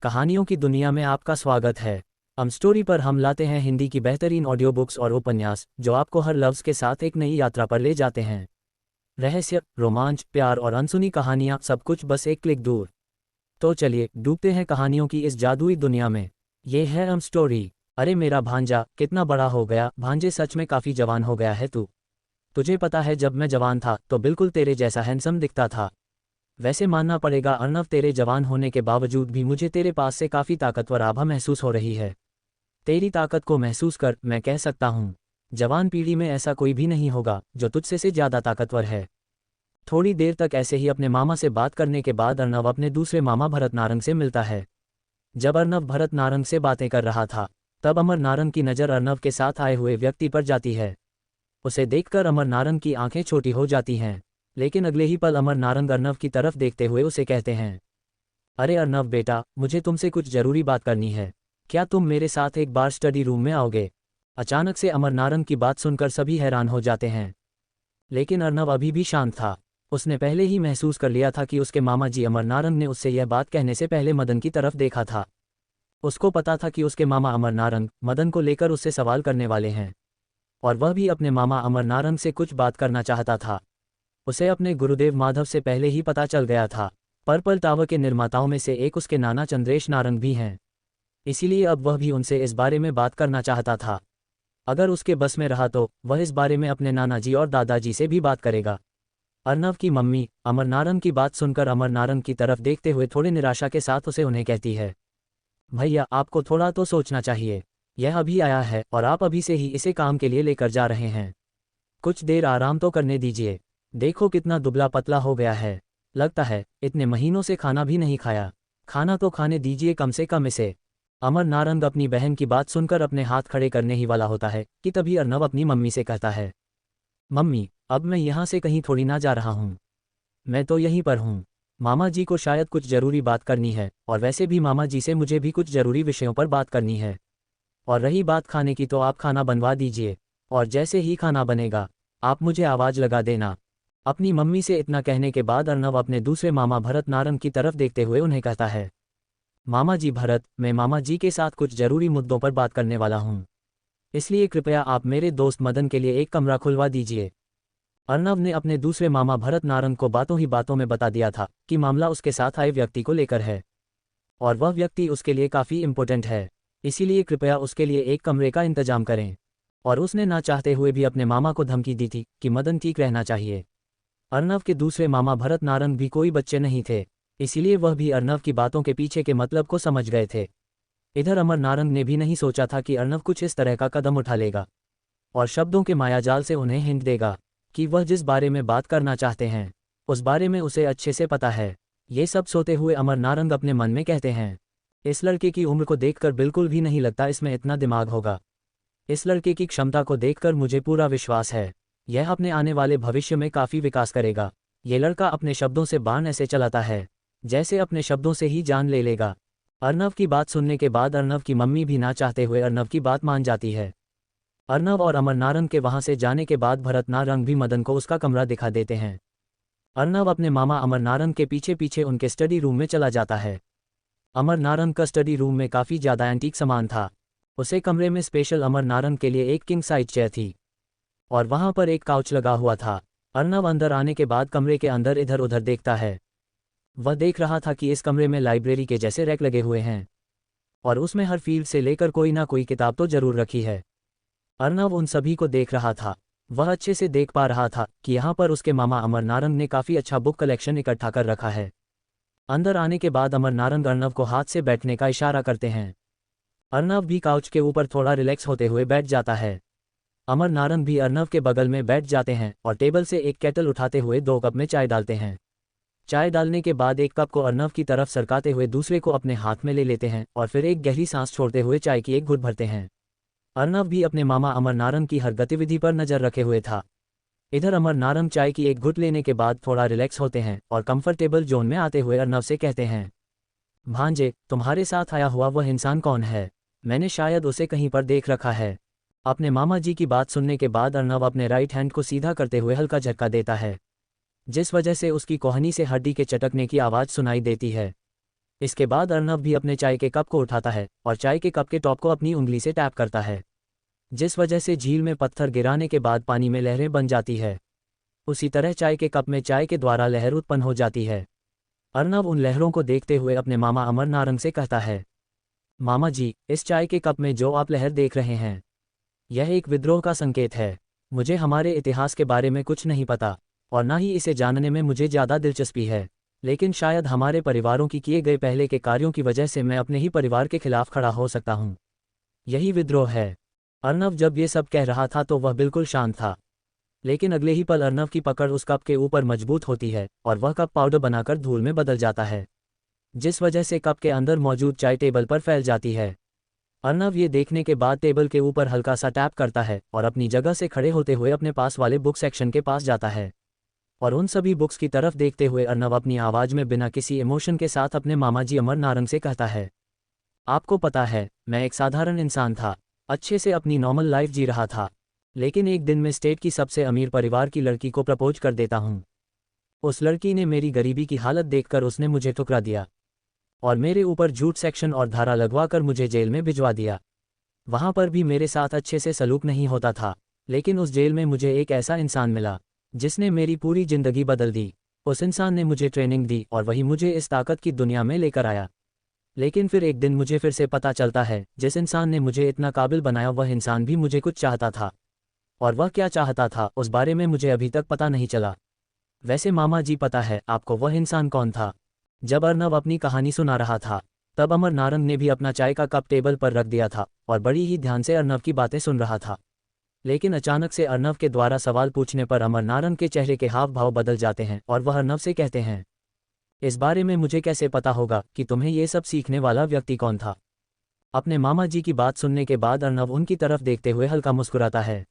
कहानियों की दुनिया में आपका स्वागत है। हम स्टोरी पर हम लाते हैं हिंदी की बेहतरीन ऑडियो बुक्स और उपन्यास जो आपको हर लफ्ज़ के साथ एक नई यात्रा पर ले जाते हैं। रहस्य, रोमांच, प्यार और अनसुनी कहानियाँ, सब कुछ बस एक क्लिक दूर। तो चलिए डूबते हैं कहानियों की इस जादुई दुनिया में। ये है हम स्टोरी। अरे मेरा भांजा कितना बड़ा हो गया। भांजे सच में काफ़ी जवान हो गया है तू। तुझे पता है जब मैं जवान था तो बिल्कुल तेरे जैसा हैंडसम दिखता था। वैसे मानना पड़ेगा अर्नव, तेरे जवान होने के बावजूद भी मुझे तेरे पास से काफ़ी ताकतवर आभा महसूस हो रही है। तेरी ताकत को महसूस कर मैं कह सकता हूँ, जवान पीढ़ी में ऐसा कोई भी नहीं होगा जो तुझसे से ज़्यादा ताकतवर है। थोड़ी देर तक ऐसे ही अपने मामा से बात करने के बाद अर्नव अपने दूसरे मामा भरत नारंग से मिलता है। जब अर्नव भरत नारंग से बातें कर रहा था तब अमर नारंग की नज़र अर्नव के साथ आए हुए व्यक्ति पर जाती है। उसे देखकर अमर नारंग की आंखें छोटी हो जाती हैं, लेकिन अगले ही पल अमर नारंग अर्नव की तरफ देखते हुए उसे कहते हैं, अरे अर्नव बेटा, मुझे तुमसे कुछ ज़रूरी बात करनी है। क्या तुम मेरे साथ एक बार स्टडी रूम में आओगे? अचानक से अमर नारंग की बात सुनकर सभी हैरान हो जाते हैं, लेकिन अर्नव अभी भी शांत था। उसने पहले ही महसूस कर लिया था कि उसके मामा जी अमर नारंग ने उससे यह बात कहने से पहले मदन की तरफ देखा था। उसको पता था कि उसके मामा अमर नारंग मदन को लेकर उससे सवाल करने वाले हैं, और वह भी अपने मामा अमर नारंग से कुछ बात करना चाहता था। उसे अपने गुरुदेव माधव से पहले ही पता चल गया था। पर्पल टावर के निर्माताओं में से एक उसके नाना चंद्रेश नारंग भी हैं, इसीलिए अब वह भी उनसे इस बारे में बात करना चाहता था। अगर उसके बस में रहा तो वह इस बारे में अपने नाना जी और दादाजी से भी बात करेगा। अर्नव की मम्मी अमर नारंग की बात सुनकर अमर नारंग की तरफ देखते हुए थोड़ी निराशा के साथ उसे उन्हें कहती है, भैया आपको थोड़ा तो सोचना चाहिए। यह अभी आया है और आप अभी से ही इसे काम के लिए लेकर जा रहे हैं। कुछ देर आराम तो करने दीजिए। देखो कितना दुबला पतला हो गया है। लगता है इतने महीनों से खाना भी नहीं खाया। खाना तो खाने दीजिए कम से कम इसे। अमर नारंग अपनी बहन की बात सुनकर अपने हाथ खड़े करने ही वाला होता है कि तभी अर्नव अपनी मम्मी से कहता है, मम्मी अब मैं यहाँ से कहीं थोड़ी ना जा रहा हूँ, मैं तो यहीं पर हूँ। मामा जी को शायद कुछ ज़रूरी बात करनी है, और वैसे भी मामा जी से मुझे भी कुछ ज़रूरी विषयों पर बात करनी है। और रही बात खाने की, तो आप खाना बनवा दीजिए, और जैसे ही खाना बनेगा आप मुझे आवाज़ लगा देना। अपनी मम्मी से इतना कहने के बाद अर्नव अपने दूसरे मामा भरत नारंग की तरफ देखते हुए उन्हें कहता है, मामा जी भरत, मैं मामा जी के साथ कुछ ज़रूरी मुद्दों पर बात करने वाला हूँ, इसलिए कृपया आप मेरे दोस्त मदन के लिए एक कमरा खुलवा दीजिए। अर्नव ने अपने दूसरे मामा भरत नारंग को बातों ही बातों में बता दिया था कि मामला उसके साथ आए व्यक्ति को लेकर है, और वह व्यक्ति उसके लिए काफ़ी इम्पोर्टेंट है, इसीलिए कृपया उसके लिए एक कमरे का इंतजाम करें। और उसने ना चाहते हुए भी अपने मामा को धमकी दी थी कि मदन ठीक रहना चाहिए। अर्नव के दूसरे मामा भरत नारंग भी कोई बच्चे नहीं थे, इसीलिए वह भी अर्नव की बातों के पीछे के मतलब को समझ गए थे। इधर अमर नारंग ने भी नहीं सोचा था कि अर्नव कुछ इस तरह का कदम उठा लेगा, और शब्दों के मायाजाल से उन्हें हिंट देगा कि वह जिस बारे में बात करना चाहते हैं उस बारे में उसे अच्छे से पता है। ये सब सोते हुए अमर नारंग अपने मन में कहते हैं, इस लड़के की उम्र को देखकर बिल्कुल भी नहीं लगता इसमें इतना दिमाग होगा। इस लड़के की क्षमता को देखकर मुझे पूरा विश्वास है, यह अपने आने वाले भविष्य में काफ़ी विकास करेगा। ये लड़का अपने शब्दों से बाण ऐसे चलाता है जैसे अपने शब्दों से ही जान ले लेगा। अर्नव की बात सुनने के बाद अर्नव की मम्मी भी ना चाहते हुए अर्नव की बात मान जाती है। अर्नव और अमर नारंग के वहाँ से जाने के बाद भरत नारंग भी मदन को उसका कमरा दिखा देते हैं। अर्नव अपने मामा अमर नारंग के पीछे पीछे उनके स्टडी रूम में चला जाता है। अमर नारंग का स्टडी रूम में काफ़ी ज़्यादा एंटीक सामान था। उसे कमरे में स्पेशल अमर नारंग के लिए एक किंग साइज चेयर थी, और वहाँ पर एक काउच लगा हुआ था। अर्नव अंदर आने के बाद कमरे के अंदर इधर उधर देखता है। वह देख रहा था कि इस कमरे में लाइब्रेरी के जैसे रैक लगे हुए हैं, और उसमें हर फील्ड से लेकर कोई ना कोई किताब तो जरूर रखी है। अर्नव उन सभी को देख रहा था। वह अच्छे से देख पा रहा था कि यहाँ पर उसके मामा अमर नारंग ने काफ़ी अच्छा बुक कलेक्शन इकट्ठा कर रखा है। अंदर आने के बाद अमर नारंग अर्नव को हाथ से बैठने का इशारा करते हैं। अर्नव भी काउच के ऊपर थोड़ा रिलैक्स होते हुए बैठ जाता है। अमर नारंग भी अर्नव के बगल में बैठ जाते हैं और टेबल से एक केटल उठाते हुए 2 कप में चाय डालते हैं। चाय डालने के बाद एक कप को अर्नव की तरफ सरकाते हुए दूसरे को अपने हाथ में ले लेते हैं, और फिर एक गहरी सांस छोड़ते हुए चाय की एक घुट भरते हैं। अर्नव भी अपने मामा अमर नारंग की हर गतिविधि पर नज़र रखे हुए था। इधर अमर नारंग चाय की एक घुट लेने के बाद थोड़ा रिलैक्स होते हैं और कंफर्टेबल जोन में आते हुए अर्नव से कहते हैं, भांजे, तुम्हारे साथ आया हुआ वह इंसान कौन है? मैंने शायद उसे कहीं पर देख रखा है। अपने मामा जी की बात सुनने के बाद अर्नव अपने राइट हैंड को सीधा करते हुए हल्का झटका देता है, जिस वजह से उसकी कोहनी से हड्डी के चटकने की आवाज़ सुनाई देती है। इसके बाद अर्नव भी अपने चाय के कप को उठाता है और चाय के कप के टॉप को अपनी उंगली से टैप करता है, जिस वजह से झील में पत्थर गिराने के बाद पानी में लहरें बन जाती है। उसी तरह चाय के कप में चाय के द्वारा लहर उत्पन्न हो जाती है। अर्नव उन लहरों को देखते हुए अपने मामा अमर नारंग से कहता है, मामा जी, इस चाय के कप में जो आप लहर देख रहे हैं, यह एक विद्रोह का संकेत है। मुझे हमारे इतिहास के बारे में कुछ नहीं पता और ना ही इसे जानने में मुझे ज़्यादा दिलचस्पी है, लेकिन शायद हमारे परिवारों की किए गए पहले के कार्यों की वजह से मैं अपने ही परिवार के खिलाफ खड़ा हो सकता हूँ। यही विद्रोह है। अर्नव जब ये सब कह रहा था तो वह बिल्कुल शांत था, लेकिन अगले ही पल अर्नव की पकड़ उस कप के ऊपर मजबूत होती है और वह कप पाउडर बनाकर धूल में बदल जाता है, जिस वजह से कप के अंदर मौजूद चाय टेबल पर फैल जाती है। अर्नव ये देखने के बाद टेबल के ऊपर हल्का सा टैप करता है और अपनी जगह से खड़े होते हुए अपने पास वाले बुक सेक्शन के पास जाता है और उन सभी बुक्स की तरफ देखते हुए अर्नव अपनी आवाज़ में बिना किसी इमोशन के साथ अपने मामा जी अमर नारंग से कहता है, आपको पता है, मैं एक साधारण इंसान था, अच्छे से अपनी नॉर्मल लाइफ जी रहा था, लेकिन एक दिन मैं स्टेट की सबसे अमीर परिवार की लड़की को प्रपोज कर देता हूँ। उस लड़की ने मेरी गरीबी की हालत देखकर उसने मुझे ठुकरा दिया और मेरे ऊपर झूठ सेक्शन और धारा लगवाकर मुझे जेल में भिजवा दिया। वहाँ पर भी मेरे साथ अच्छे से सलूक नहीं होता था, लेकिन उस जेल में मुझे एक ऐसा इंसान मिला जिसने मेरी पूरी जिंदगी बदल दी। उस इंसान ने मुझे ट्रेनिंग दी और वही मुझे इस ताकत की दुनिया में लेकर आया। लेकिन फिर एक दिन मुझे फिर से पता चलता है, जिस इंसान ने मुझे इतना काबिल बनाया वह इंसान भी मुझे कुछ चाहता था, और वह क्या चाहता था उस बारे में मुझे अभी तक पता नहीं चला। वैसे मामा जी, पता है आपको वह इंसान कौन था? जब अर्नव अपनी कहानी सुना रहा था तब अमर नारंग ने भी अपना चाय का कप टेबल पर रख दिया था और बड़ी ही ध्यान से अर्नव की बातें सुन रहा था। लेकिन अचानक से अर्नव के द्वारा सवाल पूछने पर अमर नारंग के चेहरे के हाव भाव बदल जाते हैं और वह अर्नव से कहते हैं, इस बारे में मुझे कैसे पता होगा कि तुम्हें ये सब सीखने वाला व्यक्ति कौन था? अपने मामा जी की बात सुनने के बाद अर्नव उनकी तरफ देखते हुए हल्का मुस्कुराता है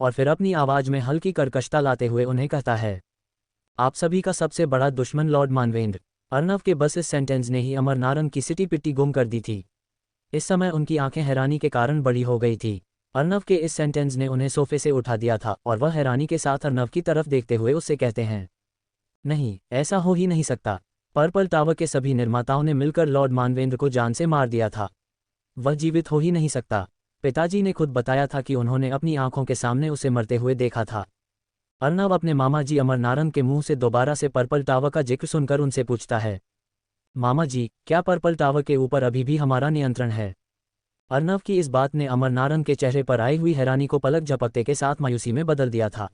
और फिर अपनी आवाज़ में हल्की कर्कशता लाते हुए उन्हें कहता है, आप सभी का सबसे बड़ा दुश्मन लॉर्ड मानवेंद्र। अर्नव के बस इस सेंटेंस ने ही अमर नारंग की सिटी पिट्टी गुम कर दी थी। इस समय उनकी आंखें हैरानी के कारण बड़ी हो गई थी। अर्नव के इस सेंटेंस ने उन्हें सोफे से उठा दिया था और वह हैरानी के साथ अर्नव की तरफ देखते हुए उससे कहते हैं, नहीं, ऐसा हो ही नहीं सकता। पर्पल टावर के सभी निर्माताओं ने मिलकर लॉर्ड मानवेंद्र को जान से मार दिया था। वह जीवित हो ही नहीं सकता। पिताजी ने खुद बताया था कि उन्होंने अपनी आंखों के सामने उसे मरते हुए देखा था। अर्नव अपने मामा जी अमर नारंग के मुंह से दोबारा से पर्पल टावर का जिक्र सुनकर उनसे पूछता है, मामा जी, क्या पर्पल टावर के ऊपर अभी भी हमारा नियंत्रण है? अर्नव की इस बात ने अमर नारंग के चेहरे पर आई हुई हैरानी को पलक झपकते के साथ मायूसी में बदल दिया था।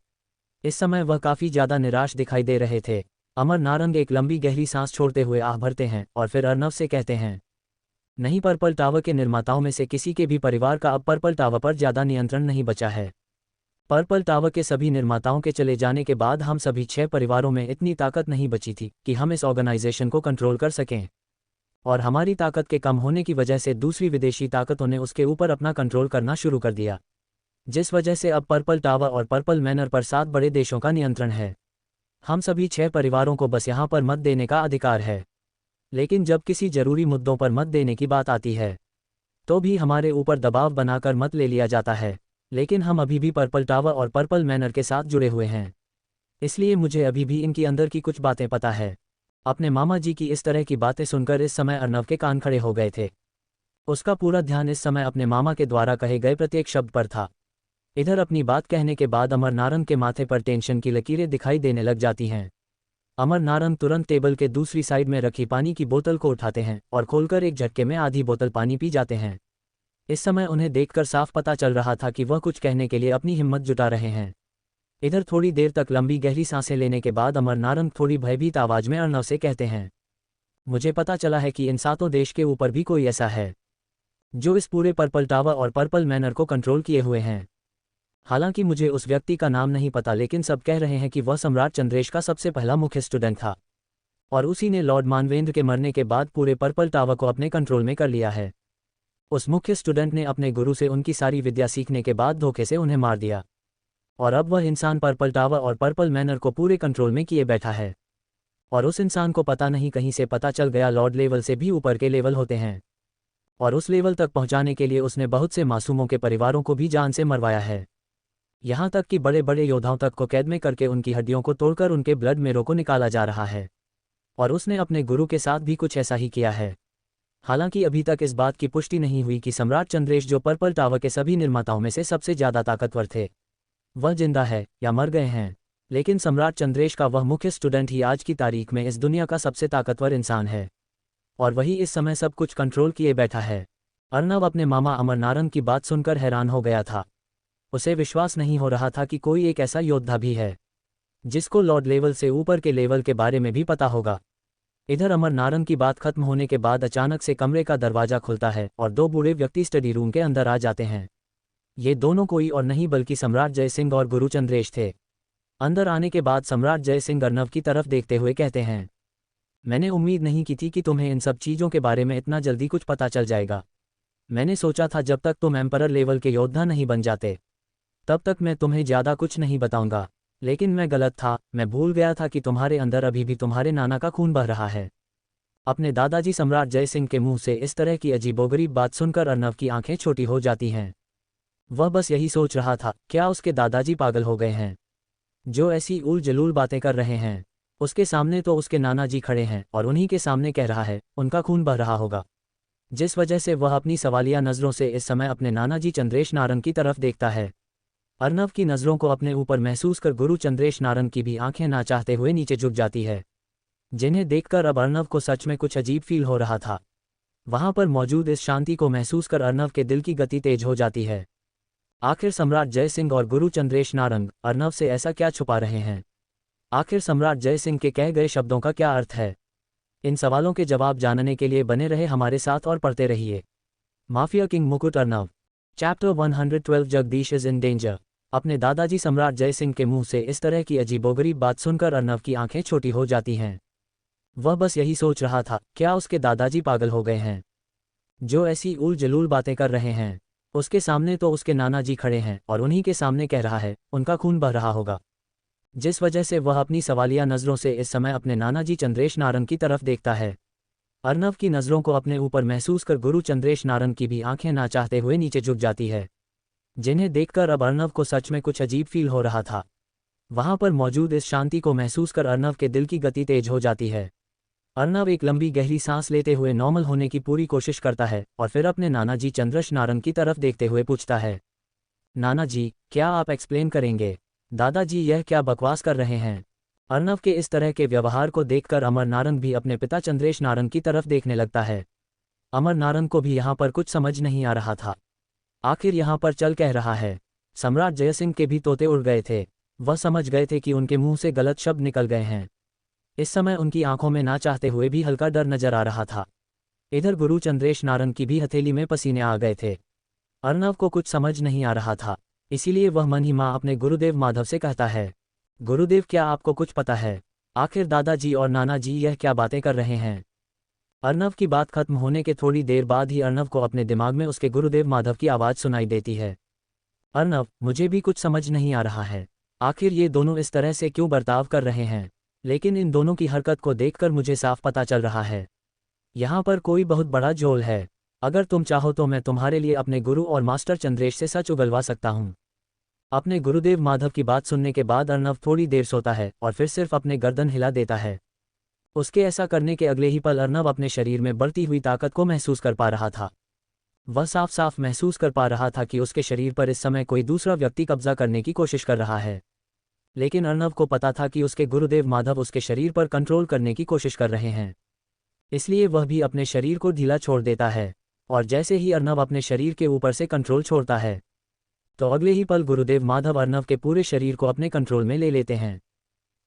इस समय वह काफ़ी ज़्यादा निराश दिखाई दे रहे थे। अमर नारंग एक लंबी गहरी सांस छोड़ते हुए आह भरते हैं और फिर अर्नव से कहते हैं, नहीं, पर्पल टावर के निर्माताओं में से किसी के भी परिवार का अब पर्पल टावर पर ज़्यादा नियंत्रण नहीं बचा है। पर्पल टावर के सभी निर्माताओं के चले जाने के बाद हम सभी 6 परिवारों में इतनी ताकत नहीं बची थी कि हम इस ऑर्गेनाइजेशन को कंट्रोल कर सकें, और हमारी ताकत के कम होने की वजह से दूसरी विदेशी ताकतों ने उसके ऊपर अपना कंट्रोल करना शुरू कर दिया, जिस वजह से अब पर्पल टावर और पर्पल मैनर पर 7 बड़े देशों का नियंत्रण है। हम सभी 6 परिवारों को बस यहाँ पर मत देने का अधिकार है, लेकिन जब किसी जरूरी मुद्दों पर मत देने की बात आती है तो भी हमारे ऊपर दबाव बनाकर मत ले लिया जाता है। लेकिन हम अभी भी पर्पल टावर और पर्पल मैनर के साथ जुड़े हुए हैं, इसलिए मुझे अभी भी इनकी अंदर की कुछ बातें पता है। अपने मामा जी की इस तरह की बातें सुनकर इस समय अर्नव के कान खड़े हो गए थे। उसका पूरा ध्यान इस समय अपने मामा के द्वारा कहे गए प्रत्येक शब्द पर था। इधर अपनी बात कहने के बाद अमर नारंग के माथे पर टेंशन की लकीरें दिखाई देने लग जाती हैं। अमर नारंग तुरंत टेबल के दूसरी साइड में रखी पानी की बोतल को उठाते हैं और खोलकर एक झटके में आधी बोतल पानी पी जाते हैं। इस समय उन्हें देखकर साफ पता चल रहा था कि वह कुछ कहने के लिए अपनी हिम्मत जुटा रहे हैं। इधर थोड़ी देर तक लंबी गहरी सांसें लेने के बाद अमर नारंग थोड़ी भयभीत आवाज में अर्नव से कहते हैं, मुझे पता चला है कि इन 7 देश के ऊपर भी कोई ऐसा है जो इस पूरे पर्पल टावर और पर्पल मैनर को कंट्रोल किए हुए हैं। हालांकि मुझे उस व्यक्ति का नाम नहीं पता, लेकिन सब कह रहे हैं कि वह सम्राट चंद्रेश का सबसे पहला मुख्य स्टूडेंट था और उसी ने लॉर्ड मानवेंद्र के मरने के बाद पूरे पर्पल टावर को अपने कंट्रोल में कर लिया है। उस मुख्य स्टूडेंट ने अपने गुरु से उनकी सारी विद्या सीखने के बाद धोखे से उन्हें मार दिया, और अब वह इंसान पर्पल टावर और पर्पल मैनर को पूरे कंट्रोल में किए बैठा है। और उस इंसान को पता नहीं कहीं से पता चल गया लॉर्ड लेवल से भी ऊपर के लेवल होते हैं, और उस लेवल तक पहुंचाने के लिए उसने बहुत से मासूमों के परिवारों को भी जान से मरवाया है। यहाँ तक कि बड़े बड़े योद्धाओं तक को कैद में करके उनकी हड्डियों को तोड़कर उनके ब्लड मेरों को निकाला जा रहा है। और उसने अपने गुरु के साथ भी कुछ ऐसा ही किया है। हालांकि अभी तक इस बात की पुष्टि नहीं हुई कि सम्राट चंद्रेश, जो पर्पल टावर के सभी निर्माताओं में से सबसे ज़्यादा ताकतवर थे, वह जिंदा है या मर गए हैं। लेकिन सम्राट चंद्रेश का वह मुख्य स्टूडेंट ही आज की तारीख में इस दुनिया का सबसे ताकतवर इंसान है, और वही इस समय सब कुछ कंट्रोल किए बैठा है। अर्नव अपने मामा अमर नारंग की बात सुनकर हैरान हो गया था। उसे विश्वास नहीं हो रहा था कि कोई एक ऐसा योद्धा भी है जिसको लॉर्ड लेवल से ऊपर के लेवल के बारे में भी पता होगा। इधर अमर नारंग की बात खत्म होने के बाद अचानक से कमरे का दरवाजा खुलता है और दो बूढ़े व्यक्ति स्टडी रूम के अंदर आ जाते हैं। ये दोनों कोई और नहीं बल्कि सम्राट जय सिंह और गुरु चंद्रेश थे। अंदर आने के बाद सम्राट जय सिंह अर्नव की तरफ देखते हुए कहते हैं, मैंने उम्मीद नहीं की थी कि तुम्हें इन सब चीज़ों के बारे में इतना जल्दी कुछ पता चल जाएगा। मैंने सोचा था जब तक तुम एम्परर लेवल के योद्धा नहीं बन जाते तब तक मैं तुम्हें ज़्यादा कुछ नहीं बताऊंगा, लेकिन मैं गलत था। मैं भूल गया था कि तुम्हारे अंदर अभी भी तुम्हारे नाना का खून बह रहा है। अपने दादाजी सम्राट जय सिंह के मुंह से इस तरह की अजीबोगरीब बात सुनकर अर्नव की आंखें छोटी हो जाती हैं। वह बस यही सोच रहा था, क्या उसके दादाजी पागल हो गए हैं जो ऐसी उल जलूल बातें कर रहे हैं। उसके सामने तो उसके नाना जी खड़े हैं और उन्हीं के सामने कह रहा है उनका खून बह रहा होगा, जिस वजह से वह अपनी सवालिया नज़रों से इस समय अपने नाना जी चंद्रेश नारंग की तरफ देखता है। अर्नव की नज़रों को अपने ऊपर महसूस कर गुरु चंद्रेश नारंग की भी आंखें ना चाहते हुए नीचे झुक जाती है, जिन्हें देखकर अब अर्नव को सच में कुछ अजीब फील हो रहा था। वहां पर मौजूद इस शांति को महसूस कर अर्नव के दिल की गति तेज हो जाती है। आखिर सम्राट जय सिंह और गुरु चंद्रेश नारंग अर्नव से ऐसा क्या छुपा रहे हैं? आखिर सम्राट जय सिंह के कहे गए शब्दों का क्या अर्थ है? इन सवालों के जवाब जानने के लिए बने रहे हमारे साथ और पढ़ते रहिए माफिया किंग मुकुट Arnav. Chapter 112 Jagdish is in danger. अपने दादाजी सम्राट जय सिंह के मुंह से इस तरह की अजीबोगरीब बात सुनकर अर्नव की आंखें छोटी हो जाती हैं। वह बस यही सोच रहा था, क्या उसके दादाजी पागल हो गए हैं जो ऐसी उल जलूल बातें कर रहे हैं। उसके सामने तो उसके नाना जी खड़े हैं और उन्हीं के सामने कह रहा है उनका खून बह रहा होगा, जिस वजह से वह अपनी सवालिया नज़रों से इस समय अपने नाना जी चंद्रेश नारंग की तरफ देखता है। अर्नव की नज़रों को अपने ऊपर महसूस कर गुरु चंद्रेश नारंग की भी आंखें ना चाहते हुए नीचे झुक जाती है, जिन्हें देखकर अब अर्नव को सच में कुछ अजीब फील हो रहा था। वहां पर मौजूद इस शांति को महसूस कर अर्नव के दिल की गति तेज हो जाती है। अर्नव एक लंबी गहरी सांस लेते हुए नॉर्मल होने की पूरी कोशिश करता है और फिर अपने नाना जी चंद्रेश नारंग की तरफ देखते हुए पूछता है, नाना जी, क्या आप एक्सप्लेन करेंगे? दादाजी, यह क्या बकवास कर रहे हैं? अर्नव के इस तरह के व्यवहार को देखकर अमर नारंग भी अपने पिता चंद्रेश नारंग की तरफ देखने लगता है। अमर नारंग को भी यहाँ पर कुछ समझ नहीं आ रहा था, आखिर यहाँ पर चल कह रहा है। सम्राट जयसिंह के भी तोते उड़ गए थे। वह समझ गए थे कि उनके मुंह से गलत शब्द निकल गए हैं। इस समय उनकी आंखों में ना चाहते हुए भी हल्का डर नजर आ रहा था। इधर गुरु चंद्रेश नारंग की भी हथेली में पसीने आ गए थे। अर्नव को कुछ समझ नहीं आ रहा था, इसीलिए वह मन ही मां अपने गुरुदेव माधव से कहता है, गुरुदेव, क्या आपको कुछ पता है? आखिर दादाजी और नाना जी यह क्या बातें कर रहे हैं? अर्नव की बात खत्म होने के थोड़ी देर बाद ही अर्नव को अपने दिमाग में उसके गुरुदेव माधव की आवाज़ सुनाई देती है। अर्नव, मुझे भी कुछ समझ नहीं आ रहा है, आखिर ये दोनों इस तरह से क्यों बर्ताव कर रहे हैं, लेकिन इन दोनों की हरकत को देखकर मुझे साफ पता चल रहा है, यहाँ पर कोई बहुत बड़ा झोल है। अगर तुम चाहो तो मैं तुम्हारे लिए अपने गुरु और मास्टर चंद्रेश से सच उगलवा सकता हूँ। अपने गुरुदेव माधव की बात सुनने के बाद अर्नव थोड़ी देर सोता है और फिर सिर्फ अपने गर्दन हिला देता है। उसके ऐसा करने के अगले ही पल अर्नव अपने शरीर में बढ़ती हुई ताकत को महसूस कर पा रहा था। वह साफ साफ महसूस कर पा रहा था कि उसके शरीर पर इस समय कोई दूसरा व्यक्ति कब्जा करने की कोशिश कर रहा है, लेकिन अर्नव को पता था कि उसके गुरुदेव माधव उसके शरीर पर कंट्रोल करने की कोशिश कर रहे हैं, इसलिए वह भी अपने शरीर को ढीला छोड़ देता है। और जैसे ही अर्नव अपने शरीर के ऊपर से कंट्रोल छोड़ता है तो अगले ही पल गुरुदेव माधव अर्नव के पूरे शरीर को अपने कंट्रोल में ले लेते हैं।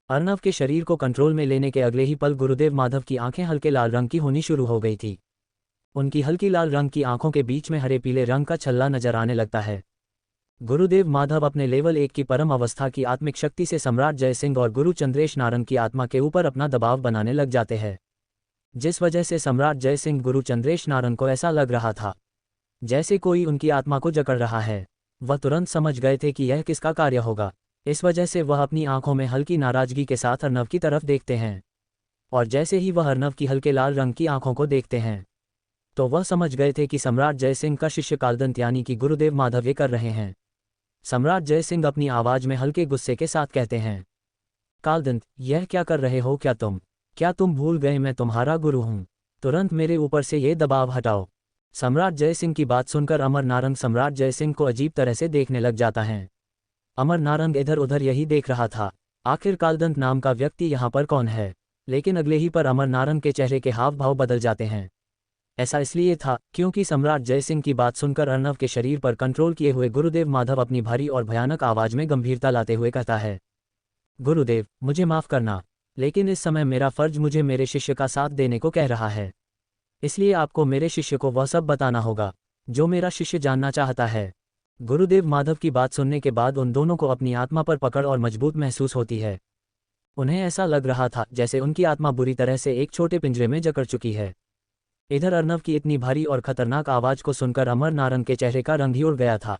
अर्नव के शरीर को कंट्रोल में लेने के अगले ही पल गुरुदेव माधव की आंखें हल्के लाल रंग की होनी शुरू हो गई थी। उनकी हल्की लाल रंग की आंखों के बीच में हरे पीले रंग का छल्ला नजर आने लगता है। गुरुदेव माधव अपने लेवल 1 की परम अवस्था की आत्मिक शक्ति से सम्राट जय सिंह और गुरु चंद्रेश नारंग की आत्मा के ऊपर अपना दबाव बनाने लग जाते हैं, जिस वजह से सम्राट जय सिंह गुरु चंद्रेश नारंग को ऐसा लग रहा था जैसे कोई उनकी आत्मा को जकड़ रहा है। वह तुरंत समझ गए थे कि यह किसका कार्य होगा, इस वजह से वह अपनी आंखों में हल्की नाराजगी के साथ अर्नव की तरफ देखते हैं, और जैसे ही वह अर्नव की हल्के लाल रंग की आंखों को देखते हैं तो वह समझ गए थे कि सम्राट जय सिंह का शिष्य कालदंत यानी कि गुरुदेव माधव ये कर रहे हैं। सम्राट जय सिंह अपनी आवाज में हल्के गुस्से के साथ कहते हैं, कालदंत, यह क्या कर रहे हो? क्या तुम क्या तुम भूल गए मैं तुम्हारा गुरु हूँ? तुरंत मेरे ऊपर से ये दबाव हटाओ। सम्राट जय सिंह की बात सुनकर अमर नारंग सम्राट जय सिंह को अजीब तरह से देखने लग जाता है। अमर नारंग इधर उधर यही देख रहा था, आखिर कालदंत नाम का व्यक्ति यहाँ पर कौन है? लेकिन अगले ही पर अमर नारंग के चेहरे के हाव भाव बदल जाते हैं। ऐसा इसलिए था क्योंकि सम्राट जय सिंह की बात सुनकर अर्नव के शरीर पर कंट्रोल किए हुए गुरुदेव माधव अपनी भारी और भयानक आवाज में गंभीरता लाते हुए कहता है, गुरुदेव मुझे माफ करना, लेकिन इस समय मेरा फर्ज मुझे मेरे शिष्य का साथ देने को कह रहा है। इसलिए आपको मेरे शिष्य को वह सब बताना होगा जो मेरा शिष्य जानना चाहता है। गुरुदेव माधव की बात सुनने के बाद उन दोनों को अपनी आत्मा पर पकड़ और मजबूत महसूस होती है। उन्हें ऐसा लग रहा था जैसे उनकी आत्मा बुरी तरह से एक छोटे पिंजरे में जकड़ चुकी है। इधर अर्नव की इतनी भारी और खतरनाक आवाज को सुनकर अमर नारंग के चेहरे का रंग ही उड़ गया था।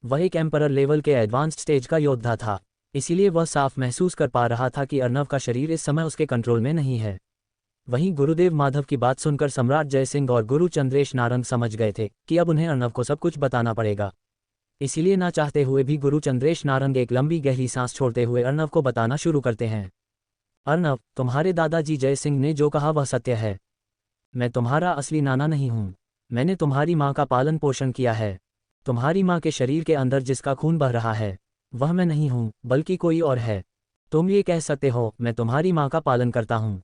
वह एक एम्परर लेवल के एडवांस्ड स्टेज का योद्धा था, इसीलिए वह साफ महसूस कर पा रहा था कि अर्नव का शरीर इस समय उसके कंट्रोल में नहीं है। वहीं गुरुदेव माधव की बात सुनकर सम्राट जय सिंह और गुरु चंद्रेश नारंग समझ गए थे कि अब उन्हें अर्नव को सब कुछ बताना पड़ेगा। इसीलिए ना चाहते हुए भी गुरु चंद्रेश नारंग एक लंबी गहरी सांस छोड़ते हुए अर्नव को बताना शुरू करते हैं। अर्नव, तुम्हारे दादाजी जय सिंह ने जो कहा वह सत्य है। मैं तुम्हारा असली नाना नहीं हूँ। मैंने तुम्हारी माँ का पालन पोषण किया है। तुम्हारी माँ के शरीर के अंदर जिसका खून बह रहा है वह मैं नहीं हूँ, बल्कि कोई और है। तुम ये कह सकते हो मैं तुम्हारी माँ का पालन करता हूँ।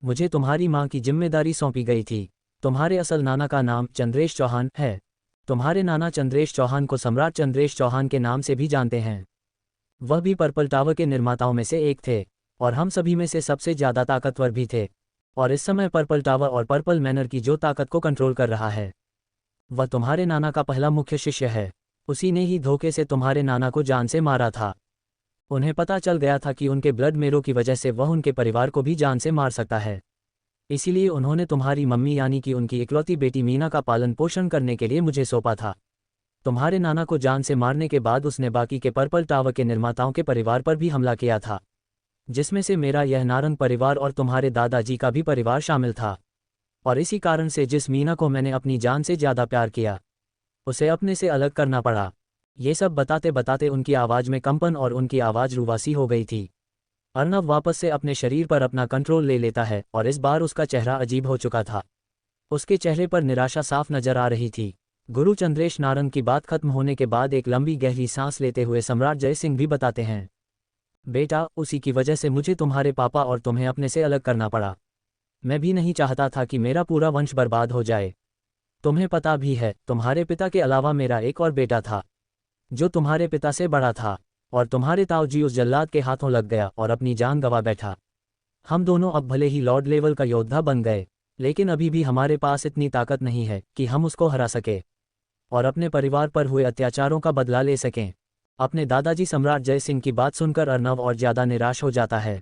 मुझे तुम्हारी माँ की जिम्मेदारी सौंपी गई थी। तुम्हारे असल नाना का नाम चंद्रेश चौहान है। तुम्हारे नाना चंद्रेश चौहान को सम्राट चंद्रेश चौहान के नाम से भी जानते हैं। वह भी पर्पल टावर के निर्माताओं में से एक थे और हम सभी में से सबसे ज़्यादा ताकतवर भी थे। और इस समय पर्पल टावर और पर्पल मैनर की जो ताकत को कंट्रोल कर रहा है वह तुम्हारे नाना का पहला मुख्य शिष्य है। उसी ने ही धोखे से तुम्हारे नाना को जान से मारा था। उन्हें पता चल गया था कि उनके ब्लड मेरो की वजह से वह उनके परिवार को भी जान से मार सकता है। इसीलिए उन्होंने तुम्हारी मम्मी यानी कि उनकी इकलौती बेटी मीना का पालन पोषण करने के लिए मुझे सौंपा था। तुम्हारे नाना को जान से मारने के बाद उसने बाकी के पर्पल टावर के निर्माताओं के परिवार पर भी हमला किया था, जिसमें से मेरा यह नारंग परिवार और तुम्हारे दादाजी का भी परिवार शामिल था। और इसी कारण से जिस मीना को मैंने अपनी जान से ज़्यादा प्यार किया उसे अपने से अलग करना पड़ा। ये सब बताते बताते उनकी आवाज़ में कंपन और उनकी आवाज़ रुवासी हो गई थी। अर्नव वापस से अपने शरीर पर अपना कंट्रोल ले लेता है और इस बार उसका चेहरा अजीब हो चुका था। उसके चेहरे पर निराशा साफ नजर आ रही थी। गुरु चंद्रेश नारंग की बात खत्म होने के बाद एक लंबी गहरी सांस लेते हुए सम्राट जय सिंह भी बताते हैं, बेटा उसी की वजह से मुझे तुम्हारे पापा और तुम्हें अपने से अलग करना पड़ा। मैं भी नहीं चाहता था कि मेरा पूरा वंश बर्बाद हो जाए। तुम्हें पता भी है तुम्हारे पिता के अलावा मेरा एक और बेटा था जो तुम्हारे पिता से बड़ा था और तुम्हारे ताऊजी उस जल्लाद के हाथों लग गया और अपनी जान गंवा बैठा। हम दोनों अब भले ही लॉर्ड लेवल का योद्धा बन गए, लेकिन अभी भी हमारे पास इतनी ताकत नहीं है कि हम उसको हरा सके और अपने परिवार पर हुए अत्याचारों का बदला ले सकें। अपने दादाजी सम्राट जय सिंह की बात सुनकर अर्नव और ज़्यादा निराश हो जाता है।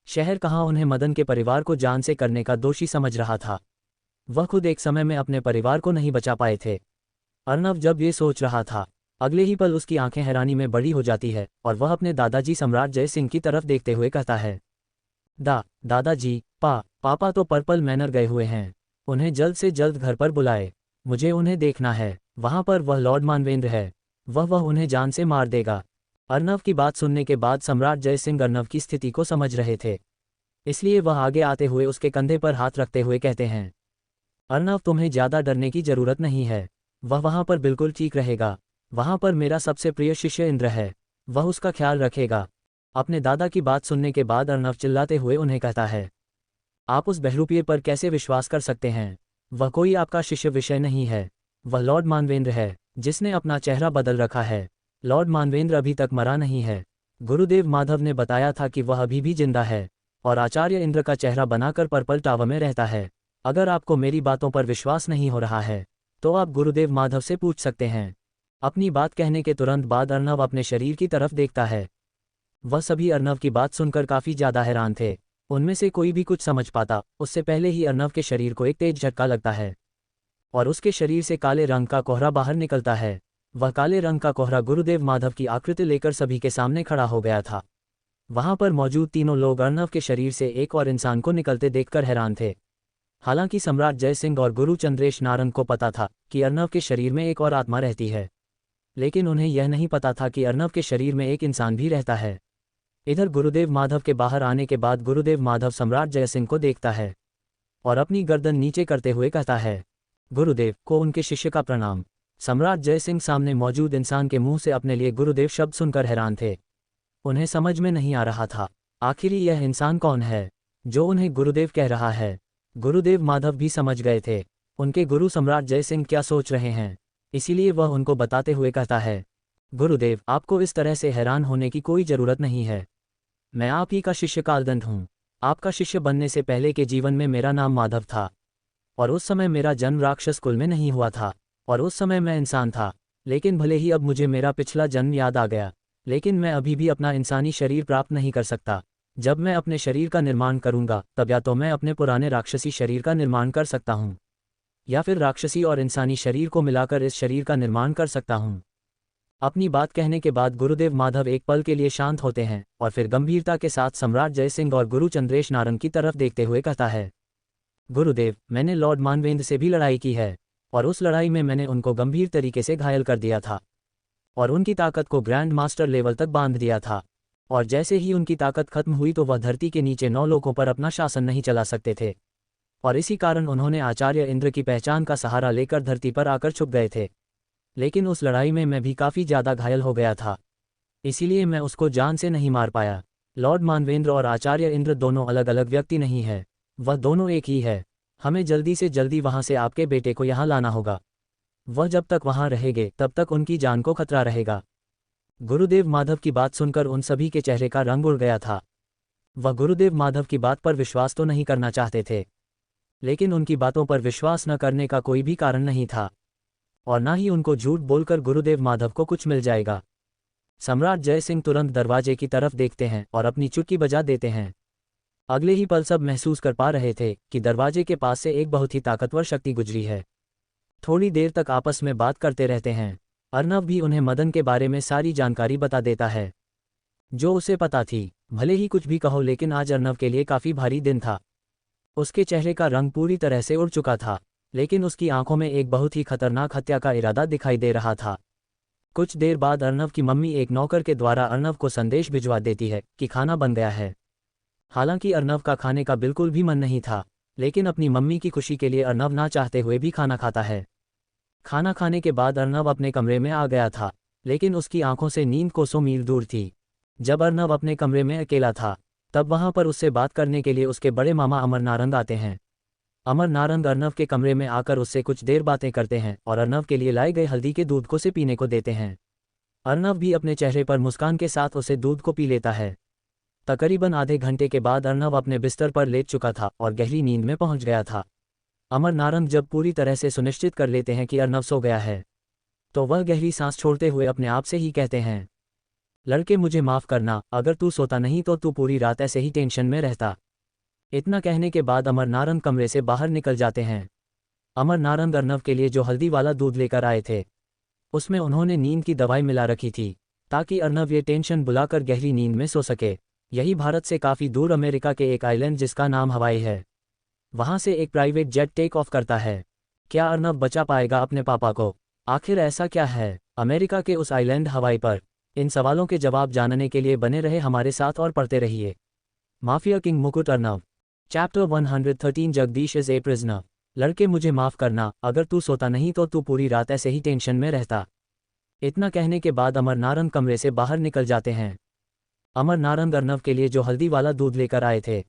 शहर कहाँ उन्हें मदन के परिवार को जान से करने का दोषी समझ रहा था। वह खुद एक समय में अपने परिवार को नहीं बचा पाए थे। अर्नव जब ये सोच रहा था, अगले ही पल उसकी आंखें हैरानी में बड़ी हो जाती है और वह अपने दादाजी सम्राट जय सिंह की तरफ देखते हुए कहता है, दादाजी, पापा तो पर्पल मैनर गए हुए हैं। उन्हें जल्द से जल्द घर पर बुलाए। मुझे उन्हें देखना है। वहाँ पर वह लॉर्ड मानवेंद्र है। वह उन्हें जान से मार देगा। अर्नव की बात सुनने के बाद सम्राट जय सिंह अर्नव की स्थिति को समझ रहे थे, इसलिए वह आगे आते हुए उसके कंधे पर हाथ रखते हुए कहते हैं, अर्नव तुम्हें ज़्यादा डरने की ज़रूरत नहीं है। वह वहाँ पर बिल्कुल ठीक रहेगा। वहाँ पर मेरा सबसे प्रिय शिष्य इंद्र है, वह उसका ख्याल रखेगा। अपने दादा की बात सुनने के बाद अर्नव चिल्लाते हुए उन्हें कहता है, आप उस बहरूपिये पर कैसे विश्वास कर सकते हैं? वह कोई आपका शिष्य विषय नहीं है। वह लॉर्ड मानवेंद्र है जिसने अपना चेहरा बदल रखा है। लॉर्ड मानवेंद्र अभी तक मरा नहीं है। गुरुदेव माधव ने बताया था कि वह अभी भी जिंदा है और आचार्य इंद्र का चेहरा बनाकर पर्पल टावर में रहता है। अगर आपको मेरी बातों पर विश्वास नहीं हो रहा है तो आप गुरुदेव माधव से पूछ सकते हैं। अपनी बात कहने के तुरंत बाद अर्नव अपने शरीर की तरफ देखता है। वह सभी अर्नव की बात सुनकर काफ़ी ज़्यादा हैरान थे। उनमें से कोई भी कुछ समझ पाता उससे पहले ही अर्नव के शरीर को एक तेज झटका लगता है और उसके शरीर से काले रंग का कोहरा बाहर निकलता है। वह काले रंग का कोहरा गुरुदेव माधव की आकृति लेकर सभी के सामने खड़ा हो गया था। वहां पर मौजूद तीनों लोग अर्नव के शरीर से एक और इंसान को निकलते देखकर हैरान थे। हालांकि सम्राट जय सिंह और गुरु चंद्रेश नारंग को पता था कि अर्नव के शरीर में एक और आत्मा रहती है, लेकिन उन्हें यह नहीं पता था कि अर्नव के शरीर में एक इंसान भी रहता है। इधर गुरुदेव माधव के बाहर आने के बाद गुरुदेव माधव सम्राट जयसिंह को देखता है और अपनी गर्दन नीचे करते हुए कहता है, गुरुदेव को उनके शिष्य का प्रणाम। सम्राट जयसिंह सामने मौजूद इंसान के मुंह से अपने लिए गुरुदेव शब्द सुनकर हैरान थे। उन्हें समझ में नहीं आ रहा था आखिर यह इंसान कौन है जो उन्हें गुरुदेव कह रहा है। गुरुदेव माधव भी समझ गए थे उनके गुरु सम्राट जयसिंह क्या सोच रहे हैं, इसीलिए वह उनको बताते हुए कहता है, गुरुदेव आपको इस तरह से हैरान होने की कोई ज़रूरत नहीं है। मैं आप ही का शिष्य कालदंत हूँ। आपका शिष्य बनने से पहले के जीवन में मेरा नाम माधव था और उस समय मेरा जन्म राक्षस कुल में नहीं हुआ था और उस समय मैं इंसान था। लेकिन भले ही अब मुझे मेरा पिछला जन्म याद आ गया, लेकिन मैं अभी भी अपना इंसानी शरीर प्राप्त नहीं कर सकता। जब मैं अपने शरीर का निर्माण करूंगा तब या तो मैं अपने पुराने राक्षसी शरीर का निर्माण कर सकता हूं या फिर राक्षसी और इंसानी शरीर को मिलाकर इस शरीर का निर्माण कर सकता हूं। अपनी बात कहने के बाद गुरुदेव माधव एक पल के लिए शांत होते हैं और फिर गंभीरता के साथ सम्राट जयसिंह और गुरु चंद्रेश नारंग की तरफ देखते हुए कहता है, गुरुदेव मैंने लॉर्ड मानवेंद्र से भी लड़ाई की है और उस लड़ाई में मैंने उनको गंभीर तरीके से घायल कर दिया था और उनकी ताकत को ग्रैंड मास्टर लेवल तक बांध दिया था। और जैसे ही उनकी ताकत खत्म हुई तो वह धरती के नीचे 9 लोकों पर अपना शासन नहीं चला सकते थे और इसी कारण उन्होंने आचार्य इंद्र की पहचान का सहारा लेकर धरती पर आकर छुप गए थे। लेकिन उस लड़ाई में मैं भी काफ़ी ज़्यादा घायल हो गया था, इसीलिए मैं उसको जान से नहीं मार पाया। लॉर्ड मानवेंद्र और आचार्य इंद्र दोनों अलग अलग व्यक्ति नहीं है, वह दोनों एक ही है। हमें जल्दी से जल्दी वहाँ से आपके बेटे को यहाँ लाना होगा। वह जब तक वहाँ रहेंगे तब तक उनकी जान को खतरा रहेगा। गुरुदेव माधव की बात सुनकर उन सभी के चेहरे का रंग उड़ गया था। वह गुरुदेव माधव की बात पर विश्वास तो नहीं करना चाहते थे, लेकिन उनकी बातों पर विश्वास न करने का कोई भी कारण नहीं था और न ही उनको झूठ बोलकर गुरुदेव माधव को कुछ मिल जाएगा। सम्राट जयसिंह तुरंत दरवाजे की तरफ देखते हैं और अपनी चुटकी बजा देते हैं। अगले ही पल सब महसूस कर पा रहे थे कि दरवाजे के पास से एक बहुत ही ताकतवर शक्ति गुजरी है। थोड़ी देर तक आपस में बात करते रहते हैं। अर्नव भी उन्हें मदन के बारे में सारी जानकारी बता देता है जो उसे पता थी। भले ही कुछ भी कहो, लेकिन आज अर्नव के लिए काफ़ी भारी दिन था। उसके चेहरे का रंग पूरी तरह से उड़ चुका था, लेकिन उसकी आंखों में एक बहुत ही खतरनाक हत्या का इरादा दिखाई दे रहा था। कुछ देर बाद अर्नव की मम्मी एक नौकर के द्वारा अर्नव को संदेश भिजवा देती है कि खाना बन गया है। हालांकि अर्नव का खाने का बिल्कुल भी मन नहीं था, लेकिन अपनी मम्मी की खुशी के लिए अर्नव ना चाहते हुए भी खाना खाता है। खाना खाने के बाद अर्नव अपने कमरे में आ गया था, लेकिन उसकी आंखों से नींद कोसों मील दूर थी। जब अर्नव अपने कमरे में अकेला था तब वहां पर उससे बात करने के लिए उसके बड़े मामा अमर नारंग आते हैं। अमर नारंग अर्नव के कमरे में आकर उससे कुछ देर बातें करते हैं और अर्नव के लिए लाए गए हल्दी के दूध को से पीने को देते हैं। अर्नव भी अपने चेहरे पर मुस्कान के साथ उसे दूध को पी लेता है। तकरीबन आधे घंटे के बाद अर्नव अपने बिस्तर पर लेट चुका था और गहरी नींद में पहुंच गया था। अमर नारंग जब पूरी तरह से सुनिश्चित कर लेते हैं कि अर्नव सो गया है तो वह गहरी सांस छोड़ते हुए अपने आप से ही कहते हैं, लड़के मुझे माफ़ करना, अगर तू सोता नहीं तो तू पूरी रात ऐसे ही टेंशन में रहता। इतना कहने के बाद अमर नारंग कमरे से बाहर निकल जाते हैं। अमर नारंग अर्नव के लिए जो हल्दी वाला दूध लेकर आए थे उसमें उन्होंने नींद की दवाई मिला रखी थी ताकि अर्नव ये टेंशन बुलाकर गहरी नींद में सो सके। यही भारत से काफ़ी दूर अमेरिका के एक आइलैंड जिसका नाम हवाई है, वहाँ से एक प्राइवेट जेट टेक ऑफ करता है। क्या अर्नव बचा पाएगा अपने पापा को? आखिर ऐसा क्या है अमेरिका के उस आइलैंड हवाई पर? इन सवालों के जवाब जानने के लिए बने रहे हमारे साथ और पढ़ते रहिए माफिया किंग मुकुट Arnav. Chapter 113 Jagdish is a prisoner. लड़के मुझे माफ़ करना, अगर तू सोता नहीं तो तू पूरी रात ऐसे ही टेंशन में रहता। इतना कहने के बाद अमर नारंग कमरे से बाहर निकल जाते हैं। अमर नारंग अर्नव के लिए जो हल्दी वाला दूध लेकर आए थे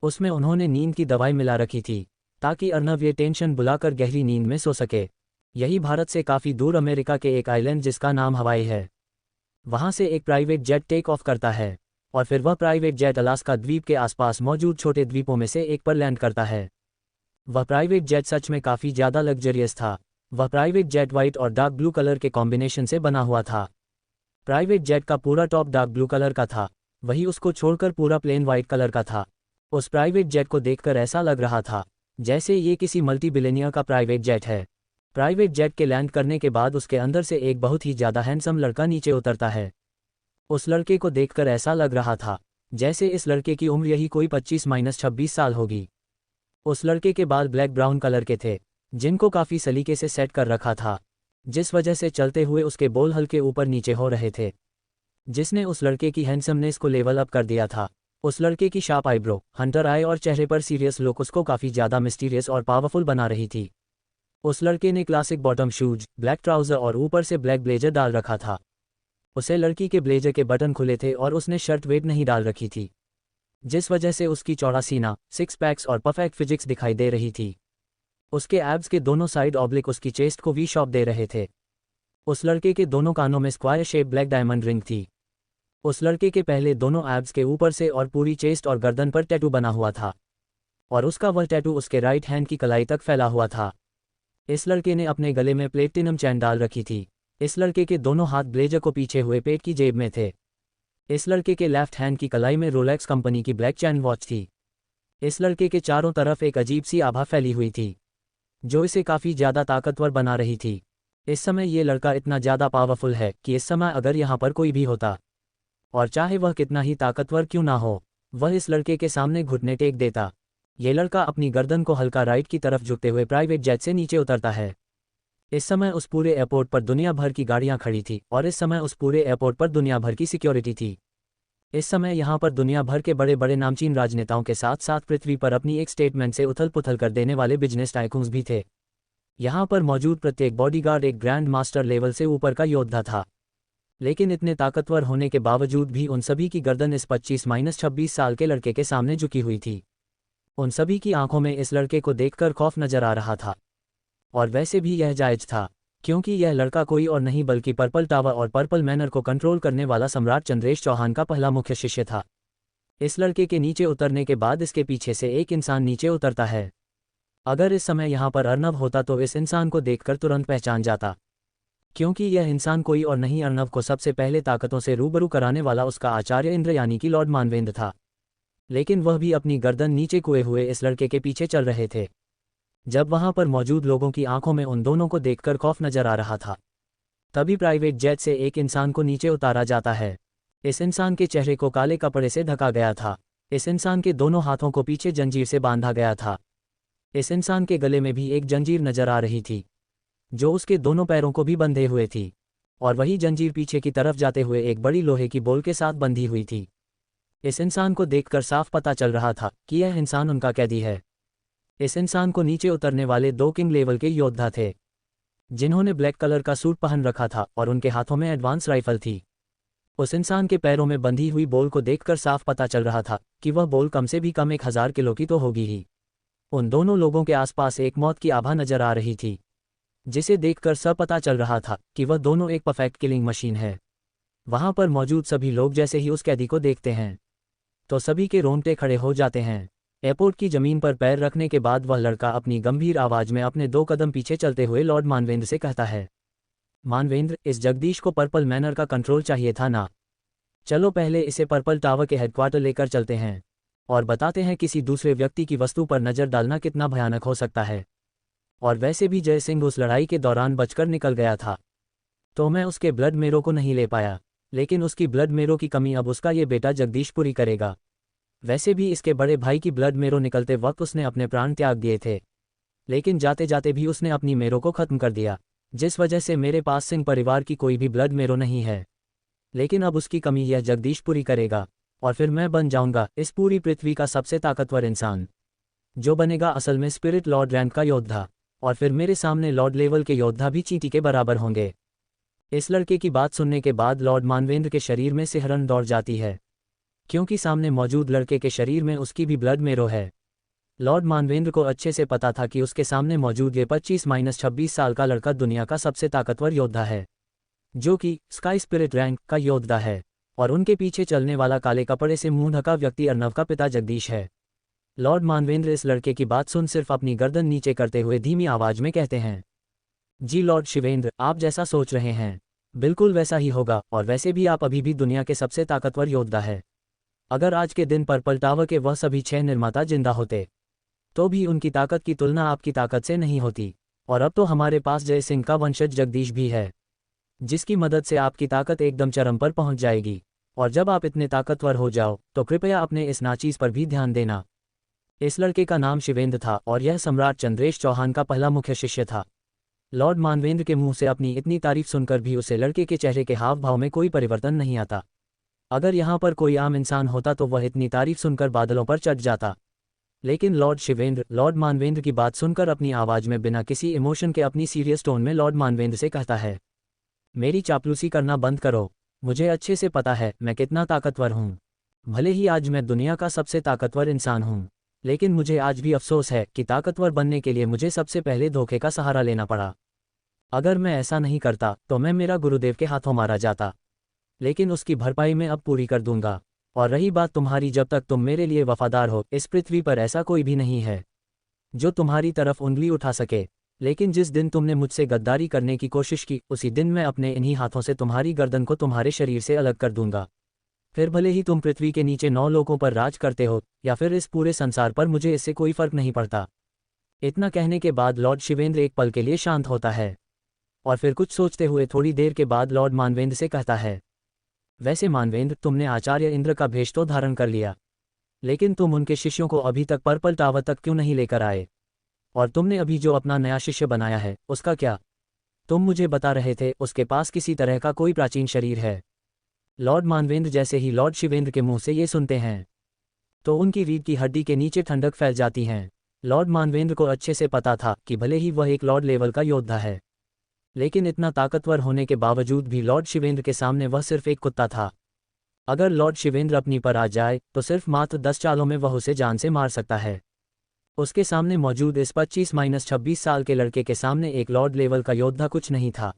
उसमें उन्होंने नींद की दवाई मिला रखी थी ताकि अर्नव ये टेंशन बुलाकर गहरी नींद में सो सके। यही भारत से काफ़ी दूर अमेरिका के एक आइलैंड जिसका नाम हवाई है, वहाँ से एक प्राइवेट जेट टेक ऑफ करता है और फिर वह प्राइवेट जेट अलास्का द्वीप के आसपास मौजूद छोटे द्वीपों में से एक पर लैंड करता है। वह प्राइवेट जेट सच में काफ़ी ज़्यादा लग्जरियस था। वह प्राइवेट जेट वाइट और डार्क ब्लू कलर के कॉम्बिनेशन से बना हुआ था। प्राइवेट जेट का पूरा टॉप डार्क ब्लू कलर का था, वही उसको छोड़कर पूरा प्लेन वाइट कलर का था। उस प्राइवेट जेट को देखकर ऐसा लग रहा था जैसे ये किसी मल्टी बिलियनियर का प्राइवेट जेट है। प्राइवेट जेट के लैंड करने के बाद उसके अंदर से एक बहुत ही ज़्यादा हैंडसम लड़का नीचे उतरता है। उस लड़के को देखकर ऐसा लग रहा था जैसे इस लड़के की उम्र यही कोई 25-26 साल होगी। उस लड़के के बाल ब्लैक ब्राउन कलर के थे जिनको काफ़ी सलीके से सेट कर रखा था, जिस वजह से चलते हुए उसके बोल हल्के ऊपर नीचे हो रहे थे। जिसने उस लड़के की हैंडसमनेस को लेवल अप कर दिया था। उस लड़के की शार्प आईब्रो, हंटर आई और चेहरे पर सीरियस लुक उसको काफ़ी ज़्यादा मिस्टीरियस और पावरफुल बना रही थी। उस लड़के ने classic bottom shoes, black trouser और ऊपर से ब्लैक ब्लेजर डाल रखा था। उसे लड़की के ब्लेजर के बटन खुले थे और उसने शर्ट वेट नहीं डाल रखी थी, जिस वजह से उसकी चौड़ा सीना, सिक्स पैक्स और परफेक्ट फिजिक्स दिखाई दे रही थी। उसके एब्स के दोनों साइड ऑब्लिक उसकी चेस्ट को वी शॉप दे रहे थे। उस लड़के के दोनों कानों में square shape black diamond ring थी। उस लड़के के पहले दोनों एब्स के ऊपर से और पूरी चेस्ट और गर्दन पर टैटू बना हुआ था, और उसका वह टैटू उसके राइट हैंड की कलाई तक फैला हुआ था। इस लड़के ने अपने गले में प्लेटिनम चैन डाल रखी थी। इस लड़के के दोनों हाथ ब्लेजर को पीछे हुए पेट की जेब में थे। इस लड़के के लेफ्ट हैंड की कलाई में रोलेक्स कंपनी की ब्लैक चैन वॉच थी। इस लड़के के चारों तरफ एक अजीब सी आभा फैली हुई थी, जो इसे काफ़ी ज़्यादा ताकतवर बना रही थी। इस समय ये लड़का इतना ज़्यादा पावरफुल है कि इस समय अगर यहाँ पर कोई भी होता, और चाहे वह कितना ही ताकतवर क्यों ना हो, वह इस लड़के के सामने घुटने टेक देता। ये लड़का अपनी गर्दन को हल्का राइट की तरफ झुकते हुए प्राइवेट जेट से नीचे उतरता है। इस समय उस पूरे एयरपोर्ट पर दुनिया भर की गाड़ियां खड़ी थी, और इस समय उस पूरे एयरपोर्ट पर दुनिया भर की सिक्योरिटी थी। इस समय यहाँ पर दुनिया भर के बड़े बड़े नामचीन राजनेताओं के साथ साथ पृथ्वी पर अपनी एक स्टेटमेंट से उथल पुथल कर देने वाले बिजनेस टाइकून्स भी थे। यहाँ पर मौजूद प्रत्येक बॉडीगार्ड एक ग्रैंड मास्टर लेवल से ऊपर का योद्धा था। लेकिन इतने ताकतवर होने के बावजूद भी उन सभी की गर्दन इस 25-26 साल के लड़के के सामने झुकी हुई थी। उन सभी की आंखों में इस लड़के को देखकर खौफ नजर आ रहा था, और वैसे भी यह जायज था, क्योंकि यह लड़का कोई और नहीं बल्कि पर्पल टावर और पर्पल मैनर को कंट्रोल करने वाला सम्राट चंद्रेश चौहान का पहला मुख्य शिष्य था। इस लड़के के नीचे उतरने के बाद इसके पीछे से एक इंसान नीचे उतरता है। अगर इस समय यहाँ पर अर्नव होता तो इस इंसान को देखकर तुरंत पहचान जाता, क्योंकि यह इंसान कोई और नहीं अर्नव को सबसे पहले ताकतों से रूबरू कराने वाला उसका आचार्य इंद्र यानी कि लॉर्ड मानवेंद्र था। लेकिन वह भी अपनी गर्दन नीचे कुए हुए इस लड़के के पीछे चल रहे थे। जब वहां पर मौजूद लोगों की आंखों में उन दोनों को देखकर खौफ नजर आ रहा था, तभी प्राइवेट जेट से एक इंसान को नीचे उतारा जाता है। इस इंसान के चेहरे को काले कपड़े से ढका गया था। इस इंसान के दोनों हाथों को पीछे जंजीर से बांधा गया था। इस इंसान के गले में भी एक जंजीर नजर आ रही थी, जो उसके दोनों पैरों को भी बंधे हुए थी, और वही जंजीर पीछे की तरफ जाते हुए एक बड़ी लोहे की बोल के साथ बंधी हुई थी। इस इंसान को देखकर साफ पता चल रहा था कि यह इंसान उनका कैदी है। इस इंसान को नीचे उतरने वाले 2 किंग लेवल के योद्धा थे, जिन्होंने ब्लैक कलर का सूट पहन रखा था और उनके हाथों में एडवांस राइफल थी। उस इंसान के पैरों में बंधी हुई बोल को देखकर साफ पता चल रहा था कि वह बोल कम से भी कम 1000 किलो की तो होगी ही। उन दोनों लोगों के आसपास एक मौत की आभा नजर आ रही थी, जिसे देखकर सब पता चल रहा था कि वह दोनों एक परफेक्ट किलिंग मशीन है। वहां पर मौजूद सभी लोग जैसे ही उस कैदी को देखते हैं तो सभी के रोंगटे खड़े हो जाते हैं। एयरपोर्ट की जमीन पर पैर रखने के बाद वह लड़का अपनी गंभीर आवाज में अपने 2 कदम पीछे चलते हुए लॉर्ड मानवेंद्र से कहता है, मानवेंद्र, इस जगदीश को पर्पल मैनर का कंट्रोल चाहिए था ना? चलो पहले इसे पर्पल टावर के हेडक्वार्टर लेकर चलते हैं और बताते हैं किसी दूसरे व्यक्ति की वस्तु पर नजर डालना कितना भयानक हो सकता है। और वैसे भी जय सिंह उस लड़ाई के दौरान बचकर निकल गया था, तो मैं उसके ब्लड मेरो को नहीं ले पाया, लेकिन उसकी ब्लड मेरो की कमी अब उसका ये बेटा जगदीश पूरी करेगा। वैसे भी इसके बड़े भाई की ब्लड मेरो निकलते वक्त उसने अपने प्राण त्याग दिए थे, लेकिन जाते जाते भी उसने अपनी मेरो को खत्म कर दिया, जिस वजह से मेरे पास सिंह परिवार की कोई भी ब्लड मेरो नहीं है। लेकिन अब उसकी कमी यह जगदीश पूरी करेगा, और फिर मैं बन जाऊंगा इस पूरी पृथ्वी का सबसे ताकतवर इंसान, जो बनेगा असल में स्पिरिट लॉर्ड रैंक का योद्धा। और फिर मेरे सामने लॉर्ड लेवल के योद्धा भी चींटी के बराबर होंगे। इस लड़के की बात सुनने के बाद लॉर्ड मानवेंद्र के शरीर में सिहरन दौड़ जाती है, क्योंकि सामने मौजूद लड़के के शरीर में उसकी भी ब्लड मेरो है। लॉर्ड मानवेंद्र को अच्छे से पता था कि उसके सामने मौजूद ये 25-26 साल का लड़का दुनिया का सबसे ताकतवर योद्धा है, जो कि स्काई स्पिरिट रैंक का योद्धा है, और उनके पीछे चलने वाला काले कपड़े से मुंह ढका व्यक्ति अर्नव का पिता जगदीश है। लॉर्ड मानवेंद्र इस लड़के की बात सुन सिर्फ अपनी गर्दन नीचे करते हुए धीमी आवाज में कहते हैं, जी लॉर्ड शिवेंद्र, आप जैसा सोच रहे हैं बिल्कुल वैसा ही होगा, और वैसे भी आप अभी भी दुनिया के सबसे ताकतवर योद्धा है। अगर आज के दिन पर्पल टावर के वह सभी 6 निर्माता जिंदा होते तो भी उनकी ताकत की तुलना आपकी ताकत से नहीं होती। और अब तो हमारे पास जय सिंह का वंशज जगदीश भी है, जिसकी मदद से आपकी ताकत एकदम चरम पर पहुंच जाएगी। और जब आप इतने ताकतवर हो जाओ तो कृपया अपने इस नाचीज पर भी ध्यान देना। इस लड़के का नाम शिवेंद्र था और यह सम्राट चंद्रेश चौहान का पहला मुख्य शिष्य था। लॉर्ड मानवेंद्र के मुंह से अपनी इतनी तारीफ सुनकर भी उसे लड़के के चेहरे के हाव भाव में कोई परिवर्तन नहीं आता। अगर यहाँ पर कोई आम इंसान होता तो वह इतनी तारीफ सुनकर बादलों पर चढ़ जाता। लेकिन लॉर्ड मानवेंद्र की बात सुनकर अपनी आवाज़ में बिना किसी इमोशन के अपनी सीरियस टोन में लॉर्ड मानवेंद्र से कहता है, मेरी चापलूसी करना बंद करो। मुझे अच्छे से पता है मैं कितना ताकतवर हूँ। भले ही आज मैं दुनिया का सबसे ताकतवर इंसान हूँ, लेकिन मुझे आज भी अफसोस है कि ताकतवर बनने के लिए मुझे सबसे पहले धोखे का सहारा लेना पड़ा। अगर मैं ऐसा नहीं करता तो मैं मेरा गुरुदेव के हाथों मारा जाता, लेकिन उसकी भरपाई मैं अब पूरी कर दूंगा। और रही बात तुम्हारी, जब तक तुम मेरे लिए वफादार हो, इस पृथ्वी पर ऐसा कोई भी नहीं है जो तुम्हारी तरफ उंगली उठा सके। लेकिन जिस दिन तुमने मुझसे गद्दारी करने की कोशिश की, उसी दिन मैं अपने इन्हीं हाथों से तुम्हारी गर्दन को तुम्हारे शरीर से अलग कर दूंगा। फिर भले ही तुम पृथ्वी के नीचे 9 लोगों पर राज करते हो या फिर इस पूरे संसार पर, मुझे इससे कोई फर्क नहीं पड़ता। इतना कहने के बाद लॉर्ड शिवेंद्र एक पल के लिए शांत होता है और फिर कुछ सोचते हुए थोड़ी देर के बाद लॉर्ड मानवेंद्र से कहता है, वैसे मानवेंद्र, तुमने आचार्य इंद्र का भेष तो धारण कर लिया, लेकिन तुम उनके शिष्यों को अभी तक पर्पल टावर तक क्यों नहीं लेकर आए? और तुमने अभी जो अपना नया शिष्य बनाया है उसका क्या? तुम मुझे बता रहे थे उसके पास किसी तरह का कोई प्राचीन शरीर है। लॉर्ड मानवेंद्र जैसे ही लॉर्ड शिवेंद्र के मुंह से ये सुनते हैं तो उनकी रीढ़ की हड्डी के नीचे ठंडक फैल जाती है। लॉर्ड मानवेंद्र को अच्छे से पता था कि भले ही वह एक लॉर्ड लेवल का योद्धा है, लेकिन इतना ताकतवर होने के बावजूद भी लॉर्ड शिवेंद्र के सामने वह सिर्फ एक कुत्ता था। अगर लॉर्ड शिवेंद्र अपनी पर आ जाए तो सिर्फ मात्र 10 चालों में वह उसे जान से मार सकता है। उसके सामने मौजूद इस 25-26 साल के लड़के के सामने एक लॉर्ड लेवल का योद्धा कुछ नहीं था।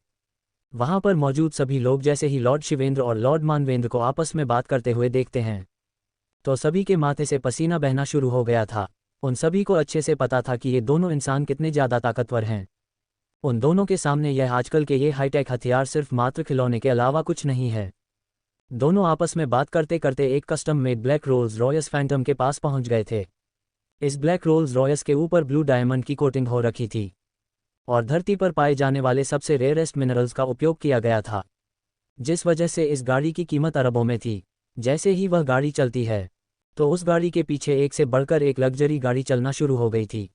वहां पर मौजूद सभी लोग जैसे ही लॉर्ड शिवेंद्र और लॉर्ड मानवेंद्र को आपस में बात करते हुए देखते हैं तो सभी के माथे से पसीना बहना शुरू हो गया था। उन सभी को अच्छे से पता था कि ये दोनों इंसान कितने ज़्यादा ताकतवर हैं। उन दोनों के सामने यह आजकल के ये हाईटेक हथियार सिर्फ मात्र खिलौने के अलावा कुछ नहीं है। दोनों आपस में बात करते करते एक custom made black Rolls Royce Phantom के पास पहुंच गए थे। इस ब्लैक रोल्स रॉयस के ऊपर ब्लू डायमंड की कोटिंग हो रखी थी और धरती पर पाए जाने वाले सबसे रेयरेस्ट मिनरल्स का उपयोग किया गया था, जिस वजह से इस गाड़ी की कीमत अरबों में थी। जैसे ही वह गाड़ी चलती है तो उस गाड़ी के पीछे एक से बढ़कर एक लग्जरी गाड़ी चलना शुरू हो गई थी।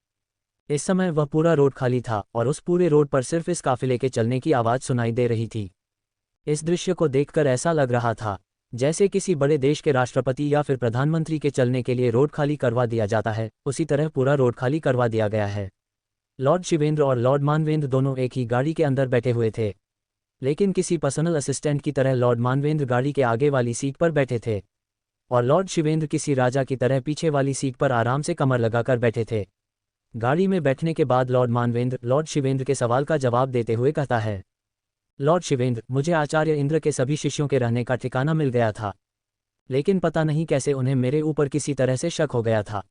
इस समय वह पूरा रोड खाली था और उस पूरे रोड पर सिर्फ इस काफिले के चलने की आवाज़ सुनाई दे रही थी। इस दृश्य को देखकर ऐसा लग रहा था जैसे किसी बड़े देश के राष्ट्रपति या फिर प्रधानमंत्री के चलने के लिए रोड खाली करवा दिया जाता है, उसी तरह पूरा रोड खाली करवा दिया गया है। लॉर्ड शिवेंद्र और लॉर्ड मानवेंद्र दोनों एक ही गाड़ी के अंदर बैठे हुए थे, लेकिन किसी पर्सनल असिस्टेंट की तरह लॉर्ड मानवेंद्र गाड़ी के आगे वाली सीट पर बैठे थे और लॉर्ड शिवेंद्र किसी राजा की तरह पीछे वाली सीट पर आराम से कमर लगाकर बैठे थे। गाड़ी में बैठने के बाद लॉर्ड मानवेंद्र लॉर्ड शिवेंद्र के सवाल का जवाब देते हुए कहता है, लॉर्ड शिवेंद्र, मुझे आचार्य इंद्र के सभी शिष्यों के रहने का ठिकाना मिल गया था, लेकिन पता नहीं कैसे उन्हें मेरे ऊपर किसी तरह से शक हो गया था।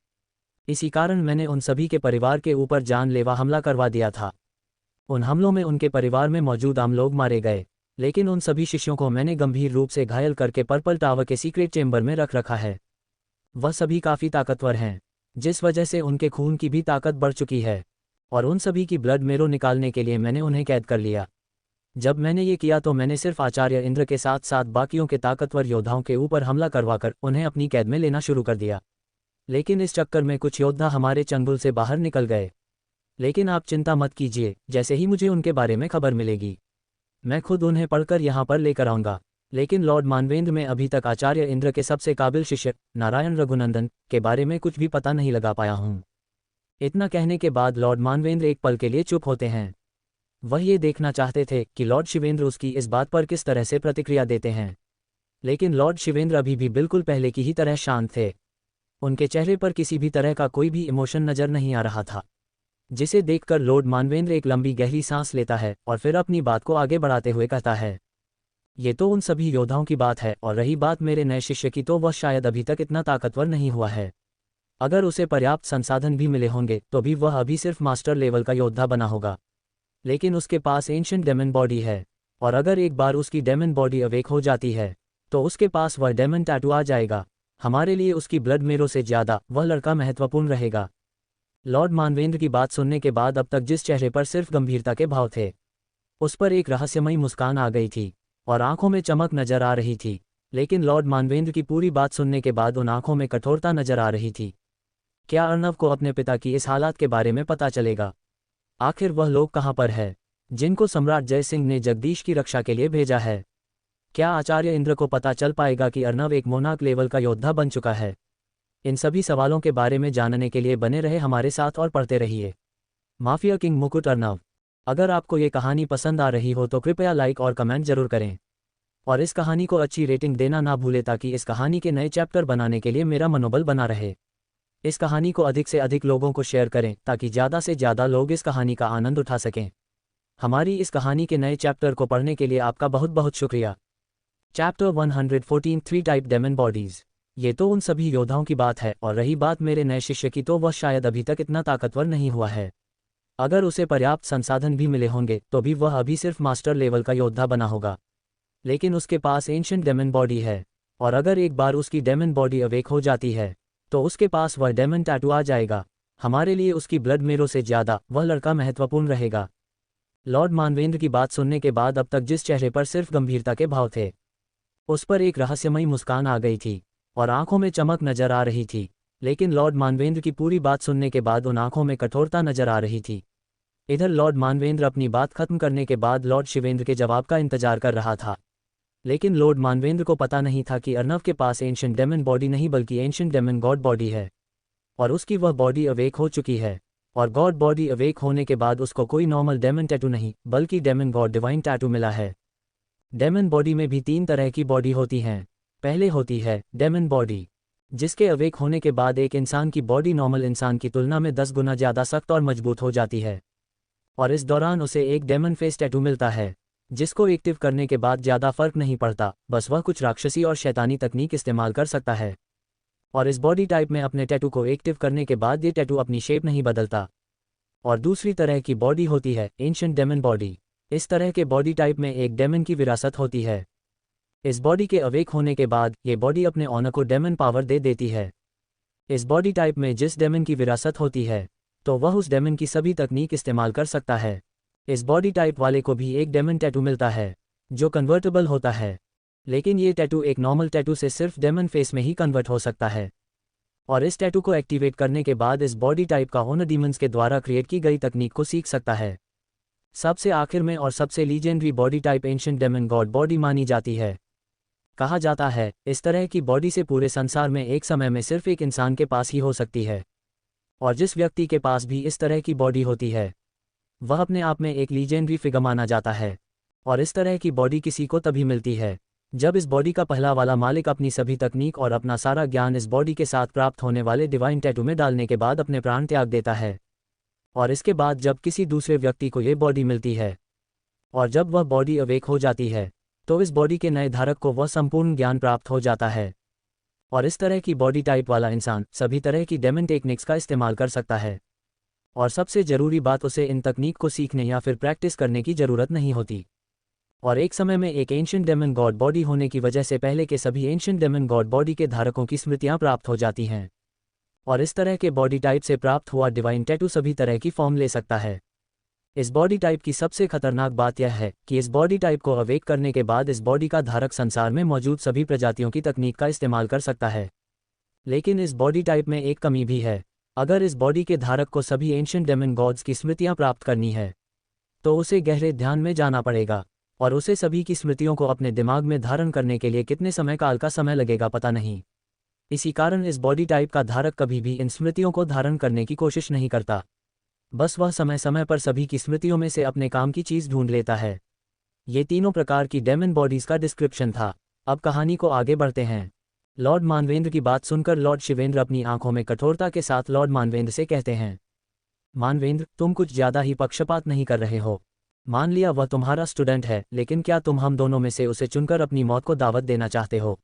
इसी कारण मैंने उन सभी के परिवार के ऊपर जानलेवा हमला करवा दिया था। उन हमलों में उनके परिवार में मौजूद आम लोग मारे गए, लेकिन उन सभी शिष्यों को मैंने गंभीर रूप से घायल करके पर्पल टावर के सीक्रेट चेंबर में रख रखा है। वह सभी काफ़ी ताकतवर हैं, जिस वजह से उनके खून की भी ताकत बढ़ चुकी है और उन सभी की ब्लड मेरो निकालने के लिए मैंने उन्हें कैद कर लिया। जब मैंने ये किया तो मैंने सिर्फ आचार्य इंद्र के साथ साथ बाकियों के ताकतवर योद्धाओं के ऊपर हमला करवाकर उन्हें अपनी कैद में लेना शुरू कर दिया। लेकिन इस चक्कर में कुछ योद्धा हमारे चंगुल से बाहर निकल गए। लेकिन आप चिंता मत कीजिए, जैसे ही मुझे उनके बारे में खबर मिलेगी मैं खुद उन्हें पढ़कर यहाँ पर लेकर आऊँगा। लेकिन लॉर्ड मानवेंद्र में अभी तक आचार्य इंद्र के सबसे काबिल शिष्य नारायण रघुनंदन के बारे में कुछ भी पता नहीं लगा पाया हूँ। इतना कहने के बाद लॉर्ड मानवेंद्र एक पल के लिए चुप होते हैं। वह ये देखना चाहते थे कि लॉर्ड शिवेंद्र उसकी इस बात पर किस तरह से प्रतिक्रिया देते हैं, लेकिन लॉर्ड शिवेंद्र अभी भी बिल्कुल पहले की ही तरह शांत थे। उनके चेहरे पर किसी भी तरह का कोई भी इमोशन नजर नहीं आ रहा था, जिसे देखकर लॉर्ड मानवेंद्र एक लंबी गहरी सांस लेता है और फिर अपनी बात को आगे बढ़ाते हुए कहता है, ये तो उन सभी योद्धाओं की बात है, और रही बात मेरे नए शिष्य की तो वह शायद अभी तक इतना ताकतवर नहीं हुआ है। अगर उसे पर्याप्त संसाधन भी मिले होंगे तो भी वह अभी सिर्फ मास्टर लेवल का योद्धा बना होगा। लेकिन उसके पास एंशिएंट डेमन बॉडी है, और अगर एक बार उसकी डेमन बॉडी अवेक हो जाती है तो उसके पास वह डेमन टैटू आ जाएगा। हमारे लिए उसकी ब्लड मेरो से ज़्यादा वह लड़का महत्वपूर्ण रहेगा। लॉर्ड मानवेंद्र की बात सुनने के बाद अब तक जिस चेहरे पर सिर्फ गंभीरता के भाव थे, उस पर एक रहस्यमयी मुस्कान आ गई थी और आंखों में चमक नजर आ रही थी। लेकिन लॉर्ड मानवेंद्र की पूरी बात सुनने के बाद उन आंखों में कठोरता नजर आ रही थी। क्या अर्नव को अपने पिता की इस हालात के बारे में पता चलेगा? आखिर वह लोग कहाँ पर है जिनको सम्राट जय सिंह ने जगदीश की रक्षा के लिए भेजा है? क्या आचार्य इंद्र को पता चल पाएगा कि अर्नव एक मोनार्क लेवल का योद्धा बन चुका है? इन सभी सवालों के बारे में जानने के लिए बने रहे हमारे साथ और पढ़ते रहिए माफिया किंग मुकुट अर्नव। अगर आपको ये कहानी पसंद आ रही हो तो कृपया लाइक और कमेंट जरूर करें और इस कहानी को अच्छी रेटिंग देना ना भूलें ताकि इस कहानी के नए चैप्टर बनाने के लिए मेरा मनोबल बना रहे। इस कहानी को अधिक से अधिक लोगों को शेयर करें ताकि ज़्यादा से ज़्यादा लोग इस कहानी का आनंद उठा सकें। हमारी इस कहानी के नए चैप्टर को पढ़ने के लिए आपका बहुत बहुत शुक्रिया। Chapter 114 3 type demon bodies. ये तो उन सभी योद्धाओं की बात है, और रही बात मेरे नए शिष्य की तो वह शायद अभी तक इतना ताकतवर नहीं हुआ है। अगर उसे पर्याप्त संसाधन भी मिले होंगे तो भी वह अभी सिर्फ मास्टर लेवल का योद्धा बना होगा। लेकिन उसके पास एंशिएंट डेमन बॉडी है, और अगर एक बार उसकी डेमन बॉडी अवेक हो जाती है तो उसके पास वह डेमन टैटू आ जाएगा। हमारे लिए उसकी ब्लड मेरो से ज़्यादा वह लड़का महत्वपूर्ण रहेगा। लॉर्ड मानवेंद्र की बात सुनने के बाद अब तक जिस चेहरे पर सिर्फ गंभीरता के भाव थे, उस पर एक रहस्यमयी मुस्कान आ गई थी और आंखों में चमक नजर आ रही थी। लेकिन लॉर्ड मानवेंद्र की पूरी बात सुनने के बाद उन आंखों में कठोरता नजर आ रही थी। इधर लॉर्ड मानवेंद्र अपनी बात खत्म करने के बाद लॉर्ड शिवेंद्र के जवाब का इंतजार कर रहा था। लेकिन लॉर्ड मानवेंद्र को पता नहीं था कि अर्नव के पास एंशिएंट डेमन बॉडी नहीं बल्कि एंशिएंट डेमन गॉड बॉडी है, और उसकी वह बॉडी अवेक हो चुकी है। और गॉड बॉडी अवेक होने के बाद उसको कोई नॉर्मल डेमन टैटू नहीं बल्कि डेमन गॉड डिवाइन टैटू मिला है। डेमन बॉडी में भी 3 तरह की बॉडी होती हैं। पहले होती है डेमन बॉडी, जिसके अवेक होने के बाद एक इंसान की बॉडी नॉर्मल इंसान की तुलना में 10 गुना ज़्यादा सख्त और मजबूत हो जाती है, और इस दौरान उसे एक डेमन फेस टैटू मिलता है, जिसको एक्टिव करने के बाद ज़्यादा फर्क नहीं पड़ता, बस वह कुछ राक्षसी और शैतानी तकनीक इस्तेमाल कर सकता है। और इस बॉडी टाइप में अपने टैटू को एक्टिव करने के बाद ये टैटू अपनी शेप नहीं बदलता। और दूसरी तरह की बॉडी होती है एंशिएंट डेमन बॉडी। इस तरह के बॉडी टाइप में एक डेमन की विरासत होती है। इस बॉडी के अवेक होने के बाद ये बॉडी अपने ऑनर को डेमन पावर दे देती है। इस बॉडी टाइप में जिस डेमन की विरासत होती है तो वह उस डेमन की सभी तकनीक इस्तेमाल कर सकता है। इस बॉडी टाइप वाले को भी एक डेमन टैटू मिलता है जो कन्वर्टेबल होता है, लेकिन ये टैटू एक नॉर्मल टैटू से सिर्फ डेमन फेस में ही कन्वर्ट हो सकता है। और इस टैटू को एक्टिवेट करने के बाद इस बॉडी टाइप का ओनर डीमंस के द्वारा क्रिएट की गई तकनीक को सीख सकता है। सबसे आखिर में और सबसे legendary body type ancient demon god body मानी जाती है। कहा जाता है इस तरह की बॉडी से पूरे संसार में एक समय में सिर्फ एक इंसान के पास ही हो सकती है, और जिस व्यक्ति के पास भी इस तरह की बॉडी होती है वह अपने आप में एक लीजेंडरी फिगर माना जाता है। और इस तरह की बॉडी किसी को तभी मिलती है जब इस बॉडी का पहला वाला मालिक अपनी सभी तकनीक और अपना सारा ज्ञान इस बॉडी के साथ प्राप्त होने वाले डिवाइन टैटू में डालने के बाद अपने प्राण त्याग देता है। और इसके बाद जब किसी दूसरे व्यक्ति को ये बॉडी मिलती है और जब वह बॉडी अवेक हो जाती है तो इस बॉडी के नए धारक को वह संपूर्ण ज्ञान प्राप्त हो जाता है। और इस तरह की बॉडी टाइप वाला इंसान सभी तरह की डेमन टेक्निक्स का इस्तेमाल कर सकता है, और सबसे ज़रूरी बात उसे इन तकनीक को सीखने या फिर प्रैक्टिस करने की ज़रूरत नहीं होती। और एक समय में एक एंशिएंट डेमन गॉड बॉडी होने की वजह से पहले के सभी एंशिएंट डेमन गॉड बॉडी के धारकों की स्मृतियाँ प्राप्त हो जाती हैं, और इस तरह के बॉडी टाइप से प्राप्त हुआ डिवाइन टैटू सभी तरह की फॉर्म ले सकता है। इस बॉडी टाइप की सबसे खतरनाक बात यह है कि इस बॉडी टाइप को अवेक करने के बाद इस बॉडी का धारक संसार में मौजूद सभी प्रजातियों की तकनीक का इस्तेमाल कर सकता है। लेकिन इस बॉडी टाइप में एक कमी भी है। अगर इस बॉडी के धारक को सभी एंशिएंट डेमन गॉड्स की स्मृतियां प्राप्त करनी है तो उसे गहरे ध्यान में जाना पड़ेगा, और उसे सभी की स्मृतियों को अपने दिमाग में धारण करने के लिए कितने समय काल का समय लगेगा पता नहीं। इसी कारण इस बॉडी टाइप का धारक कभी भी इन स्मृतियों को धारण करने की कोशिश नहीं करता, बस वह समय समय पर सभी की स्मृतियों में से अपने काम की चीज़ ढूंढ लेता है। ये तीनों प्रकार की डेमन बॉडीज़ का डिस्क्रिप्शन था। अब कहानी को आगे बढ़ते हैं। लॉर्ड मानवेंद्र की बात सुनकर लॉर्ड शिवेंद्र अपनी आंखों में कठोरता के साथ लॉर्ड मानवेंद्र से कहते हैं, मानवेंद्र, तुम कुछ ज़्यादा ही पक्षपात नहीं कर रहे हो। मान लिया वह तुम्हारा स्टूडेंट है, लेकिन क्या तुम हम दोनों में से उसे चुनकर अपनी मौत को दावत देना चाहते हो?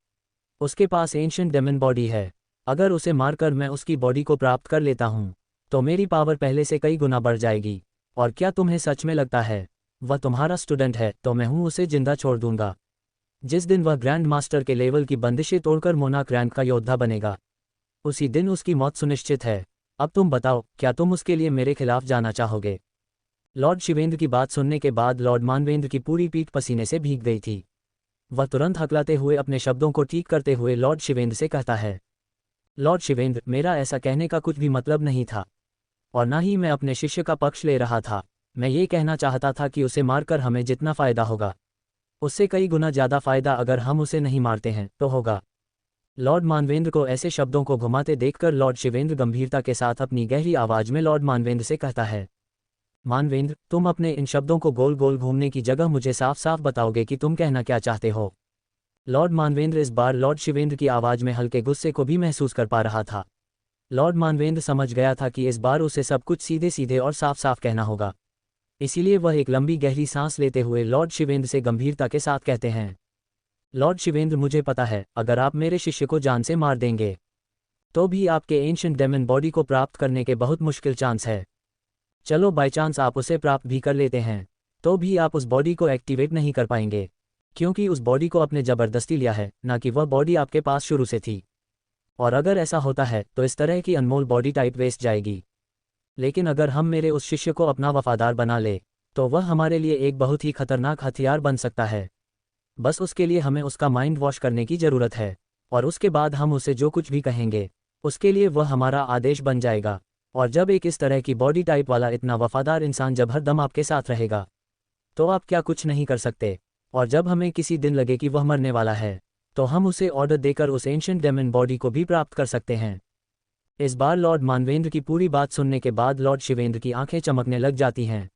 उसके पास एंशिएंट डेमन बॉडी है। अगर उसे मारकर मैं उसकी बॉडी को प्राप्त कर लेता हूँ तो मेरी पावर पहले से कई गुना बढ़ जाएगी। और क्या तुम्हें सच में लगता है वह तुम्हारा स्टूडेंट है तो मैं उसे जिंदा छोड़ दूंगा? जिस दिन वह ग्रैंड मास्टर के लेवल की बंदिशें तोड़कर मोनार्क रैंक का योद्धा बनेगा, उसी दिन उसकी मौत सुनिश्चित है। अब तुम बताओ, क्या तुम उसके लिए मेरे खिलाफ जाना चाहोगे? लॉर्ड शिवेंद्र की बात सुनने के बाद लॉर्ड मानवेंद्र की पूरी पीठ पसीने से भीग गई थी। वह तुरंत हकलाते हुए अपने शब्दों को ठीक करते हुए लॉर्ड शिवेंद्र से कहता है, लॉर्ड शिवेंद्र, मेरा ऐसा कहने का कुछ भी मतलब नहीं था, और ना ही मैं अपने शिष्य का पक्ष ले रहा था। मैं ये कहना चाहता था कि उसे मारकर हमें जितना फ़ायदा होगा उससे कई गुना ज़्यादा फायदा अगर हम उसे नहीं मारते हैं तो होगा। लॉर्ड मानवेंद्र को ऐसे शब्दों को घुमाते देखकर लॉर्ड शिवेंद्र गंभीरता के साथ अपनी गहरी आवाज में लॉर्ड मानवेंद्र से कहता है, मानवेंद्र, तुम अपने इन शब्दों को गोल गोल घूमने की जगह मुझे साफ साफ बताओगे कि तुम कहना क्या चाहते हो। लॉर्ड मानवेंद्र इस बार लॉर्ड शिवेंद्र की आवाज में हल्के गुस्से को भी महसूस कर पा रहा था। लॉर्ड मानवेंद्र समझ गया था कि इस बार उसे सब कुछ सीधे सीधे और साफ साफ कहना होगा। इसीलिए वह एक लंबी गहरी सांस लेते हुए लॉर्ड शिवेंद्र से गंभीरता के साथ कहते हैं, लॉर्ड शिवेंद्र, मुझे पता है अगर आप मेरे शिष्य को जान से मार देंगे तो भी आपके एंशिएंट डेमन बॉडी को प्राप्त करने के बहुत मुश्किल चांस है। चलो बाय चांस आप उसे प्राप्त भी कर लेते हैं तो भी आप उस बॉडी को एक्टिवेट नहीं कर पाएंगे, क्योंकि उस बॉडी को आपने ज़बरदस्ती लिया है, ना कि वह बॉडी आपके पास शुरू से थी। और अगर ऐसा होता है तो इस तरह की अनमोल बॉडी टाइप वेस्ट जाएगी। लेकिन अगर हम मेरे उस शिष्य को अपना वफादार बना ले तो वह हमारे लिए एक बहुत ही खतरनाक हथियार बन सकता है। बस उसके लिए हमें उसका माइंड वॉश करने की ज़रूरत है, और उसके बाद हम उसे जो कुछ भी कहेंगे उसके लिए वह हमारा आदेश बन जाएगा। और जब एक इस तरह की बॉडी टाइप वाला इतना वफादार इंसान जब हर दम आपके साथ रहेगा तो आप क्या कुछ नहीं कर सकते। और जब हमें किसी दिन लगे कि वह मरने वाला है तो हम उसे ऑर्डर देकर उस एंशिएंट डेमन बॉडी को भी प्राप्त कर सकते हैं। इस बार लॉर्ड मानवेंद्र की पूरी बात सुनने के बाद लॉर्ड शिवेंद्र की आंखें चमकने लग जाती हैं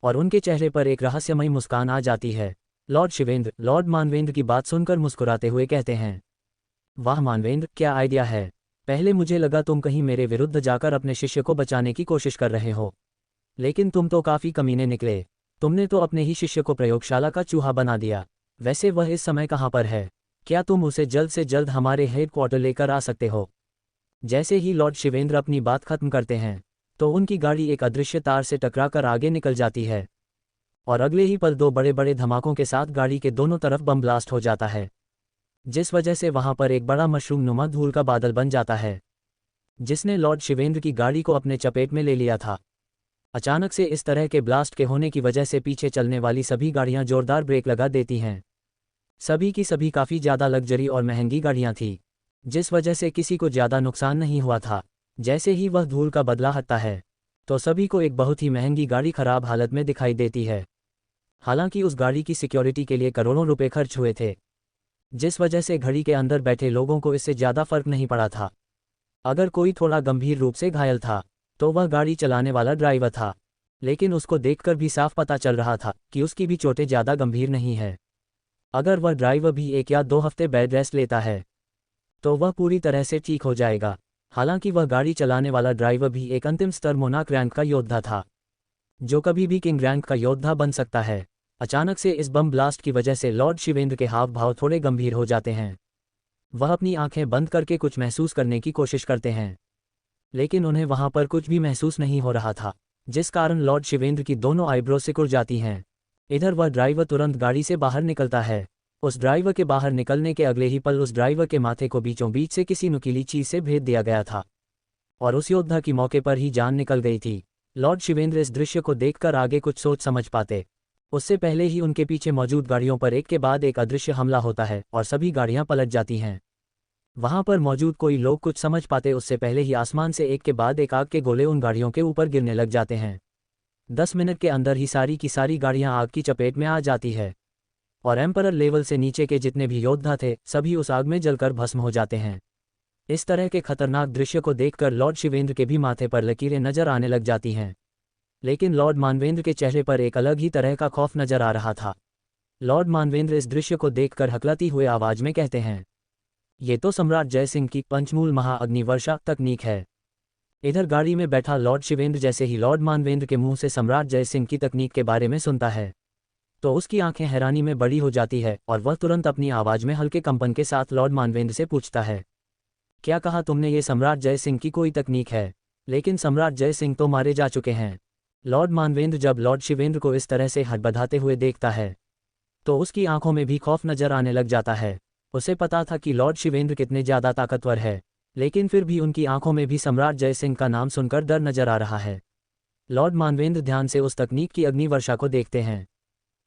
और उनके चेहरे पर एक रहस्यमयी मुस्कान आ जाती है। लॉर्ड शिवेंद्र लॉर्ड मानवेंद्र की बात सुनकर मुस्कुराते हुए कहते हैं, वाह मानवेंद्र, क्या आइडिया है। पहले मुझे लगा तुम कहीं मेरे विरुद्ध जाकर अपने शिष्य को बचाने की कोशिश कर रहे हो, लेकिन तुम तो काफ़ी कमीने निकले। तुमने तो अपने ही शिष्य को प्रयोगशाला का चूहा बना दिया। वैसे वह इस समय कहाँ पर है? क्या तुम उसे जल्द से जल्द हमारे हेडक्वार्टर लेकर आ सकते हो? जैसे ही लॉर्ड शिवेंद्र अपनी बात खत्म करते हैं तो उनकी गाड़ी एक अदृश्य तार से टकराकर आगे निकल जाती है और अगले ही पल दो बड़े बड़े धमाकों के साथ गाड़ी के दोनों तरफ बम ब्लास्ट हो जाता है, जिस वजह से वहां पर एक बड़ा मशरूम नुमा धूल का बादल बन जाता है जिसने लॉर्ड शिवेंद्र की गाड़ी को अपने चपेट में ले लिया था। अचानक से इस तरह के ब्लास्ट के होने की वजह से पीछे चलने वाली सभी गाड़ियां जोरदार ब्रेक लगा देती हैं। सभी की सभी काफ़ी ज़्यादा लग्जरी और महंगी गाड़ियां थीं, जिस वजह से किसी को ज़्यादा नुकसान नहीं हुआ था। जैसे ही वह धूल का बदला हटता है तो सभी को एक बहुत ही महंगी गाड़ी खराब हालत में दिखाई देती है। हालांकि उस गाड़ी की सिक्योरिटी के लिए करोड़ों रुपए खर्च हुए थे, जिस वजह से घड़ी के अंदर बैठे लोगों को इससे ज़्यादा फर्क नहीं पड़ा था। अगर कोई थोड़ा गंभीर रूप से घायल था तो वह गाड़ी चलाने वाला ड्राइवर था, लेकिन उसको देखकर भी साफ पता चल रहा था कि उसकी भी चोटें ज़्यादा गंभीर नहीं है। अगर वह ड्राइवर भी 1 या 2 हफ्ते बेड रेस्ट लेता है तो वह पूरी तरह से ठीक हो जाएगा। हालांकि वह गाड़ी चलाने वाला ड्राइवर भी एक अंतिम स्तर मोनाक रैंक का योद्धा था, जो कभी भी किंग रैंक का योद्धा बन सकता है। अचानक से इस बम ब्लास्ट की वजह से लॉर्ड शिवेंद्र के हाव भाव थोड़े गंभीर हो जाते हैं। वह अपनी आंखें बंद करके कुछ महसूस करने की कोशिश करते हैं, लेकिन उन्हें वहां पर कुछ भी महसूस नहीं हो रहा था, जिस कारण लॉर्ड शिवेंद्र की दोनों आईब्रो सिकुड़ जाती हैं। इधर वह ड्राइवर तुरंत गाड़ी से बाहर निकलता है। उस ड्राइवर के बाहर निकलने के अगले ही पल उस ड्राइवर के माथे को बीचों बीच से किसी नुकीली चीज से भेद दिया गया था और उस योद्धा की मौके पर ही जान निकल गई थी। लॉर्ड शिवेंद्र इस दृश्य को देखकर आगे कुछ सोच समझ पाते उससे पहले ही उनके पीछे मौजूद गाड़ियों पर एक के बाद एक अदृश्य हमला होता है और सभी गाड़ियां पलट जाती हैं। वहां पर मौजूद कोई लोग कुछ समझ पाते उससे पहले ही आसमान से एक के बाद एक आग के गोले उन गाड़ियों के ऊपर गिरने लग जाते हैं। 10 मिनट के अंदर ही सारी की सारी गाड़ियां आग की चपेट में आ जाती है और एम्परर लेवल से नीचे के जितने भी योद्धा थे सभी उस आग में जलकर भस्म हो जाते हैं। इस तरह के खतरनाक दृश्य को देखकर लॉर्ड शिवेंद्र के भी माथे पर लकीरें नजर आने लग जाती हैं, लेकिन लॉर्ड मानवेंद्र के चेहरे पर एक अलग ही तरह का खौफ नजर आ रहा था। लॉर्ड मानवेंद्र इस दृश्य को देखकर हकलाती हुए आवाज में कहते हैं, ये तो सम्राट जय सिंह की पंचमूल महाअग्निवर्षा तकनीक है। इधर गाड़ी में बैठा लॉर्ड शिवेंद्र जैसे ही लॉर्ड मानवेंद्र के मुंह से सम्राट जय सिंह की तकनीक के बारे में सुनता है तो उसकी आंखें हैरानी में बड़ी हो जाती है और वह तुरंत अपनी आवाज में हल्के कंपन के साथ लॉर्ड मानवेंद्र से पूछता है, क्या कहा तुमने? ये सम्राट जय सिंह की कोई तकनीक है? लेकिन सम्राट जय सिंह तो मारे जा चुके हैं। लॉर्ड मानवेंद्र जब लॉर्ड शिवेंद्र को इस तरह से हड़बड़ाते हुए देखता है तो उसकी आंखों में भी खौफ नजर आने लग जाता है। उसे पता था कि लॉर्ड शिवेंद्र कितने ज़्यादा ताकतवर है, लेकिन फिर भी उनकी आंखों में भी सम्राट जय सिंह का नाम सुनकर डर नजर आ रहा है। लॉर्ड मानवेंद्र ध्यान से उस तकनीक की अग्निवर्षा को देखते हैं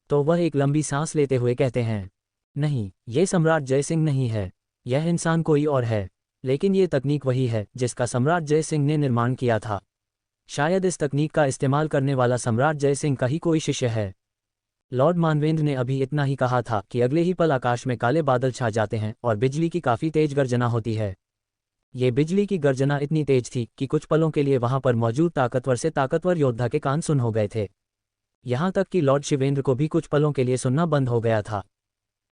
तो वह एक लंबी सांस लेते हुए कहते हैं, नहीं, ये सम्राट जय सिंह नहीं है, यह इंसान कोई और है। लेकिन ये तकनीक वही है जिसका सम्राट जय सिंह ने निर्माण किया था। शायद इस तकनीक का इस्तेमाल करने वाला सम्राट जय सिंह का ही कोई शिष्य है। लॉर्ड मानवेंद्र ने अभी इतना ही कहा था कि अगले ही पल आकाश में काले बादल छा जाते हैं और बिजली की काफ़ी तेज गर्जना होती है। ये बिजली की गर्जना इतनी तेज थी कि कुछ पलों के लिए वहां पर मौजूद ताकतवर से ताकतवर योद्धा के कान सुन हो गए थे। यहां तक कि लॉर्ड शिवेंद्र को भी कुछ पलों के लिए सुनना बंद हो गया था।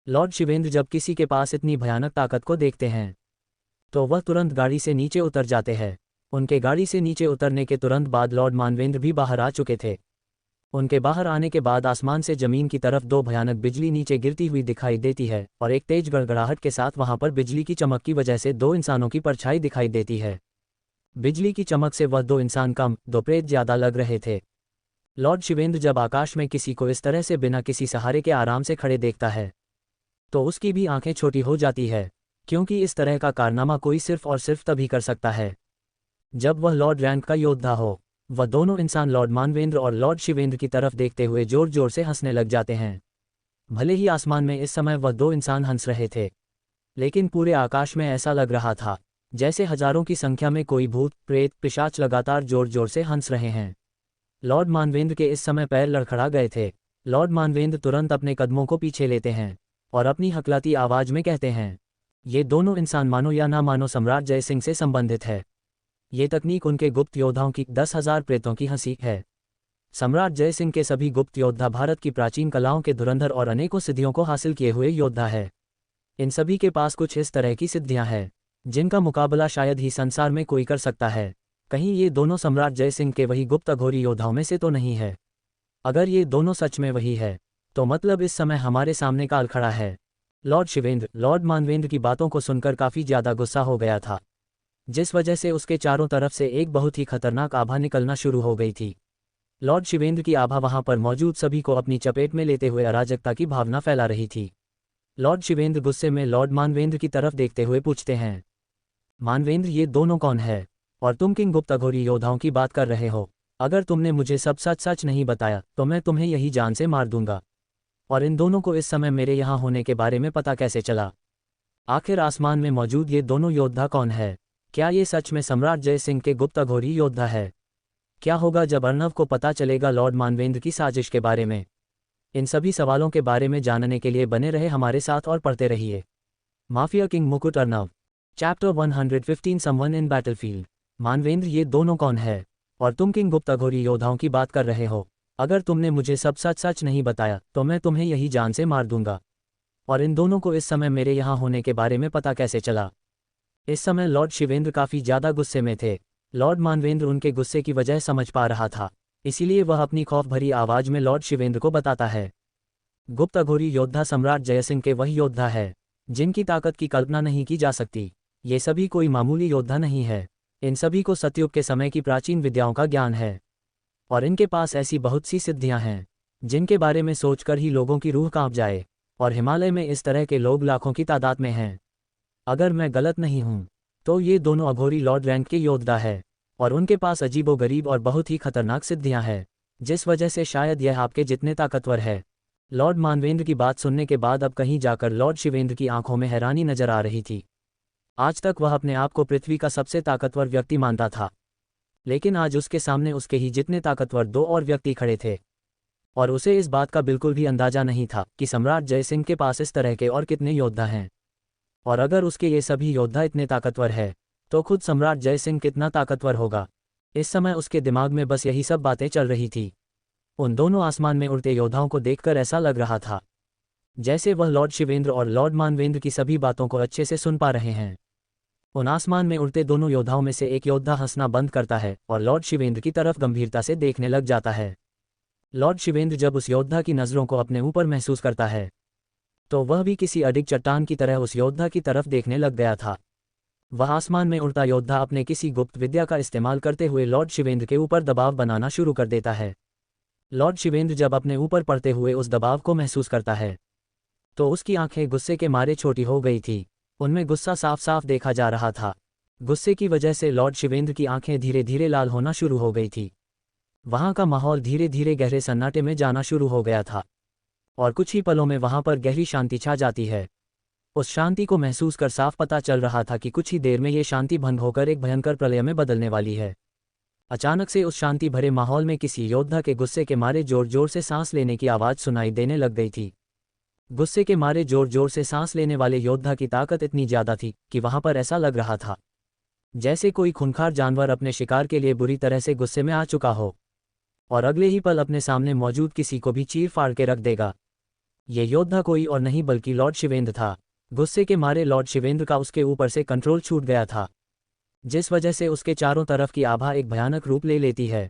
लॉर्ड शिवेंद्र जब किसी के पास इतनी भयानक ताकत को देखते हैं तो वह तुरंत गाड़ी से नीचे उतर जाते हैं। उनके गाड़ी से नीचे उतरने के तुरंत बाद लॉर्ड मानवेंद्र भी बाहर आ चुके थे। उनके बाहर आने के बाद आसमान से जमीन की तरफ दो भयानक बिजली नीचे गिरती हुई दिखाई देती है और एक तेज गड़गड़ाहट के साथ वहां पर बिजली की चमक की वजह से दो इंसानों की परछाई दिखाई देती है। बिजली की चमक से वह दो इंसान कम, दो प्रेत ज्यादा लग रहे थे। लॉर्ड शिवेंद्र जब आकाश में किसी को इस तरह से बिना किसी सहारे के आराम से खड़े देखता है तो उसकी भी आंखें छोटी हो जाती है, क्योंकि इस तरह का कारनामा कोई सिर्फ और सिर्फ तभी कर सकता है जब वह लॉर्ड रैंक का योद्धा हो। वह दोनों इंसान लॉर्ड मानवेंद्र और लॉर्ड शिवेंद्र की तरफ देखते हुए जोर जोर से हंसने लग जाते हैं। भले ही आसमान में इस समय वह दो इंसान हंस रहे थे, लेकिन पूरे आकाश में ऐसा लग रहा था जैसे हजारों की संख्या में कोई भूत प्रेत पिशाच लगातार जोर जोर से हंस रहे हैं। लॉर्ड मानवेंद्र के इस समय पैर लड़खड़ा गए थे। लॉर्ड मानवेंद्र तुरंत अपने कदमों को पीछे लेते हैं और अपनी हकलाती आवाज में कहते हैं, ये दोनों इंसान मानो या ना मानो सम्राट जय सिंह से संबंधित है। ये तकनीक उनके गुप्त योद्धाओं की 10,000 प्रेतों की हंसी है। सम्राट जय सिंह के सभी गुप्त योद्धा भारत की प्राचीन कलाओं के धुरंधर और अनेकों सिद्धियों को हासिल किए हुए योद्धा है। इन सभी के पास कुछ इस तरह की सिद्धियां हैं जिनका मुकाबला शायद ही संसार में कोई कर सकता है। कहीं ये दोनों सम्राट जय सिंह के वही गुप्त अघोरी योद्धाओं में से तो नहीं है? अगर ये दोनों सच में वही है तो मतलब इस समय हमारे सामने काल खड़ा है। लॉर्ड शिवेंद्र लॉर्ड मानवेंद्र की बातों को सुनकर काफ़ी ज़्यादा गुस्सा हो गया था, जिस वजह से उसके चारों तरफ से एक बहुत ही खतरनाक आभा निकलना शुरू हो गई थी। लॉर्ड शिवेंद्र की आभा वहां पर मौजूद सभी को अपनी चपेट में लेते हुए अराजकता की भावना फैला रही थी। लॉर्ड शिवेंद्र गुस्से में लॉर्ड मानवेंद्र की तरफ देखते हुए पूछते हैं, मानवेंद्र ये दोनों कौन है और तुम किन गुप्त अघोरी योद्धाओं की बात कर रहे हो? अगर तुमने मुझे सब सच सच नहीं बताया तो मैं तुम्हें यही जान से मार दूंगा। और इन दोनों को इस समय मेरे यहाँ होने के बारे में पता कैसे चला? आखिर आसमान में मौजूद ये दोनों योद्धा कौन है? क्या ये सच में सम्राट जय सिंह के गुप्त अघोरी योद्धा है? क्या होगा जब अर्नव को पता चलेगा लॉर्ड मानवेंद्र की साजिश के बारे में? इन सभी सवालों के बारे में जानने के लिए बने रहे हमारे साथ और पढ़ते रहिए माफिया किंग मुकुट Arnav. Chapter 115 someone in battlefield. Manvendra ये दोनों कौन है और तुम किन गुप्त अघोरी योद्धाओं की बात कर रहे हो? अगर तुमने मुझे सब सच सच नहीं बताया तो मैं तुम्हें यही जान से मार दूंगा। और इन दोनों को इस समय मेरे यहाँ होने के बारे में पता कैसे चला? इस समय लॉर्ड शिवेंद्र काफ़ी ज़्यादा गुस्से में थे। लॉर्ड मानवेंद्र उनके गुस्से की वजह समझ पा रहा था, इसीलिए वह अपनी खौफ भरी आवाज़ में लॉर्ड शिवेंद्र को बताता है, गुप्त अघोरी योद्धा सम्राट जयसिंह के वही योद्धा है जिनकी ताकत की कल्पना नहीं की जा सकती। ये सभी कोई मामूली योद्धा नहीं है। इन सभी को सतयुग के समय की प्राचीन विद्याओं का ज्ञान है और इनके पास ऐसी बहुत सी सिद्धियां हैं जिनके बारे में सोचकर ही लोगों की रूह कांप जाए। और हिमालय में इस तरह के लोग लाखों की तादाद में हैं। अगर मैं गलत नहीं हूं तो ये दोनों अघोरी लॉर्ड रैंक के योद्धा है और उनके पास अजीबोगरीब और बहुत ही खतरनाक सिद्धियां हैं, जिस वजह से शायद यह आपके जितने ताकतवर है। लॉर्ड मानवेंद्र की बात सुनने के बाद अब कहीं जाकर लॉर्ड शिवेंद्र की आंखों में हैरानी नजर आ रही थी। आज तक वह अपने आप को पृथ्वी का सबसे ताकतवर व्यक्ति मानता था, लेकिन आज उसके सामने उसके ही जितने ताकतवर दो और व्यक्ति खड़े थे और उसे इस बात का बिल्कुल भी अंदाजा नहीं था कि सम्राट जयसिंह के पास इस तरह के और कितने योद्धा हैं। और अगर उसके ये सभी योद्धा इतने ताकतवर है तो खुद सम्राट जयसिंह कितना ताकतवर होगा। इस समय उसके दिमाग में बस यही सब बातें चल रही थी। उन दोनों आसमान में उड़ते योद्धाओं को देखकर ऐसा लग रहा था जैसे वह लॉर्ड शिवेंद्र और लॉर्ड मानवेंद्र की सभी बातों को अच्छे से सुन पा रहे हैं। उन आसमान में उड़ते दोनों योद्धाओं में से एक योद्धा हंसना बंद करता है और लॉर्ड शिवेंद्र की तरफ गंभीरता से देखने लग जाता है। लॉर्ड शिवेंद्र जब उस योद्धा की नज़रों को अपने ऊपर महसूस करता है तो वह भी किसी अडिग चट्टान की तरह उस योद्धा की तरफ देखने लग गया था। वह आसमान में उड़ता योद्धा अपने किसी गुप्त विद्या का इस्तेमाल करते हुए लॉर्ड शिवेंद्र के ऊपर दबाव बनाना शुरू कर देता है। लॉर्ड शिवेंद्र जब अपने ऊपर पड़ते हुए उस दबाव को महसूस करता है तो उसकी आंखें गुस्से के मारे छोटी हो गई थी। उनमें गुस्सा साफ साफ देखा जा रहा था। गुस्से की वजह से लॉर्ड शिवेंद्र की आंखें धीरे धीरे लाल होना शुरू हो गई थी। वहां का माहौल धीरे धीरे गहरे सन्नाटे में जाना शुरू हो गया था और कुछ ही पलों में वहां पर गहरी शांति छा जाती है। उस शांति को महसूस कर साफ पता चल रहा था कि कुछ ही देर में ये शांति भंग होकर एक भयंकर प्रलय में बदलने वाली है। अचानक से उस शांति भरे माहौल में किसी योद्धा के गुस्से के मारे जोर जोर से सांस लेने की आवाज़ सुनाई देने लग गई थी। गुस्से के मारे जोर जोर से सांस लेने वाले योद्धा की ताकत इतनी ज्यादा थी कि वहां पर ऐसा लग रहा था जैसे कोई खूंखार जानवर अपने शिकार के लिए बुरी तरह से गुस्से में आ चुका हो और अगले ही पल अपने सामने मौजूद किसी को भी चीर फाड़ के रख देगा। ये योद्धा कोई और नहीं बल्कि लॉर्ड शिवेंद्र था। गुस्से के मारे लॉर्ड शिवेंद्र का उसके ऊपर से कंट्रोल छूट गया था, जिस वजह से उसके चारों तरफ की आभा एक भयानक रूप ले लेती है।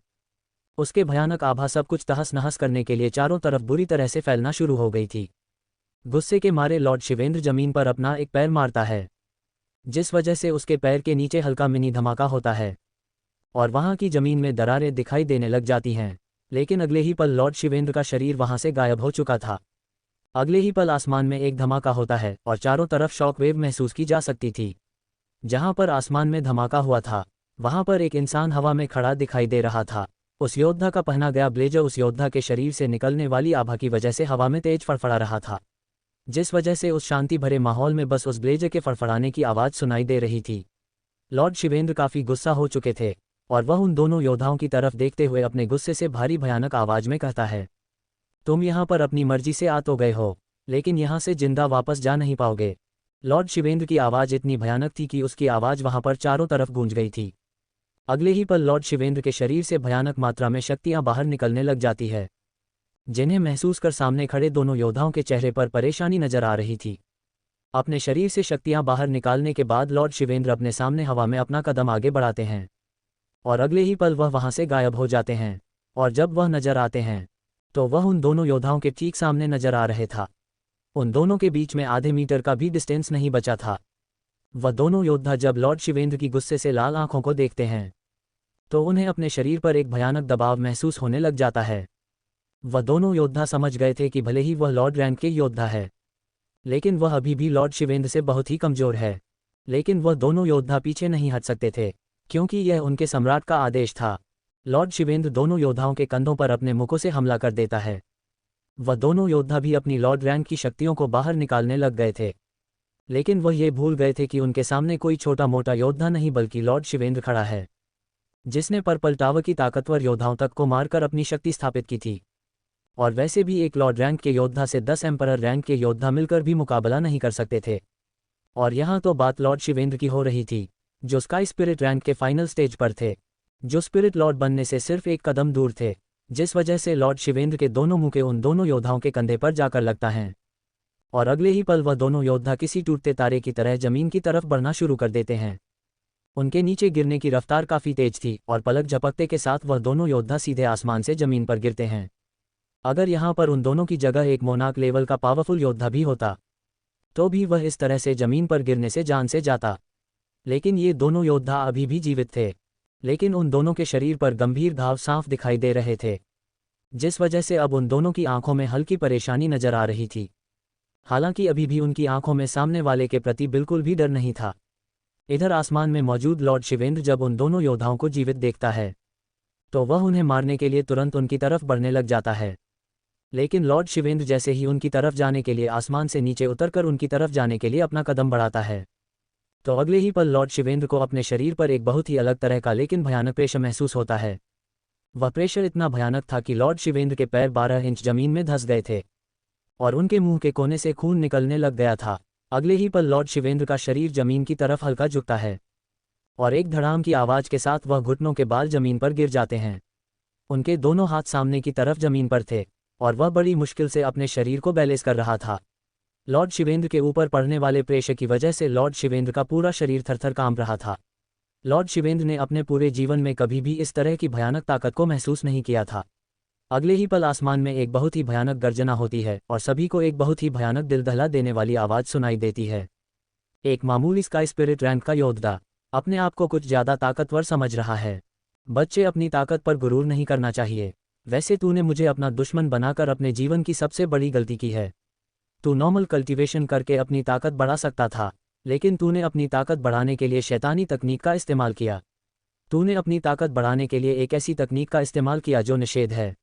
उसके भयानक आभा सब कुछ तहस नहस करने के लिए चारों तरफ बुरी तरह से फैलना शुरू हो गई थी। गुस्से के मारे लॉर्ड शिवेंद्र जमीन पर अपना एक पैर मारता है, जिस वजह से उसके पैर के नीचे हल्का मिनी धमाका होता है और वहां की जमीन में दरारें दिखाई देने लग जाती हैं। लेकिन अगले ही पल लॉर्ड शिवेंद्र का शरीर वहां से गायब हो चुका था। अगले ही पल आसमान में एक धमाका होता है और चारों तरफ शॉक वेव महसूस की जा सकती थी। जहां पर आसमान में धमाका हुआ था वहां पर एक इंसान हवा में खड़ा दिखाई दे रहा था। उस योद्धा का पहना गया ब्लेजर उस योद्धा के शरीर से निकलने वाली आभा की वजह से हवा में तेज फड़फड़ा रहा था, जिस वजह से उस शांति भरे माहौल में बस उस ब्लेजर के फड़फड़ाने की आवाज़ सुनाई दे रही थी। लॉर्ड शिवेंद्र काफ़ी गुस्सा हो चुके थे और वह उन दोनों योद्धाओं की तरफ देखते हुए अपने गुस्से से भारी भयानक आवाज़ में कहता है, तुम यहाँ पर अपनी मर्जी से आ तो गए हो, लेकिन यहाँ से जिंदा वापस जा नहीं पाओगे। लॉर्ड शिवेंद्र की आवाज़ इतनी भयानक थी कि उसकी आवाज़ वहां पर चारों तरफ गूंज गई थी। अगले ही पल लॉर्ड शिवेंद्र के शरीर से भयानक मात्रा में शक्तियां बाहर निकलने लग जाती है, जिन्हें महसूस कर सामने खड़े दोनों योद्धाओं के चेहरे पर परेशानी नजर आ रही थी। अपने शरीर से शक्तियां बाहर निकालने के बाद लॉर्ड शिवेंद्र अपने सामने हवा में अपना कदम आगे बढ़ाते हैं और अगले ही पल वह वहां से गायब हो जाते हैं। और जब वह नजर आते हैं तो वह उन दोनों योद्धाओं के ठीक सामने नजर आ रहे था। उन दोनों के बीच में आधे मीटर का भी डिस्टेंस नहीं बचा था। वह दोनों योद्धा जब लॉर्ड शिवेंद्र की गुस्से से लाल आंखों को देखते हैं तो उन्हें अपने शरीर पर एक भयानक दबाव महसूस होने लग जाता है। वह दोनों योद्धा समझ गए थे कि भले ही वह लॉर्ड रैंक के योद्धा है, लेकिन वह अभी भी लॉर्ड शिवेंद्र से बहुत ही कमजोर है। लेकिन वह दोनों योद्धा पीछे नहीं हट सकते थे, क्योंकि यह उनके सम्राट का आदेश था। लॉर्ड शिवेंद्र दोनों योद्धाओं के कंधों पर अपने मुखों से हमला कर देता है। वह दोनों योद्धा भी अपनी लॉर्ड रैंक की शक्तियों को बाहर निकालने लग गए थे, लेकिन वह ये भूल गए थे कि उनके सामने कोई छोटा मोटा योद्धा नहीं बल्कि लॉर्ड शिवेंद्र खड़ा है, जिसने पर्पल टावर की ताकतवर योद्धाओं तक को मारकर अपनी शक्ति स्थापित की थी। और वैसे भी एक लॉर्ड रैंक के योद्धा से 10 एम्परर रैंक के योद्धा मिलकर भी मुकाबला नहीं कर सकते थे। और यहाँ तो बात लॉर्ड शिवेंद्र की हो रही थी, जो स्काई स्पिरिट रैंक के फाइनल स्टेज पर थे, जो स्पिरिट लॉर्ड बनने से सिर्फ एक कदम दूर थे, जिस वजह से लॉर्ड शिवेंद्र के दोनों मुके उन दोनों योद्धाओं के कंधे पर जाकर लगता है। और अगले ही पल वह दोनों योद्धा किसी टूटते तारे की तरह जमीन की तरफ बढ़ना शुरू कर देते हैं। उनके नीचे गिरने की रफ्तार काफ़ी तेज थी और पलक झपकते के साथ वह दोनों योद्धा सीधे आसमान से जमीन पर गिरते हैं। अगर यहाँ पर उन दोनों की जगह एक मोनाक लेवल का पावरफुल योद्धा भी होता तो भी वह इस तरह से जमीन पर गिरने से जान से जाता। लेकिन ये दोनों योद्धा अभी भी जीवित थे, लेकिन उन दोनों के शरीर पर गंभीर घाव साफ दिखाई दे रहे थे, जिस वजह से अब उन दोनों की आंखों में हल्की परेशानी नजर आ रही थी। हालांकि अभी भी उनकी आंखों में सामने वाले के प्रति बिल्कुल भी डर नहीं था। इधर आसमान में मौजूद लॉर्ड शिवेंद्र जब उन दोनों योद्धाओं को जीवित देखता है तो वह उन्हें मारने के लिए तुरंत उनकी तरफ बढ़ने लग जाता है। लेकिन लॉर्ड शिवेंद्र जैसे ही उनकी तरफ जाने के लिए आसमान से नीचे उतरकर उनकी तरफ जाने के लिए अपना कदम बढ़ाता है तो अगले ही पल लॉर्ड शिवेंद्र को अपने शरीर पर एक बहुत ही अलग तरह का लेकिन भयानक प्रेशर महसूस होता है। वह प्रेशर इतना भयानक था कि लॉर्ड शिवेंद्र के पैर 12 इंच जमीन में धंस गए थे और उनके मुंह के कोने से खून निकलने लग गया था। अगले ही पल लॉर्ड शिवेंद्र का शरीर जमीन की तरफ हल्का झुकता है और एक धड़ाम की आवाज़ के साथ वह घुटनों के बाल जमीन पर गिर जाते हैं। उनके दोनों हाथ सामने की तरफ जमीन पर थे और वह बड़ी मुश्किल से अपने शरीर को बैलेंस कर रहा था। लॉर्ड शिवेंद्र के ऊपर पड़ने वाले प्रेशर की वजह से लॉर्ड शिवेंद्र का पूरा शरीर थरथर कांप रहा था। लॉर्ड शिवेंद्र ने अपने पूरे जीवन में कभी भी इस तरह की भयानक ताकत को महसूस नहीं किया था। अगले ही पल आसमान में एक बहुत ही भयानक गर्जना होती है और सभी को एक बहुत ही भयानक दिल दहला देने वाली आवाज़ सुनाई देती है। एक मामूली स्काई स्पिरिट रैंक का योद्धा अपने आप को कुछ ज़्यादा ताकतवर समझ रहा है। बच्चे, अपनी ताकत पर गुरूर नहीं करना चाहिए। वैसे तूने मुझे अपना दुश्मन बनाकर अपने जीवन की सबसे बड़ी गलती की है। तू नॉर्मल कल्टीवेशन करके अपनी ताकत बढ़ा सकता था, लेकिन तूने अपनी ताकत बढ़ाने के लिए शैतानी तकनीक का इस्तेमाल किया। तूने अपनी ताकत बढ़ाने के लिए एक ऐसी तकनीक का इस्तेमाल किया जो निषेध है।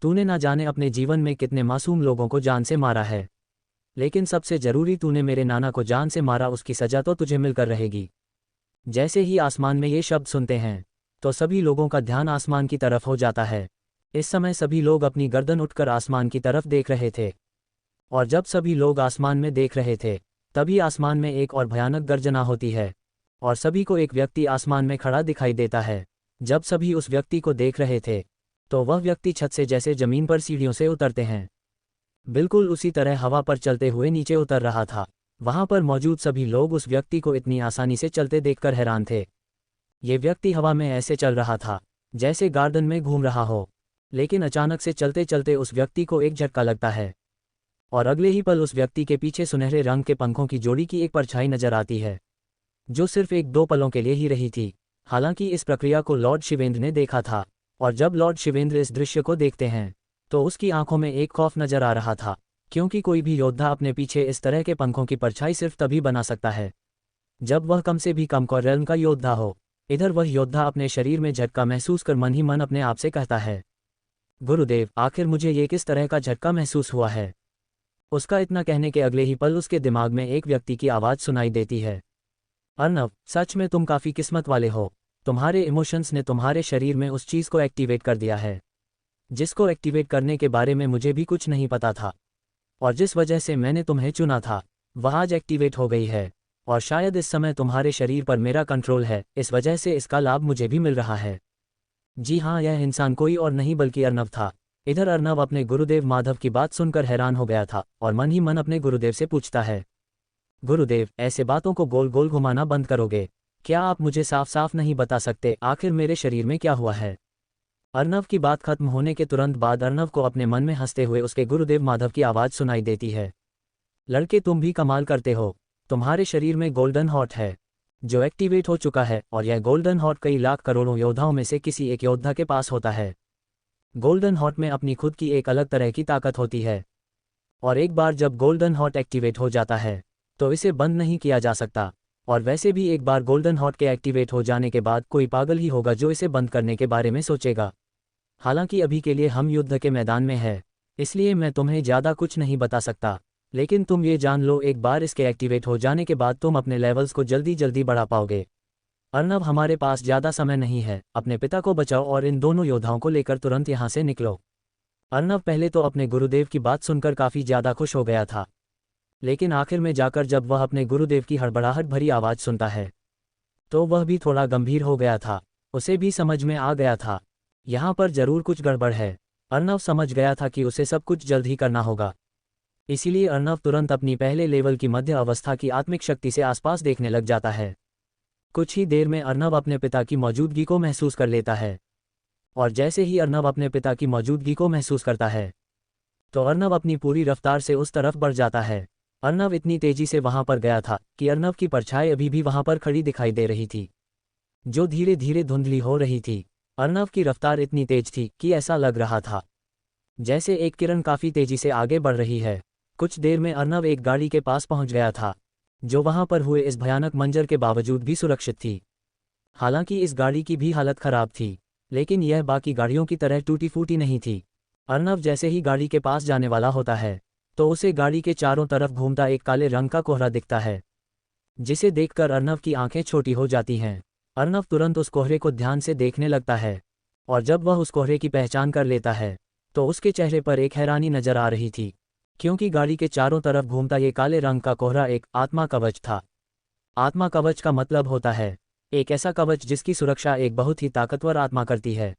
तूने ना जाने अपने जीवन में कितने मासूम लोगों को जान से मारा है, लेकिन सबसे ज़रूरी तूने मेरे नाना को जान से मारा, उसकी सज़ा तो तुझे मिलकर रहेगी। जैसे ही आसमान में ये शब्द सुनते हैं तो सभी लोगों का ध्यान आसमान की तरफ हो जाता है। इस समय सभी लोग अपनी गर्दन उठकर आसमान की तरफ देख रहे थे। और जब सभी लोग आसमान में देख रहे थे, तभी आसमान में एक और भयानक गर्जना होती है, और सभी को एक व्यक्ति आसमान में खड़ा दिखाई देता है। जब सभी उस व्यक्ति को देख रहे थे, तो वह व्यक्ति छत से जैसे जमीन पर सीढ़ियों से उतरते हैं, बिल्कुल उसी तरह हवा पर चलते हुए नीचे उतर रहा था। वहां पर मौजूद सभी लोग उस व्यक्ति को इतनी आसानी से चलते देखकर हैरान थे। ये व्यक्ति हवा में ऐसे चल रहा था जैसे गार्डन में घूम रहा हो। लेकिन अचानक से चलते चलते उस व्यक्ति को एक झटका लगता है, और अगले ही पल उस व्यक्ति के पीछे सुनहरे रंग के पंखों की जोड़ी की एक परछाई नजर आती है, जो सिर्फ 1-2 पलों के लिए ही रही थी। हालांकि इस प्रक्रिया को लॉर्ड शिवेंद्र ने देखा था, और जब लॉर्ड शिवेंद्र इस दृश्य को देखते हैं, तो उसकी आंखों में एक खौफ नजर आ रहा था, क्योंकि कोई भी योद्धा अपने पीछे इस तरह के पंखों की परछाई सिर्फ तभी बना सकता है जब वह कम से भी कम कॉर्रेल्म का योद्धा हो। इधर वह योद्धा अपने शरीर में झटका महसूस कर मन ही मन अपने आप से कहता है, गुरुदेव, आखिर मुझे ये किस तरह का झटका महसूस हुआ है। उसका इतना कहने के अगले ही पल उसके दिमाग में एक व्यक्ति की आवाज़ सुनाई देती है, अर्नव, सच में तुम काफ़ी किस्मत वाले हो। तुम्हारे इमोशंस ने तुम्हारे शरीर में उस चीज़ को एक्टिवेट कर दिया है जिसको एक्टिवेट करने के बारे में मुझे भी कुछ नहीं पता था, और जिस वजह से मैंने तुम्हें चुना था वह आज एक्टिवेट हो गई है, और शायद इस समय तुम्हारे शरीर पर मेरा कंट्रोल है, इस वजह से इसका लाभ मुझे भी मिल रहा है। जी हाँ, यह इंसान कोई और नहीं बल्कि अर्नव था। इधर अर्नव अपने गुरुदेव माधव की बात सुनकर हैरान हो गया था, और मन ही मन अपने गुरुदेव से पूछता है, गुरुदेव, ऐसे बातों को गोल गोल घुमाना बंद करोगे? क्या आप मुझे साफ साफ नहीं बता सकते आखिर मेरे शरीर में क्या हुआ है? अर्नव की बात खत्म होने के तुरंत बाद अर्नव को अपने मन में हंसते हुए उसके गुरुदेव माधव की आवाज़ सुनाई देती है, लड़के, तुम भी कमाल करते हो। तुम्हारे शरीर में गोल्डन हॉर्ट है जो एक्टिवेट हो चुका है, और यह गोल्डन हॉर्ट कई लाख करोड़ों योद्धाओं में से किसी एक योद्धा के पास होता है। गोल्डन हॉर्ट में अपनी खुद की एक अलग तरह की ताकत होती है, और एक बार जब गोल्डन हॉर्ट एक्टिवेट हो जाता है तो इसे बंद नहीं किया जा सकता। और वैसे भी एक बार गोल्डन हॉर्ट के एक्टिवेट हो जाने के बाद कोई पागल ही होगा जो इसे बंद करने के बारे में सोचेगा। हालांकि अभी के लिए हम युद्ध के मैदान में हैं, इसलिए मैं तुम्हें ज़्यादा कुछ नहीं बता सकता, लेकिन तुम ये जान लो, एक बार इसके एक्टिवेट हो जाने के बाद तुम अपने लेवल्स को जल्दी जल्दी बढ़ा पाओगे। अर्नव, हमारे पास ज़्यादा समय नहीं है, अपने पिता को बचाओ और इन दोनों योद्धाओं को लेकर तुरंत यहाँ से निकलो। अर्नव पहले तो अपने गुरुदेव की बात सुनकर काफ़ी ज़्यादा खुश हो गया था, लेकिन आखिर में जाकर जब वह अपने गुरुदेव की हड़बड़ाहट भरी आवाज़ सुनता है तो वह भी थोड़ा गंभीर हो गया था। उसे भी समझ में आ गया था यहाँ पर जरूर कुछ गड़बड़ है। अर्नव समझ गया था कि उसे सब कुछ जल्द ही करना होगा, इसीलिए अर्नव तुरंत अपनी पहले लेवल की मध्य अवस्था की आत्मिक शक्ति से आसपास देखने लग जाता है। कुछ ही देर में अर्नव अपने पिता की मौजूदगी को महसूस कर लेता है, और जैसे ही अर्नव अपने पिता की मौजूदगी को महसूस करता है तो अर्नव अपनी पूरी रफ्तार से उस तरफ बढ़ जाता है। अर्नव इतनी तेजी से वहां पर गया था कि अर्नव की परछाई अभी भी वहां पर खड़ी दिखाई दे रही थी, जो धीरे धीरे धुंधली हो रही थी। अर्नव की रफ्तार इतनी तेज थी कि ऐसा लग रहा था जैसे एक किरण काफ़ी तेजी से आगे बढ़ रही है। कुछ देर में अर्नव एक गाड़ी के पास पहुंच गया था, जो वहां पर हुए इस भयानक मंजर के बावजूद भी सुरक्षित थी। हालांकि इस गाड़ी की भी हालत खराब थी, लेकिन यह बाकी गाड़ियों की तरह टूटी फूटी नहीं थी। अर्नव जैसे ही गाड़ी के पास जाने वाला होता है तो उसे गाड़ी के चारों तरफ घूमता एक काले रंग का कोहरा दिखता है, जिसे देखकर अर्नव की आंखें छोटी हो जाती हैं। अर्नव तुरंत उस कोहरे को ध्यान से देखने लगता है, और जब वह उस कोहरे की पहचान कर लेता है तो उसके चेहरे पर एक हैरानी नजर आ रही थी, क्योंकि गाड़ी के चारों तरफ घूमता ये काले रंग का कोहरा एक आत्मा कवच था। आत्मा कवच का मतलब होता है एक ऐसा कवच जिसकी सुरक्षा एक बहुत ही ताकतवर आत्मा करती है,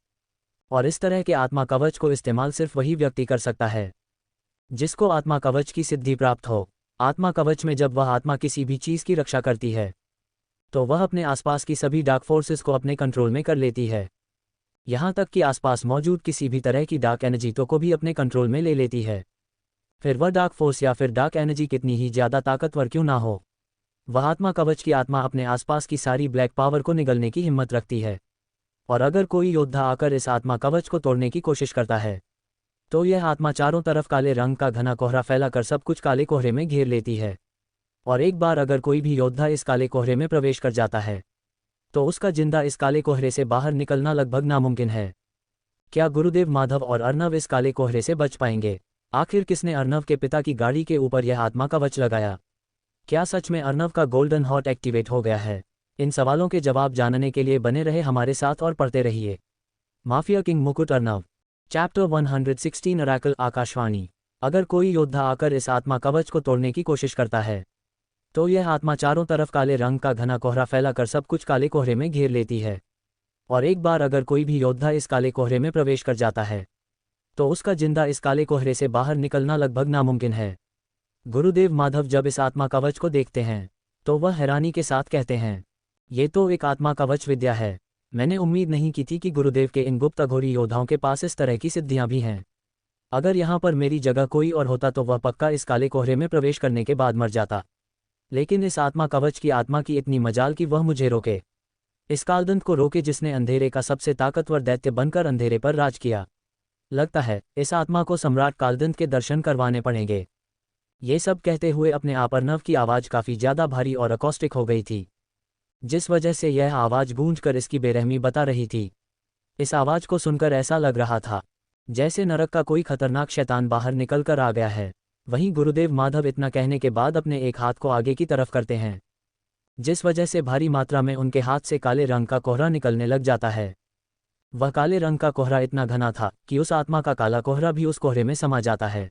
और इस तरह के आत्मा कवच को इस्तेमाल सिर्फ वही व्यक्ति कर सकता है जिसको आत्मा कवच की सिद्धि प्राप्त हो। आत्मा कवच में जब वह आत्मा किसी भी चीज़ की रक्षा करती है तो वह अपने आसपास की सभी डार्क फोर्सेस को अपने कंट्रोल में कर लेती है, यहाँ तक कि आसपास मौजूद किसी भी तरह की डार्क एनर्जी को भी अपने कंट्रोल में ले लेती है। फिर वह डार्क फोर्स या फिर डार्क एनर्जी कितनी ही ज़्यादा ताकतवर क्यों ना हो, वह आत्मा कवच की आत्मा अपने आसपास की सारी ब्लैक पावर को निगलने की हिम्मत रखती है। और अगर कोई योद्धा आकर इस आत्मा कवच को तोड़ने की कोशिश करता है तो यह आत्मा चारों तरफ काले रंग का घना कोहरा फैलाकर सब कुछ काले कोहरे में घेर लेती है। और एक बार अगर कोई भी योद्धा इस काले कोहरे में प्रवेश कर जाता है तो उसका जिंदा इस काले कोहरे से बाहर निकलना लगभग नामुमकिन है। क्या गुरुदेव माधव और अर्नव इस काले कोहरे से बच पाएंगे? आखिर किसने अर्नव के पिता की गाड़ी के ऊपर यह आत्मा कवच लगाया? क्या सच में अर्नव का गोल्डन हॉर्ट एक्टिवेट हो गया है? इन सवालों के जवाब जानने के लिए बने रहे हमारे साथ और पढ़ते रहिए। माफिया किंग मुकुट अर्नव। Chapter 116 Oracle Akashvani. अगर कोई योद्धा आकर इस आत्मा कवच को तोड़ने की कोशिश करता है तो यह आत्मा चारों तरफ काले रंग का घना कोहरा फैलाकर सब कुछ काले कोहरे में घेर लेती है। और एक बार अगर कोई भी योद्धा इस काले कोहरे में प्रवेश कर जाता है तो उसका जिंदा इस काले कोहरे से बाहर निकलना लगभग नामुमकिन है। गुरुदेव माधव जब इस आत्मा कवच को देखते हैं तो वह हैरानी के साथ कहते हैं, ये तो एक आत्मा कवच विद्या है। मैंने उम्मीद नहीं की थी कि गुरुदेव के इन गुप्त अघोरी योद्धाओं के पास इस तरह की सिद्धियां भी हैं। अगर यहाँ पर मेरी जगह कोई और होता तो वह पक्का इस काले कोहरे में प्रवेश करने के बाद मर जाता। लेकिन इस आत्मा कवच की आत्मा की इतनी मजाल कि वह मुझे रोके, इस कालदंत को रोके जिसने अंधेरे का सबसे ताकतवर दैत्य बनकर अंधेरे पर राज किया। लगता है इस आत्मा को सम्राट कालदंत के दर्शन करवाने पड़ेंगे। ये सब कहते हुए अपने आप अर्नव की आवाज़ काफ़ी ज़्यादा भारी और अकॉस्टिक हो गई थी, जिस वजह से यह आवाज़ गूंजकर इसकी बेरहमी बता रही थी। इस आवाज़ को सुनकर ऐसा लग रहा था जैसे नरक का कोई खतरनाक शैतान बाहर निकल कर आ गया है। वहीं गुरुदेव माधव इतना कहने के बाद अपने एक हाथ को आगे की तरफ करते हैं, जिस वजह से भारी मात्रा में उनके हाथ से काले रंग का कोहरा निकलने लग जाता है। वह काले रंग का कोहरा इतना घना था कि उस आत्मा का काला कोहरा भी उस कोहरे में समा जाता है।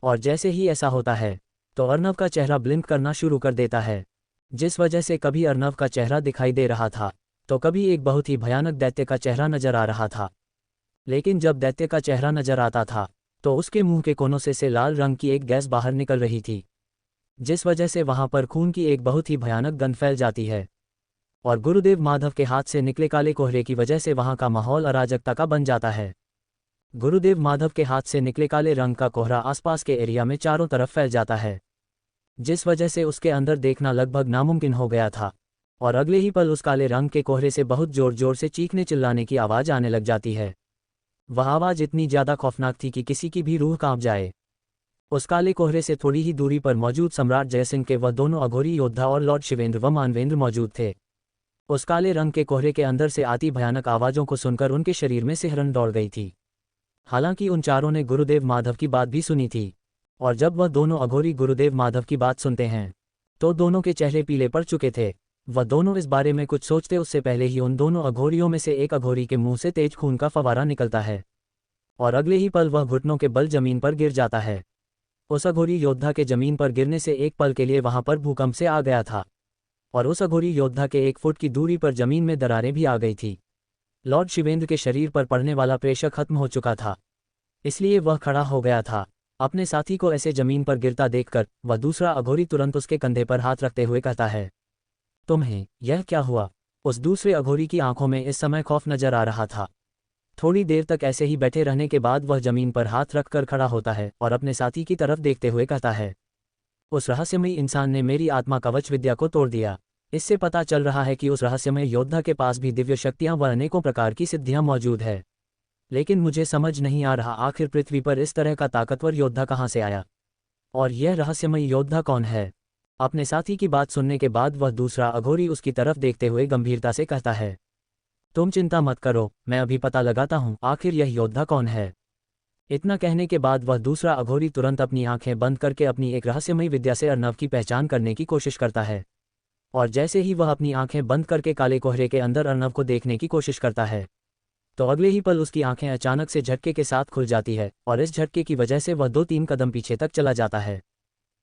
और जैसे ही ऐसा होता है तो अर्नव का चेहरा ब्लिंक करना शुरू कर देता है, जिस वजह से कभी अर्नव का चेहरा दिखाई दे रहा था तो कभी एक बहुत ही भयानक दैत्य का चेहरा नजर आ रहा था। लेकिन जब दैत्य का चेहरा नजर आता था तो उसके मुंह के कोनों से लाल रंग की एक गैस बाहर निकल रही थी, जिस वजह से वहां पर खून की एक बहुत ही भयानक गंध फैल जाती है। और गुरुदेव माधव के हाथ से निकले काले कोहरे की वजह से वहां का माहौल अराजकता का बन जाता है। गुरुदेव माधव के हाथ से निकले काले रंग का कोहरा आसपास के एरिया में चारों तरफ फैल जाता है, जिस वजह से उसके अंदर देखना लगभग नामुमकिन हो गया था। और अगले ही पल उस काले रंग के कोहरे से बहुत जोर जोर से चीखने चिल्लाने की आवाज़ आने लग जाती है। वह आवाज़ इतनी ज़्यादा खौफनाक थी कि किसी की भी रूह कांप जाए। उस काले कोहरे से थोड़ी ही दूरी पर मौजूद सम्राट जयसिंह के वह दोनों अघोरी योद्धा और लॉर्ड शिवेंद्र व मानवेंद्र मौजूद थे। उस काले रंग के कोहरे के अंदर से आती भयानक आवाज़ों को सुनकर उनके शरीर में सिहरन दौड़ गई थी। हालांकि उन चारों ने गुरुदेव माधव की बात भी सुनी थी, और जब वह दोनों अघोरी गुरुदेव माधव की बात सुनते हैं तो दोनों के चेहरे पीले पड़ चुके थे। वह दोनों इस बारे में कुछ सोचते उससे पहले ही उन दोनों अघोरियों में से एक अघोरी के मुंह से तेज खून का फवारा निकलता है, और अगले ही पल वह घुटनों के बल जमीन पर गिर जाता है। उस अघोरी योद्धा के जमीन पर गिरने से एक पल के लिए वहां पर भूकंप से आ गया था, और उस अघोरी योद्धा के 1 फुट की दूरी पर जमीन में दरारें भी आ गई थी। लॉर्ड शिवेंद्र के शरीर पर पड़ने वाला प्रेशर खत्म हो चुका था, इसलिए वह खड़ा हो गया था। अपने साथी को ऐसे जमीन पर गिरता देखकर वह दूसरा अघोरी तुरंत उसके कंधे पर हाथ रखते हुए कहता है, तुम्हें यह क्या हुआ? उस दूसरे अघोरी की आंखों में इस समय खौफ नजर आ रहा था। थोड़ी देर तक ऐसे ही बैठे रहने के बाद वह जमीन पर हाथ रखकर खड़ा होता है और अपने साथी की तरफ देखते हुए कहता है, उस रहस्यमयी इंसान ने मेरी आत्मा कवच विद्या को तोड़ दिया। इससे पता चल रहा है कि उस रहस्यमय योद्धा के पास भी दिव्य शक्तियां व अनेकों प्रकार की सिद्धियां मौजूद है। लेकिन मुझे समझ नहीं आ रहा आखिर पृथ्वी पर इस तरह का ताकतवर योद्धा कहाँ से आया, और यह रहस्यमयी योद्धा कौन है? अपने साथी की बात सुनने के बाद वह दूसरा अघोरी उसकी तरफ देखते हुए गंभीरता से कहता है, तुम चिंता मत करो, मैं अभी पता लगाता हूँ आखिर यह योद्धा कौन है। इतना कहने के बाद वह दूसरा अघोरी तुरंत अपनी आंखें बंद करके अपनी एक रहस्यमयी विद्या से अर्नव की पहचान करने की कोशिश करता है। और जैसे ही वह अपनी आंखें बंद करके काले कोहरे के अंदर अर्नव को देखने की कोशिश करता है तो अगले ही पल उसकी आंखें अचानक से झटके के साथ खुल जाती है, और इस झटके की वजह से वह 2-3 कदम पीछे तक चला जाता है।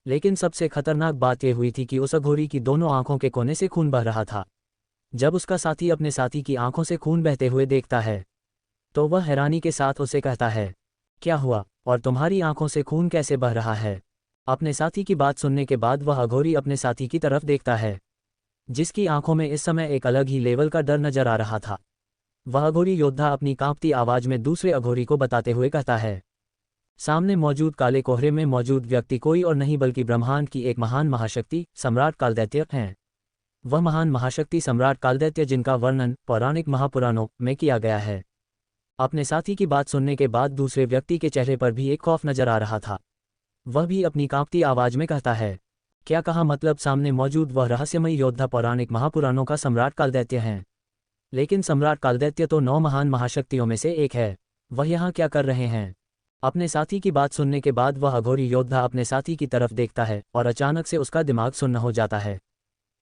लेकिन सबसे खतरनाक बात यह हुई थी कि उस अघोरी की दोनों आंखों के कोने से खून बह रहा था। जब उसका साथी अपने साथी की आंखों से खून बहते हुए देखता है तो वह हैरानी के साथ उसे कहता है, क्या हुआ और तुम्हारी आंखों से खून कैसे बह रहा है? अपने साथी की बात सुनने के बाद वह अघोरी अपने साथी की तरफ देखता है, जिसकी आंखों में इस समय एक अलग ही लेवल का डर नजर आ रहा था। वह अघोरी योद्धा अपनी कांपती आवाज में दूसरे अघोरी को बताते हुए कहता है, सामने मौजूद काले कोहरे में मौजूद व्यक्ति कोई और नहीं बल्कि ब्रह्मांड की एक महान महाशक्ति सम्राट कालदैत्य हैं। वह महान महाशक्ति सम्राट कालदैत्य जिनका वर्णन पौराणिक महापुराणों में किया गया है। अपने साथी की बात सुनने के बाद दूसरे व्यक्ति के चेहरे पर भी एक खौफ नजर आ रहा था। वह भी अपनी कांपती आवाज में कहता है, क्या कहा? मतलब सामने मौजूद वह रहस्यमयी योद्धा पौराणिक महापुराणों का सम्राट कालदैत्य हैं। लेकिन सम्राट कालदैत्य तो 9 महान महाशक्तियों में से एक है, वह यहाँ क्या कर रहे हैं? अपने साथी की बात सुनने के बाद वह अघोरी योद्धा अपने साथी की तरफ देखता है और अचानक से उसका दिमाग सुन्न हो जाता है,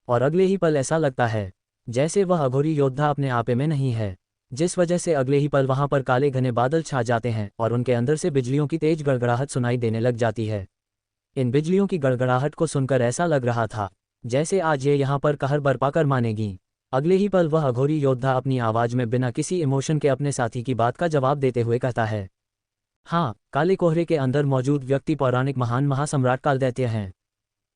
और अगले ही पल ऐसा लगता है जैसे वह अघोरी योद्धा अपने आपे में नहीं है, जिस वजह से अगले ही पल वहां पर काले घने बादल छा जाते हैं और उनके अंदर से बिजलियों की तेज गड़गड़ाहट सुनाई देने लग जाती है। इन बिजलियों की गड़गड़ाहट को सुनकर ऐसा लग रहा था जैसे आज ये यहाँ पर कहर बरपा कर मानेगी। अगले ही पल वह अघोरी योद्धा अपनी आवाज में बिना किसी इमोशन के अपने साथी की बात का जवाब देते हुए कहता है, हाँ, काले कोहरे के अंदर मौजूद व्यक्ति पौराणिक महान महासम्राट कालदैत्य हैं।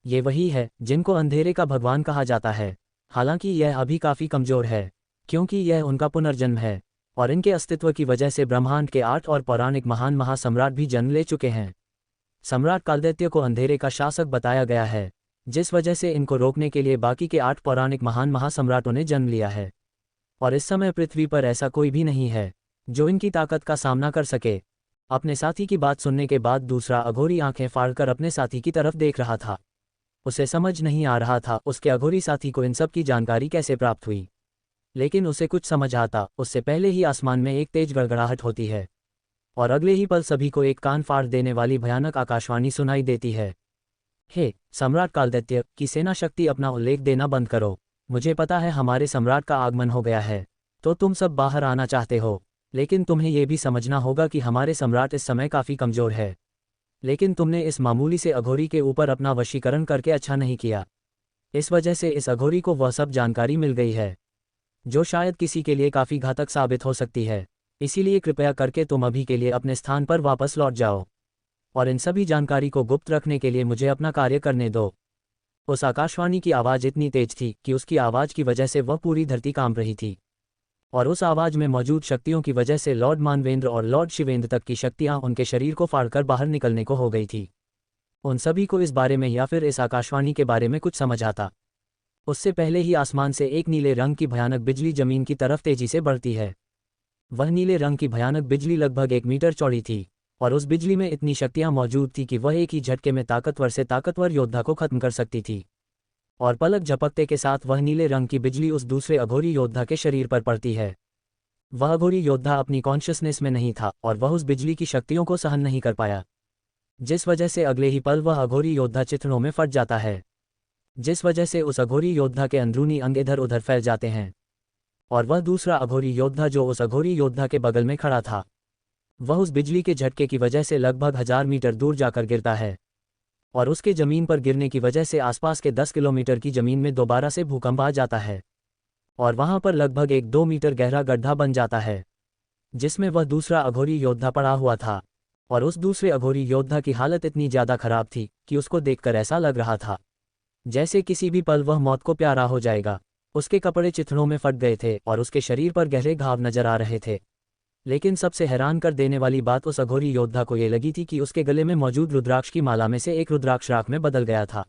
ये वही है जिनको अंधेरे का भगवान कहा जाता है। हालांकि यह अभी काफी कमजोर है, क्योंकि यह उनका पुनर्जन्म है और इनके अस्तित्व की वजह से ब्रह्मांड के 8 और पौराणिक महान महासम्राट भी जन्म ले चुके हैं। सम्राट कालदैत्य को अंधेरे का शासक बताया गया है, जिस वजह से इनको रोकने के लिए बाकी के 8 पौराणिक महान महासम्राटों ने जन्म लिया है। और इस समय पृथ्वी पर ऐसा कोई भी नहीं है जो इनकी ताकत का सामना कर सके। अपने साथी की बात सुनने के बाद दूसरा अघोरी आंखें फाड़कर अपने साथी की तरफ देख रहा था। उसे समझ नहीं आ रहा था उसके अघोरी साथी को इन सब की जानकारी कैसे प्राप्त हुई, लेकिन उसे कुछ समझ आता उससे पहले ही आसमान में एक तेज गड़गड़ाहट होती है और अगले ही पल सभी को एक कान फाड़ देने वाली भयानक आकाशवाणी सुनाई देती है, हे सम्राट कालदैत्य की सेना शक्ति, अपना उल्लेख देना बंद करो। मुझे पता है हमारे सम्राट का आगमन हो गया है, तो तुम सब बाहर आना चाहते हो, लेकिन तुम्हें यह भी समझना होगा कि हमारे सम्राट इस समय काफ़ी कमज़ोर है। लेकिन तुमने इस मामूली से अघोरी के ऊपर अपना वशीकरण करके अच्छा नहीं किया। इस वजह से इस अघोरी को वह सब जानकारी मिल गई है जो शायद किसी के लिए काफ़ी घातक साबित हो सकती है। इसीलिए कृपया करके तुम अभी के लिए अपने स्थान पर वापस लौट जाओ और इन सभी जानकारी को गुप्त रखने के लिए मुझे अपना कार्य करने दो। उस आकाशवाणी की आवाज़ इतनी तेज थी कि उसकी आवाज़ की वजह से वह पूरी धरती कांप रही थी और उस आवाज़ में मौजूद शक्तियों की वजह से लॉर्ड मानवेंद्र और लॉर्ड शिवेंद्र तक की शक्तियां उनके शरीर को फाड़कर बाहर निकलने को हो गई थी। उन सभी को इस बारे में या फिर इस आकाशवाणी के बारे में कुछ समझ आता उससे पहले ही आसमान से एक नीले रंग की भयानक बिजली जमीन की तरफ तेजी से बढ़ती है। वह नीले रंग की भयानक बिजली लगभग 1 मीटर चौड़ी थी और उस बिजली में इतनी शक्तियां मौजूद थी कि वह एक ही झटके में ताकतवर से ताकतवर योद्धा को खत्म कर सकती थी। और पलक झपकते के साथ वह नीले रंग की बिजली उस दूसरे अघोरी योद्धा के शरीर पर पड़ती है। वह अघोरी योद्धा अपनी कॉन्शियसनेस में नहीं था और वह उस बिजली की शक्तियों को सहन नहीं कर पाया, जिस वजह से अगले ही पल वह अघोरी योद्धा चिथड़ों में फट जाता है, जिस वजह से उस अघोरी योद्धा के अंदरूनी अंग इधर उधर फैल जाते हैं। और वह दूसरा अघोरी योद्धा जो उस अघोरी योद्धा के बगल में खड़ा था, वह उस बिजली के झटके की वजह से लगभग 1000 मीटर दूर जाकर गिरता है और उसके ज़मीन पर गिरने की वजह से आसपास के 10 किलोमीटर की ज़मीन में दोबारा से भूकंप आ जाता है और वहां पर लगभग 1-2 मीटर गहरा गड्ढा बन जाता है, जिसमें वह दूसरा अघोरी योद्धा पड़ा हुआ था। और उस दूसरे अघोरी योद्धा की हालत इतनी ज़्यादा खराब थी कि उसको देखकर ऐसा लग रहा था जैसे किसी भी पल वह मौत को प्यारा हो जाएगा। उसके कपड़े चिथड़ों में फट गए थे और उसके शरीर पर गहरे घाव नजर आ रहे थे। लेकिन सबसे हैरान कर देने वाली बात उस अघोरी योद्धा को ये लगी थी कि उसके गले में मौजूद रुद्राक्ष की माला में से एक रुद्राक्ष राख में बदल गया था,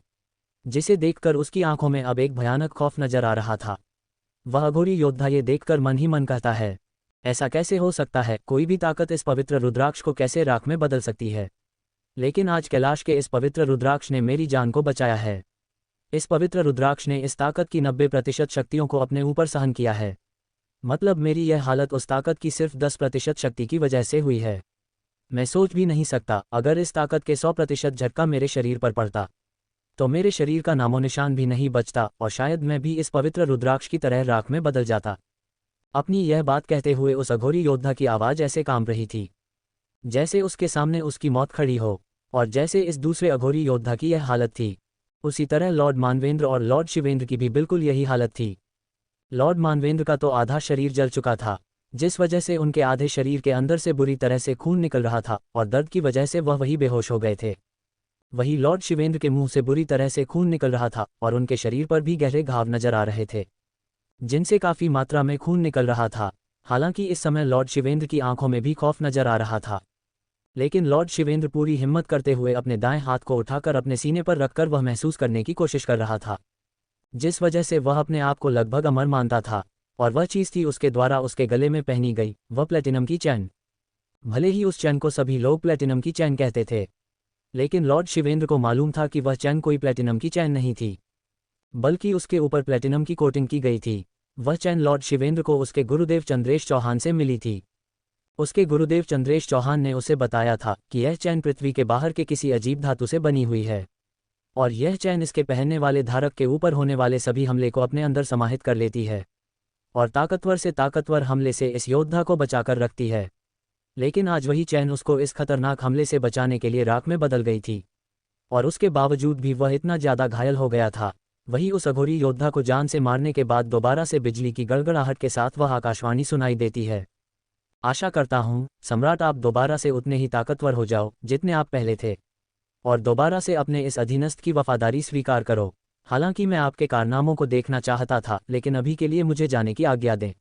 जिसे देखकर उसकी आंखों में अब एक भयानक खौफ नजर आ रहा था। वह अघोरी योद्धा ये देखकर मन ही मन कहता है, ऐसा कैसे हो सकता है, कोई भी ताकत इस पवित्र रुद्राक्ष को कैसे राख में बदल सकती है। लेकिन आज कैलाश के इस पवित्र रुद्राक्ष ने मेरी जान को बचाया है। इस पवित्र रुद्राक्ष ने इस ताकत की 90% शक्तियों को अपने ऊपर सहन किया है। मतलब मेरी यह हालत उस ताकत की सिर्फ 10% शक्ति की वजह से हुई है। मैं सोच भी नहीं सकता अगर इस ताकत के 100% झटका मेरे शरीर पर पड़ता तो मेरे शरीर का नामो निशान भी नहीं बचता और शायद मैं भी इस पवित्र रुद्राक्ष की तरह राख में बदल जाता। अपनी यह बात कहते हुए उस अघोरी योद्धा की आवाज़ ऐसे कांप रही थी जैसे उसके सामने उसकी मौत खड़ी हो, और जैसे इस दूसरे अघोरी योद्धा की यह हालत थी उसी तरह लॉर्ड मानवेंद्र और लॉर्ड शिवेंद्र की भी बिल्कुल यही हालत थी। लॉर्ड मानवेंद्र का तो आधा शरीर जल चुका था, जिस वजह से उनके आधे शरीर के अंदर से बुरी तरह से खून निकल रहा था और दर्द की वजह से वह वही बेहोश हो गए थे। वही लॉर्ड शिवेंद्र के मुंह से बुरी तरह से खून निकल रहा था और उनके शरीर पर भी गहरे घाव नजर आ रहे थे जिनसे काफ़ी मात्रा में खून निकल रहा था। हालांकि इस समय लॉर्ड शिवेंद्र की आंखों में भी खौफ नजर आ रहा था, लेकिन लॉर्ड शिवेंद्र पूरी हिम्मत करते हुए अपने दाएं हाथ को उठाकर अपने सीने पर रखकर वह महसूस करने की कोशिश कर रहा था, जिस वजह से वह अपने आप को लगभग अमर मानता था। और वह चीज़ थी उसके द्वारा उसके गले में पहनी गई वह प्लेटिनम की चैन। भले ही उस चैन को सभी लोग प्लेटिनम की चैन कहते थे, लेकिन लॉर्ड शिवेंद्र को मालूम था कि वह चैन कोई प्लेटिनम की चैन नहीं थी, बल्कि उसके ऊपर प्लेटिनम की कोटिंग की गई थी। वह चैन लॉर्ड शिवेंद्र को उसके गुरुदेव चंद्रेश चौहान से मिली थी। उसके गुरुदेव चंद्रेश चौहान ने उसे बताया था कि यह चैन पृथ्वी के बाहर के किसी अजीब धातु से बनी हुई है और यह चैन इसके पहनने वाले धारक के ऊपर होने वाले सभी हमले को अपने अंदर समाहित कर लेती है और ताकतवर से ताकतवर हमले से इस योद्धा को बचाकर रखती है। लेकिन आज वही चैन उसको इस खतरनाक हमले से बचाने के लिए राख में बदल गई थी, और उसके बावजूद भी वह इतना ज़्यादा घायल हो गया था। वही उस अघोरी योद्धा को जान से मारने के बाद दोबारा से बिजली की गड़गड़ाहट के साथ वह आकाशवाणी सुनाई देती है। आशा करता हूँ सम्राट, आप दोबारा से उतने ही ताकतवर हो जाओ जितने आप पहले थे, और दोबारा से अपने इस अधीनस्थ की वफादारी स्वीकार करो। हालांकि मैं आपके कारनामों को देखना चाहता था, लेकिन अभी के लिए मुझे जाने की आज्ञा दें।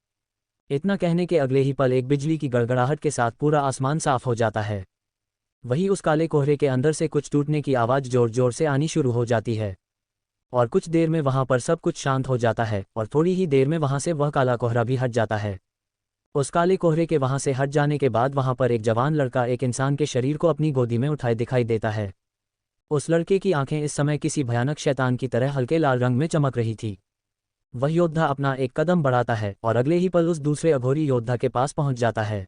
इतना कहने के अगले ही पल एक बिजली की गड़गड़ाहट के साथ पूरा आसमान साफ हो जाता है। वही उस काले कोहरे के अंदर से कुछ टूटने की आवाज़ जोर जोर से आनी शुरू हो जाती है, और कुछ देर में वहां पर सब कुछ शांत हो जाता है, और थोड़ी ही देर में वहां से वह काला कोहरा भी हट जाता है। उस काले कोहरे के वहां से हट जाने के बाद वहां पर एक जवान लड़का एक इंसान के शरीर को अपनी गोदी में उठाए दिखाई देता है। उस लड़के की आंखें इस समय किसी भयानक शैतान की तरह हल्के लाल रंग में चमक रही थी। वह योद्धा अपना एक कदम बढ़ाता है और अगले ही पल उस दूसरे अघोरी योद्धा के पास पहुंच जाता है,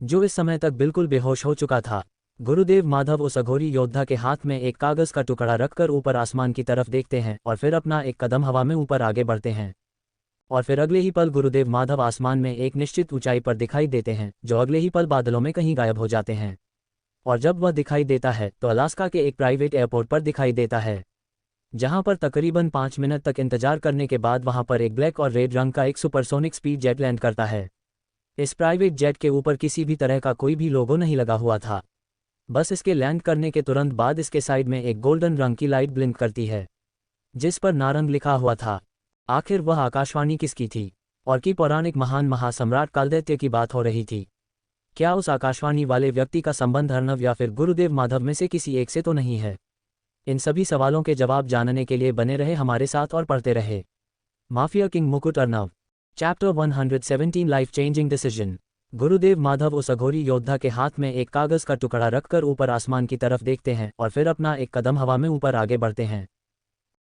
जो इस समय तक बिल्कुल बेहोश हो चुका था। गुरुदेव माधव उस अघोरी योद्धा के हाथ में एक कागज का टुकड़ा रखकर ऊपर आसमान की तरफ देखते हैं और फिर अपना एक कदम हवा में ऊपर आगे बढ़ते हैं, और फिर अगले ही पल गुरुदेव माधव आसमान में एक निश्चित ऊंचाई पर दिखाई देते हैं, जो अगले ही पल बादलों में कहीं गायब हो जाते हैं। और जब वह दिखाई देता है तो अलास्का के एक प्राइवेट एयरपोर्ट पर दिखाई देता है, जहां पर तकरीबन 5 मिनट तक इंतजार करने के बाद वहां पर एक ब्लैक और रेड रंग का एक सुपरसोनिक स्पीड जेट लैंड करता है। इस प्राइवेट जेट के ऊपर किसी भी तरह का कोई भी लोगो नहीं लगा हुआ था। बस इसके लैंड करने के तुरंत बाद इसके साइड में एक गोल्डन रंग की लाइट ब्लिंक करती है, जिस पर नारंग लिखा हुआ था। आखिर वह आकाशवाणी किसकी थी, और कि पौराणिक महान महासम्राट कालदैत्य की बात हो रही थी? क्या उस आकाशवाणी वाले व्यक्ति का संबंध अर्णव या फिर गुरुदेव माधव में से किसी एक से तो नहीं है? इन सभी सवालों के जवाब जानने के लिए बने रहे हमारे साथ और पढ़ते रहे mafia king Mukut Arnav. Chapter 117 life changing decision. Gurudev Madhav उस अघोरी योद्धा के हाथ में एक कागज का टुकड़ा रखकर ऊपर आसमान की तरफ देखते हैं और फिर अपना एक कदम हवा में ऊपर आगे बढ़ते हैं,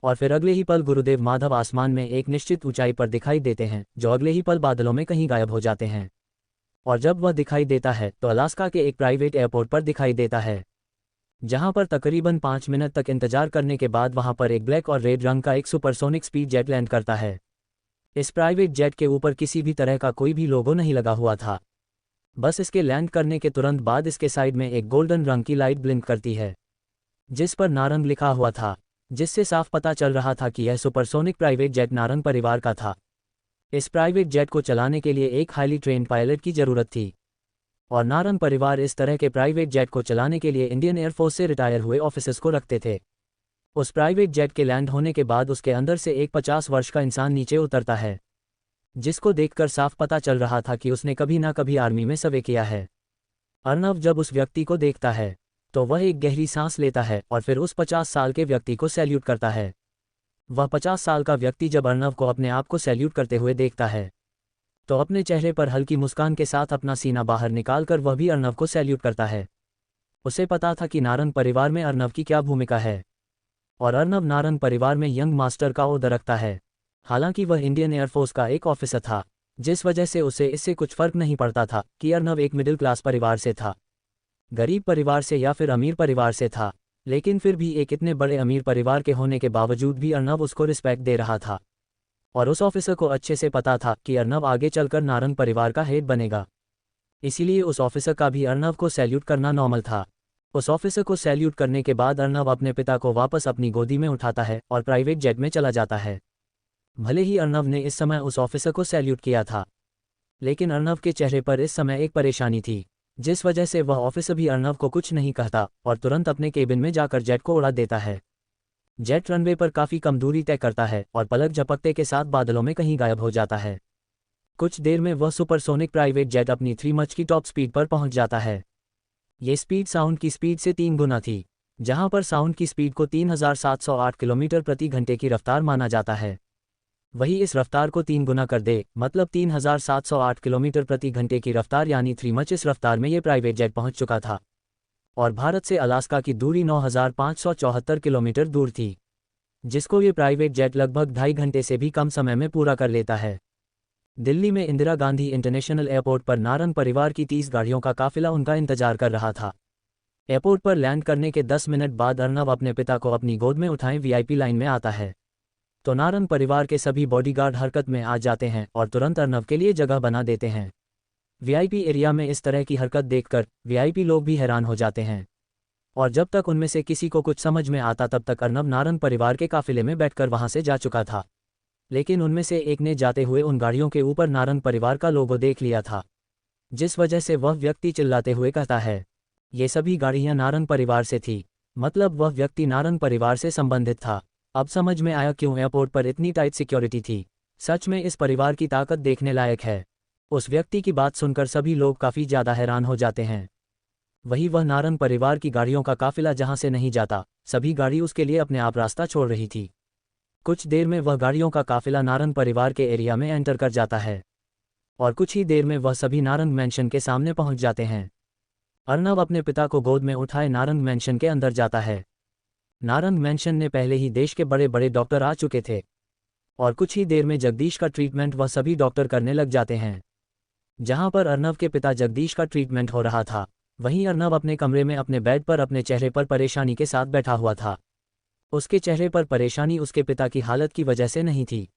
और फिर अगले ही पल गुरुदेव माधव आसमान में एक निश्चित ऊंचाई पर दिखाई देते हैं, जो अगले ही पल बादलों में कहीं गायब हो जाते हैं। और जब वह दिखाई देता है तो अलास्का के एक प्राइवेट एयरपोर्ट पर दिखाई देता है, जहां पर तकरीबन 5 मिनट तक इंतजार करने के बाद वहां पर एक ब्लैक और रेड रंग का एक सुपरसोनिक स्पीड जेट लैंड करता है। इस प्राइवेट जेट के ऊपर किसी भी तरह का कोई भी लोगो नहीं लगा हुआ था। बस इसके लैंड करने के तुरंत बाद इसके साइड में एक गोल्डन रंग की लाइट ब्लिंक करती है, जिस पर नारंग लिखा हुआ था, जिससे साफ पता चल रहा था कि यह सुपरसोनिक प्राइवेट जेट नारंग परिवार का था। इस प्राइवेट जेट को चलाने के लिए एक हाईली ट्रेन्ड पायलट की जरूरत थी, और नारंग परिवार इस तरह के प्राइवेट जेट को चलाने के लिए इंडियन एयरफोर्स से रिटायर हुए ऑफिसर्स को रखते थे। उस प्राइवेट जेट के लैंड होने के बाद उसके अंदर से एक 50 वर्ष का इंसान नीचे उतरता है, जिसको देखकर साफ पता चल रहा था कि उसने कभी ना कभी आर्मी में सर्वे किया है। अर्णव जब उस व्यक्ति को देखता है तो वह एक गहरी सांस लेता है और फिर उस 50 साल के व्यक्ति को सैल्यूट करता है। वह 50 साल का व्यक्ति जब अर्णव को अपने आप को सैल्यूट करते हुए देखता है तो अपने चेहरे पर हल्की मुस्कान के साथ अपना सीना बाहर निकालकर वह भी अर्णव को सैल्यूट करता है। उसे पता था कि नारंग परिवार में अर्णव की क्या भूमिका है, और अर्णव नारंग परिवार में यंग मास्टर का ओहदा रखता है। हालांकि वह इंडियन एयरफोर्स का एक ऑफिसर था, जिस वजह से उसे इससे कुछ फर्क नहीं पड़ता था कि अर्णव एक मिडिल क्लास परिवार से था, गरीब परिवार से या फिर अमीर परिवार से था। लेकिन फिर भी एक इतने बड़े अमीर परिवार के होने के बावजूद भी अर्णव उसको रिस्पेक्ट दे रहा था, और उस ऑफिसर को अच्छे से पता था कि अर्णव आगे चलकर नारंग परिवार का हेड बनेगा। इसीलिए उस ऑफिसर का भी अर्णव को सैल्यूट करना नॉर्मल था। उस ऑफिसर को सैल्यूट करने के बाद अर्णव अपने पिता को वापस अपनी गोदी में उठाता है और प्राइवेट जेट में चला जाता है। भले ही अर्णव ने इस समय उस ऑफिसर को सैल्यूट किया था, लेकिन अर्णव के चेहरे पर इस समय एक परेशानी थी, जिस वजह से वह ऑफिसर भी अर्णव को कुछ नहीं कहता और तुरंत अपने केबिन में जाकर जेट को उड़ा देता है। जेट रनवे पर काफ़ी कम दूरी तय करता है और पलक झपकते के साथ बादलों में कहीं गायब हो जाता है। कुछ देर में वह सुपरसोनिक प्राइवेट जेट अपनी 3 मच की टॉप स्पीड पर पहुंच जाता है। ये स्पीड साउंड की स्पीड से 3 गुना थी, जहां पर साउंड की स्पीड को 3708 किलोमीटर प्रति घंटे की रफ्तार माना जाता है। वही इस रफ्तार को 3 गुना कर दे, मतलब 3708 किलोमीटर प्रति घंटे की रफ्तार यानी 3 मच। इस रफ्तार में ये प्राइवेट जेट पहुंच चुका था, और भारत से अलास्का की दूरी 9574 किलोमीटर दूर थी, जिसको ये प्राइवेट जेट लगभग 2.5 घंटे से भी कम समय में पूरा कर लेता है। दिल्ली में इंदिरा गांधी इंटरनेशनल एयरपोर्ट पर नारंग परिवार की 30 गाड़ियों का काफिला उनका इंतजार कर रहा था। एयरपोर्ट पर लैंड करने के 10 मिनट बाद अर्नव अपने पिता को अपनी गोद में उठाए वीआईपी लाइन में आता है, तो नारंग परिवार के सभी बॉडीगार्ड हरकत में आ जाते हैं और तुरंत अर्नव के लिए जगह बना देते हैं। वीआईपी एरिया में इस तरह की हरकत देखकर वीआईपी लोग भी हैरान हो जाते हैं, और जब तक उनमें से किसी को कुछ समझ में आता तब तक अर्नव नारंग परिवार के काफिले में बैठकर वहां से जा चुका था। लेकिन उनमें से एक ने जाते हुए उन गाड़ियों के ऊपर नारंग परिवार का लोगो देख लिया था, जिस वजह से वह व्यक्ति चिल्लाते हुए कहता है, ये सभी गाड़ियां नारंग परिवार से थी, मतलब वह व्यक्ति नारंग परिवार से संबंधित था। अब समझ में आया क्यों एयरपोर्ट पर इतनी टाइट सिक्योरिटी थी। सच में इस परिवार की ताकत देखने लायक है। उस व्यक्ति की बात सुनकर सभी लोग काफ़ी ज़्यादा हैरान हो जाते हैं। वही वह नारंग परिवार की गाड़ियों का काफिला जहां से नहीं जाता, सभी गाड़ी उसके लिए अपने आप रास्ता छोड़ रही थी। कुछ देर में वह गाड़ियों का काफिला नारंग परिवार के एरिया में एंटर कर जाता है, और कुछ ही देर में वह सभी नारंग मैंशन के सामने पहुंच जाते हैं। अर्नव अपने पिता को गोद में उठाए नारंग मैंशन के अंदर जाता है। नारंग मैंशन ने पहले ही देश के बड़े बड़े डॉक्टर आ चुके थे, और कुछ ही देर में जगदीश का ट्रीटमेंट वह सभी डॉक्टर करने लग जाते हैं। जहां पर अर्नव के पिता जगदीश का ट्रीटमेंट हो रहा था, वहीं अर्नव अपने कमरे में अपने बेड पर अपने चेहरे पर परेशानी के साथ बैठा हुआ था। उसके चेहरे पर परेशानी उसके पिता की हालत की वजह से नहीं थी,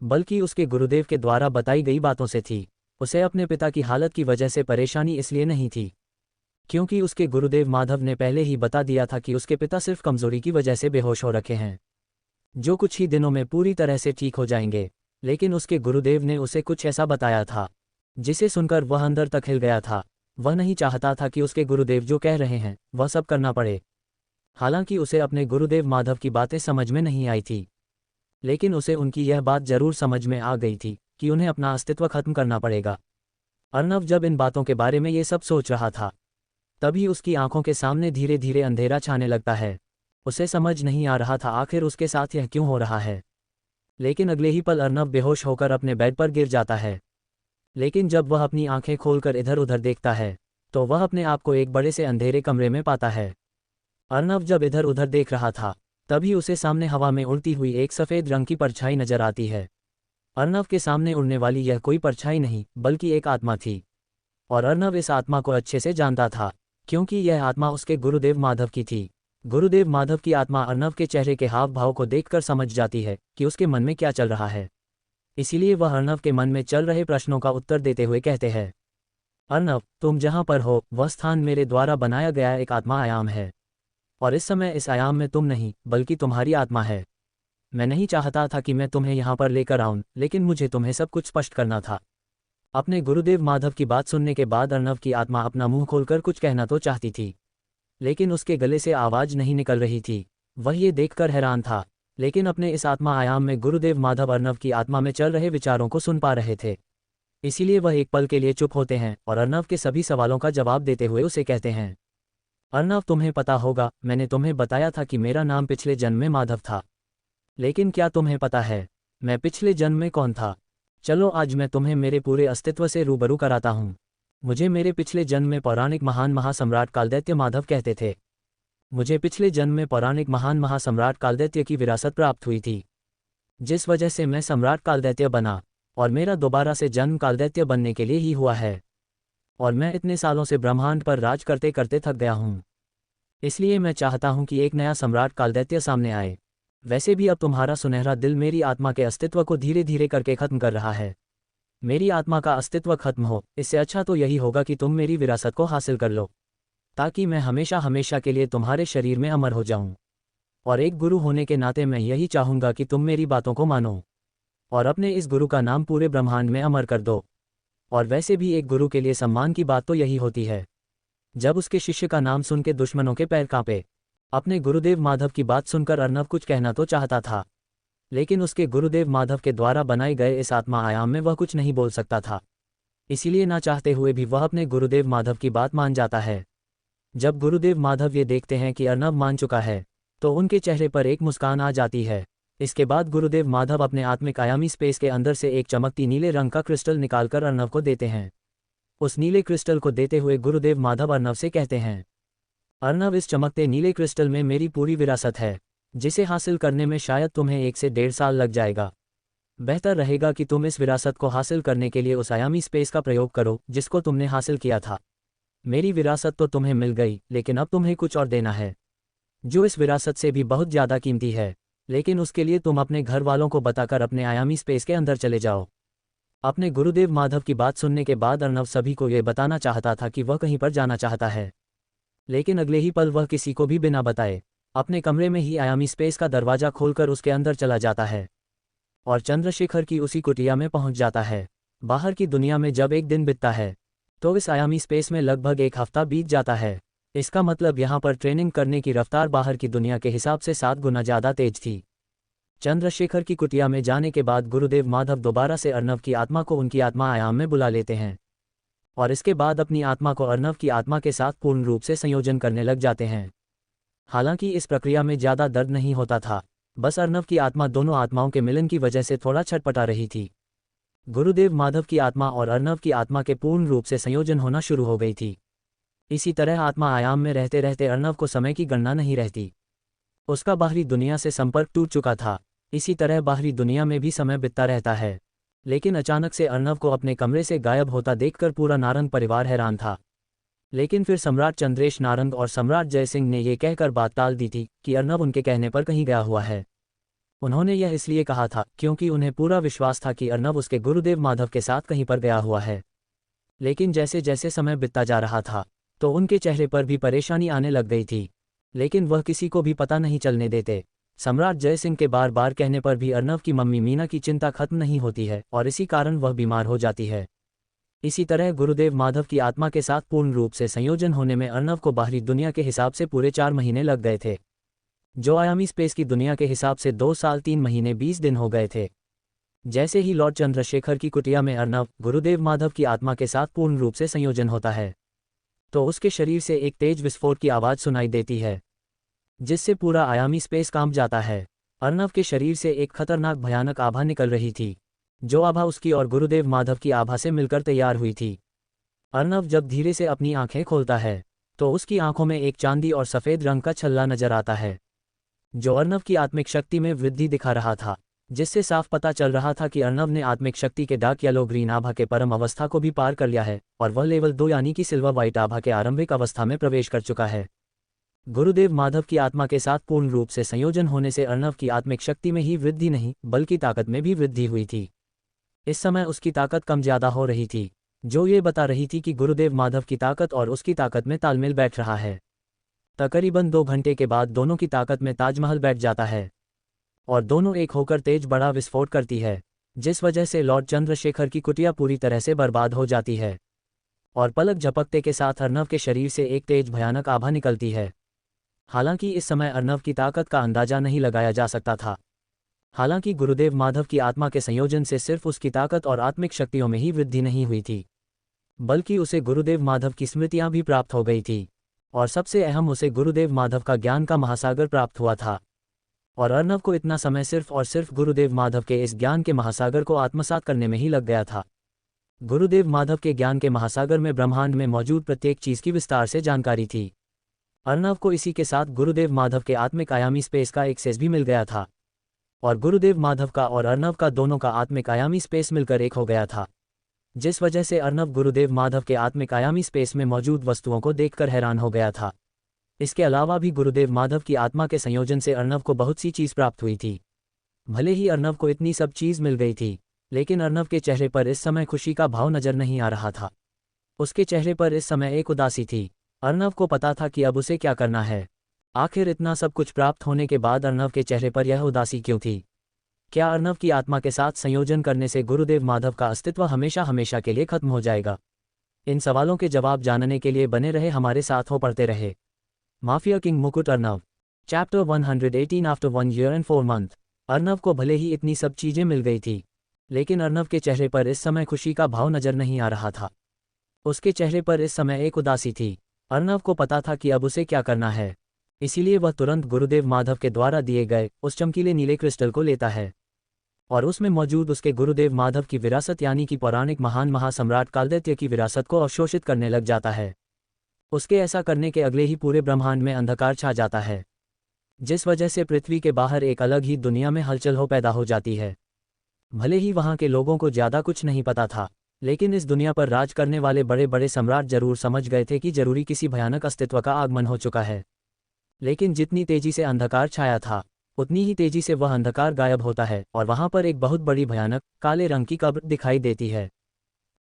बल्कि उसके गुरुदेव के द्वारा बताई गई बातों से थी। उसे अपने पिता की हालत की वजह से परेशानी इसलिए नहीं थी क्योंकि उसके गुरुदेव माधव ने पहले ही बता दिया था कि उसके पिता सिर्फ कमजोरी की वजह से बेहोश हो रखे हैं, जो कुछ ही दिनों में पूरी तरह से ठीक हो जाएंगे। लेकिन उसके गुरुदेव ने उसे कुछ ऐसा बताया था जिसे सुनकर वह अंदर तक हिल गया था। वह नहीं चाहता था कि उसके गुरुदेव जो कह रहे हैं वह सब करना पड़े। हालांकि उसे अपने गुरुदेव माधव की बातें समझ में नहीं आई थी, लेकिन उसे उनकी यह बात जरूर समझ में आ गई थी कि उन्हें अपना अस्तित्व खत्म करना पड़ेगा। अर्नव जब इन बातों के बारे में ये सब सोच रहा था, तभी उसकी आंखों के सामने धीरे धीरे अंधेरा छाने लगता है। उसे समझ नहीं आ रहा था आखिर उसके साथ यह क्यों हो रहा है। लेकिन अगले ही पल अर्नव बेहोश होकर अपने बेड पर गिर जाता है। लेकिन जब वह अपनी आंखें खोलकर इधर उधर देखता है, तो वह अपने आप को एक बड़े से अंधेरे कमरे में पाता है। अर्नव जब इधर उधर देख रहा था, तभी उसे सामने हवा में उड़ती हुई एक सफ़ेद रंग की परछाई नजर आती है। अर्नव के सामने उड़ने वाली यह कोई परछाई नहीं बल्कि एक आत्मा थी, और अर्नव इस आत्मा को अच्छे से जानता था क्योंकि यह आत्मा उसके गुरुदेव माधव की थी। गुरुदेव माधव की आत्मा अर्नव के चेहरे के हाव भाव को देखकर समझ जाती है कि उसके मन में क्या चल रहा है। इसीलिए वह अर्नव के मन में चल रहे प्रश्नों का उत्तर देते हुए कहते हैं, अर्नव, तुम जहां पर हो वह स्थान मेरे द्वारा बनाया गया एक आत्मा आयाम है, और इस समय इस आयाम में तुम नहीं बल्कि तुम्हारी आत्मा है। मैं नहीं चाहता था कि मैं तुम्हें यहाँ पर लेकर आऊं, लेकिन मुझे तुम्हें सब कुछ स्पष्ट करना था। अपने गुरुदेव माधव की बात सुनने के बाद अर्नव की आत्मा अपना मुंह खोलकर कुछ कहना तो चाहती थी, लेकिन उसके गले से आवाज नहीं निकल रही थी। वह ये देखकर हैरान था, लेकिन अपने इस आत्मा आयाम में गुरुदेव माधव अर्नव की आत्मा में चल रहे विचारों को सुन पा रहे थे। इसीलिए वह एक पल के लिए चुप होते हैं और अर्नव के सभी सवालों का जवाब देते हुए उसे कहते हैं, अर्नव, तुम्हें पता होगा मैंने तुम्हें बताया था कि मेरा नाम पिछले जन्म में माधव था, लेकिन क्या तुम्हें पता है मैं पिछले जन्म में कौन था? चलो आज मैं तुम्हें मेरे पूरे अस्तित्व से रूबरू कराता हूँ। मुझे मेरे पिछले जन्म में पौराणिक महान महासम्राट कालदैत्य माधव कहते थे। मुझे पिछले जन्म में पौराणिक महान महासम्राट कालदैत्य की विरासत प्राप्त हुई थी, जिस वजह से मैं सम्राट कालदैत्य बना, और मेरा दोबारा से जन्म कालदैत्य बनने के लिए ही हुआ है। और मैं इतने सालों से ब्रह्मांड पर राज करते करते थक गया हूँ, इसलिए मैं चाहता हूँ कि एक नया सम्राट कालदैत्य सामने आए। वैसे भी अब तुम्हारा सुनहरा दिल मेरी आत्मा के अस्तित्व को धीरे धीरे करके खत्म कर रहा है। मेरी आत्मा का अस्तित्व खत्म हो, इससे अच्छा तो यही होगा कि तुम मेरी विरासत को हासिल कर लो, ताकि मैं हमेशा हमेशा के लिए तुम्हारे शरीर में अमर हो जाऊं। और एक गुरु होने के नाते मैं यही चाहूँगा कि तुम मेरी बातों को मानो और अपने इस गुरु का नाम पूरे ब्रह्मांड में अमर कर दो। और वैसे भी एक गुरु के लिए सम्मान की बात तो यही होती है। जब उसके शिष्य का नाम सुन के दुश्मनों के पैर कांपे। अपने गुरुदेव माधव की बात सुनकर अर्नव कुछ कहना तो चाहता था, लेकिन उसके गुरुदेव माधव के द्वारा बनाए गए इस आत्मा आयाम में वह कुछ नहीं बोल सकता था। इसीलिए ना चाहते हुए भी वह अपने गुरुदेव माधव की बात मान जाता है। जब गुरुदेव माधव ये देखते हैं कि अर्नव मान चुका है, तो उनके चेहरे पर एक मुस्कान आ जाती है। इसके बाद गुरुदेव माधव अपने आत्मिक आयामी स्पेस के अंदर से एक चमकती नीले रंग का क्रिस्टल निकालकर अर्नव को देते हैं। उस नीले क्रिस्टल को देते हुए गुरुदेव माधव अर्नव से कहते हैं, अर्नव, इस चमकते नीले क्रिस्टल में मेरी पूरी विरासत है, जिसे हासिल करने में शायद तुम्हें 1 से 1.5 साल लग जाएगा। बेहतर रहेगा कि तुम इस विरासत को हासिल करने के लिए उस आयामी स्पेस का प्रयोग करो जिसको तुमने हासिल किया था। मेरी विरासत तो तुम्हें मिल गई, लेकिन अब तुम्हें कुछ और देना है, जो इस विरासत से भी बहुत ज़्यादा कीमती है। लेकिन उसके लिए तुम अपने घर वालों को बताकर अपने आयामी स्पेस के अंदर चले जाओ। अपने गुरुदेव माधव की बात सुनने के बाद अर्नव सभी को यह बताना चाहता था कि वह कहीं पर जाना चाहता है, लेकिन अगले ही पल वह किसी को भी बिना बताए अपने कमरे में ही आयामी स्पेस का दरवाज़ा खोलकर उसके अंदर चला जाता है और चंद्रशेखर की उसी कुटिया में पहुंच जाता है। बाहर की दुनिया में जब एक दिन बीतता है तो इस आयामी स्पेस में लगभग एक हफ्ता बीत जाता है। इसका मतलब यहाँ पर ट्रेनिंग करने की रफ्तार बाहर की दुनिया के हिसाब से 7 गुना ज़्यादा तेज थी। चंद्रशेखर की कुटिया में जाने के बाद गुरुदेव माधव दोबारा से अर्नव की आत्मा को उनकी आत्मा आयाम में बुला लेते हैं और इसके बाद अपनी आत्मा को अर्नव की आत्मा के साथ पूर्ण रूप से संयोजन करने लग जाते हैं। हालांकि इस प्रक्रिया में ज़्यादा दर्द नहीं होता था, बस अर्नव की आत्मा दोनों आत्माओं के मिलन की वजह से थोड़ा छटपटा रही थी। गुरुदेव माधव की आत्मा और अर्नव की आत्मा के पूर्ण रूप से संयोजन होना शुरू हो गई थी। इसी तरह आत्मा आयाम में रहते रहते अर्नव को समय की गणना नहीं रहती। उसका बाहरी दुनिया से संपर्क टूट चुका था। इसी तरह बाहरी दुनिया में भी समय बीतता रहता है। लेकिन अचानक से अर्नव को अपने कमरे से गायब होता देखकर पूरा नारंग परिवार हैरान था। लेकिन फिर सम्राट चंद्रेश नारंग और सम्राट जयसिंह ने यह कहकर बात टाल दी थी कि अर्नव उनके कहने पर कहीं गया हुआ है। उन्होंने यह इसलिए कहा था क्योंकि उन्हें पूरा विश्वास था कि अर्नव उसके गुरुदेव माधव के साथ कहीं पर गया हुआ है। लेकिन जैसे जैसे समय बीतता जा रहा था तो उनके चेहरे पर भी परेशानी आने लग गई थी, लेकिन वह किसी को भी पता नहीं चलने देते। सम्राट जयसिंह के बार बार कहने पर भी अर्नव की मम्मी मीना की चिंता खत्म नहीं होती है और इसी कारण वह बीमार हो जाती है। इसी तरह गुरुदेव माधव की आत्मा के साथ पूर्ण रूप से संयोजन होने में अर्नव को बाहरी दुनिया के हिसाब से पूरे 4 महीने लग गए थे, जो आयामी स्पेस की दुनिया के हिसाब से 2 साल 3 महीने 20 दिन हो गए थे। जैसे ही लॉर्ड चंद्रशेखर की कुटिया में अर्नव गुरुदेव माधव की आत्मा के साथ पूर्ण रूप से संयोजन होता है तो उसके शरीर से एक तेज विस्फोट की आवाज़ सुनाई देती है, जिससे पूरा आयामी स्पेस कांप जाता है। अर्नव के शरीर से एक खतरनाक भयानक आभा निकल रही थी, जो आभा उसकी और गुरुदेव माधव की आभा से मिलकर तैयार हुई थी। अर्नव जब धीरे से अपनी आंखें खोलता है तो उसकी आंखों में एक चांदी और सफ़ेद रंग का छल्ला नजर आता है, जो अर्नव की आत्मिक शक्ति में वृद्धि दिखा रहा था, जिससे साफ पता चल रहा था कि अर्नव ने आत्मिक शक्ति के डार्क येलो ग्रीन आभा के परम अवस्था को भी पार कर लिया है और वह लेवल 2 यानी कि सिल्वर व्हाइट आभा के आरंभिक अवस्था में प्रवेश कर चुका है। गुरुदेव माधव की आत्मा के साथ पूर्ण रूप से संयोजन होने से अर्नव की आत्मिक शक्ति में ही वृद्धि नहीं बल्कि ताकत में भी वृद्धि हुई थी। इस समय उसकी ताकत कम ज़्यादा हो रही थी, जो ये बता रही थी कि गुरुदेव माधव की ताकत और उसकी ताकत में तालमेल बैठ रहा है। तकरीबन 2 घंटे के बाद दोनों की ताकत में ताजमहल बैठ जाता है और दोनों एक होकर तेज बड़ा विस्फोट करती है, जिस वजह से लॉर्ड चंद्रशेखर की कुटिया पूरी तरह से बर्बाद हो जाती है और पलक झपकते के साथ अर्नव के शरीर से एक तेज भयानक आभा निकलती है। हालांकि इस समय अर्नव की ताकत का अंदाजा नहीं लगाया जा सकता था। हालांकि गुरुदेव माधव की आत्मा के संयोजन से सिर्फ उसकी ताकत और आत्मिक शक्तियों में ही वृद्धि नहीं हुई थी, बल्कि उसे गुरुदेव माधव की स्मृतियां भी प्राप्त हो गई थी और सबसे अहम उसे गुरुदेव माधव का ज्ञान का महासागर प्राप्त हुआ था। और अर्नव को इतना समय सिर्फ और सिर्फ गुरुदेव माधव के इस ज्ञान के महासागर को आत्मसात करने में ही लग गया था। गुरुदेव माधव के ज्ञान के महासागर में ब्रह्मांड में मौजूद प्रत्येक चीज़ की विस्तार से जानकारी थी। अर्नव को इसी के साथ गुरुदेव माधव के आत्मिक आयामी स्पेस का एक्सेस भी मिल गया था और गुरुदेव माधव का और अर्नव का दोनों का आत्मिक आयामी स्पेस मिलकर एक हो गया था, जिस वजह से अर्नव गुरुदेव माधव के आत्मिक आयामी स्पेस में मौजूद वस्तुओं को देखकर हैरान हो गया था। इसके अलावा भी गुरुदेव माधव की आत्मा के संयोजन से अर्नव को बहुत सी चीज़ प्राप्त हुई थी। भले ही अर्नव को इतनी सब चीज़ मिल गई थी, लेकिन अर्नव के चेहरे पर इस समय खुशी का भाव नजर नहीं आ रहा था। उसके चेहरे पर इस समय एक उदासी थी। अर्नव को पता था कि अब उसे क्या करना है। आखिर इतना सब कुछ प्राप्त होने के बाद अर्नव के चेहरे पर यह उदासी क्यों थी? क्या अर्नव की आत्मा के साथ संयोजन करने से गुरुदेव माधव का अस्तित्व हमेशा हमेशा के लिए खत्म हो जाएगा? इन सवालों के जवाब जानने के लिए बने रहे हमारे साथ हो पढ़ते रहे माफिया किंग मुकुट Arnav. Chapter 118 after 1 year and 4 month। Arnav को भले ही इतनी सब चीज़ें मिल गई थी, लेकिन अर्नव के चेहरे पर इस समय खुशी का भाव नजर नहीं आ रहा था। उसके चेहरे पर इस समय एक उदासी थी। अर्नव को पता था कि अब उसे क्या करना है, इसीलिए वह तुरंत गुरुदेव माधव के द्वारा दिए गए उस चमकीले नीले क्रिस्टल को लेता है और उसमें मौजूद उसके गुरुदेव माधव की विरासत यानी कि पौराणिक महान महासम्राट कालदैत्य की विरासत को अवशोषित करने लग जाता है। उसके ऐसा करने के अगले ही पूरे ब्रह्मांड में अंधकार छा जाता है, जिस वजह से पृथ्वी के बाहर एक अलग ही दुनिया में हलचल हो पैदा हो जाती है। भले ही वहाँ के लोगों को ज़्यादा कुछ नहीं पता था, लेकिन इस दुनिया पर राज करने वाले बड़े बड़े सम्राट जरूर समझ गए थे कि जरूरी किसी भयानक अस्तित्व का आगमन हो चुका है। लेकिन जितनी तेजी से अंधकार छाया था, उतनी ही तेजी से वह अंधकार गायब होता है और वहां पर एक बहुत बड़ी भयानक काले रंग की कब्र दिखाई देती है,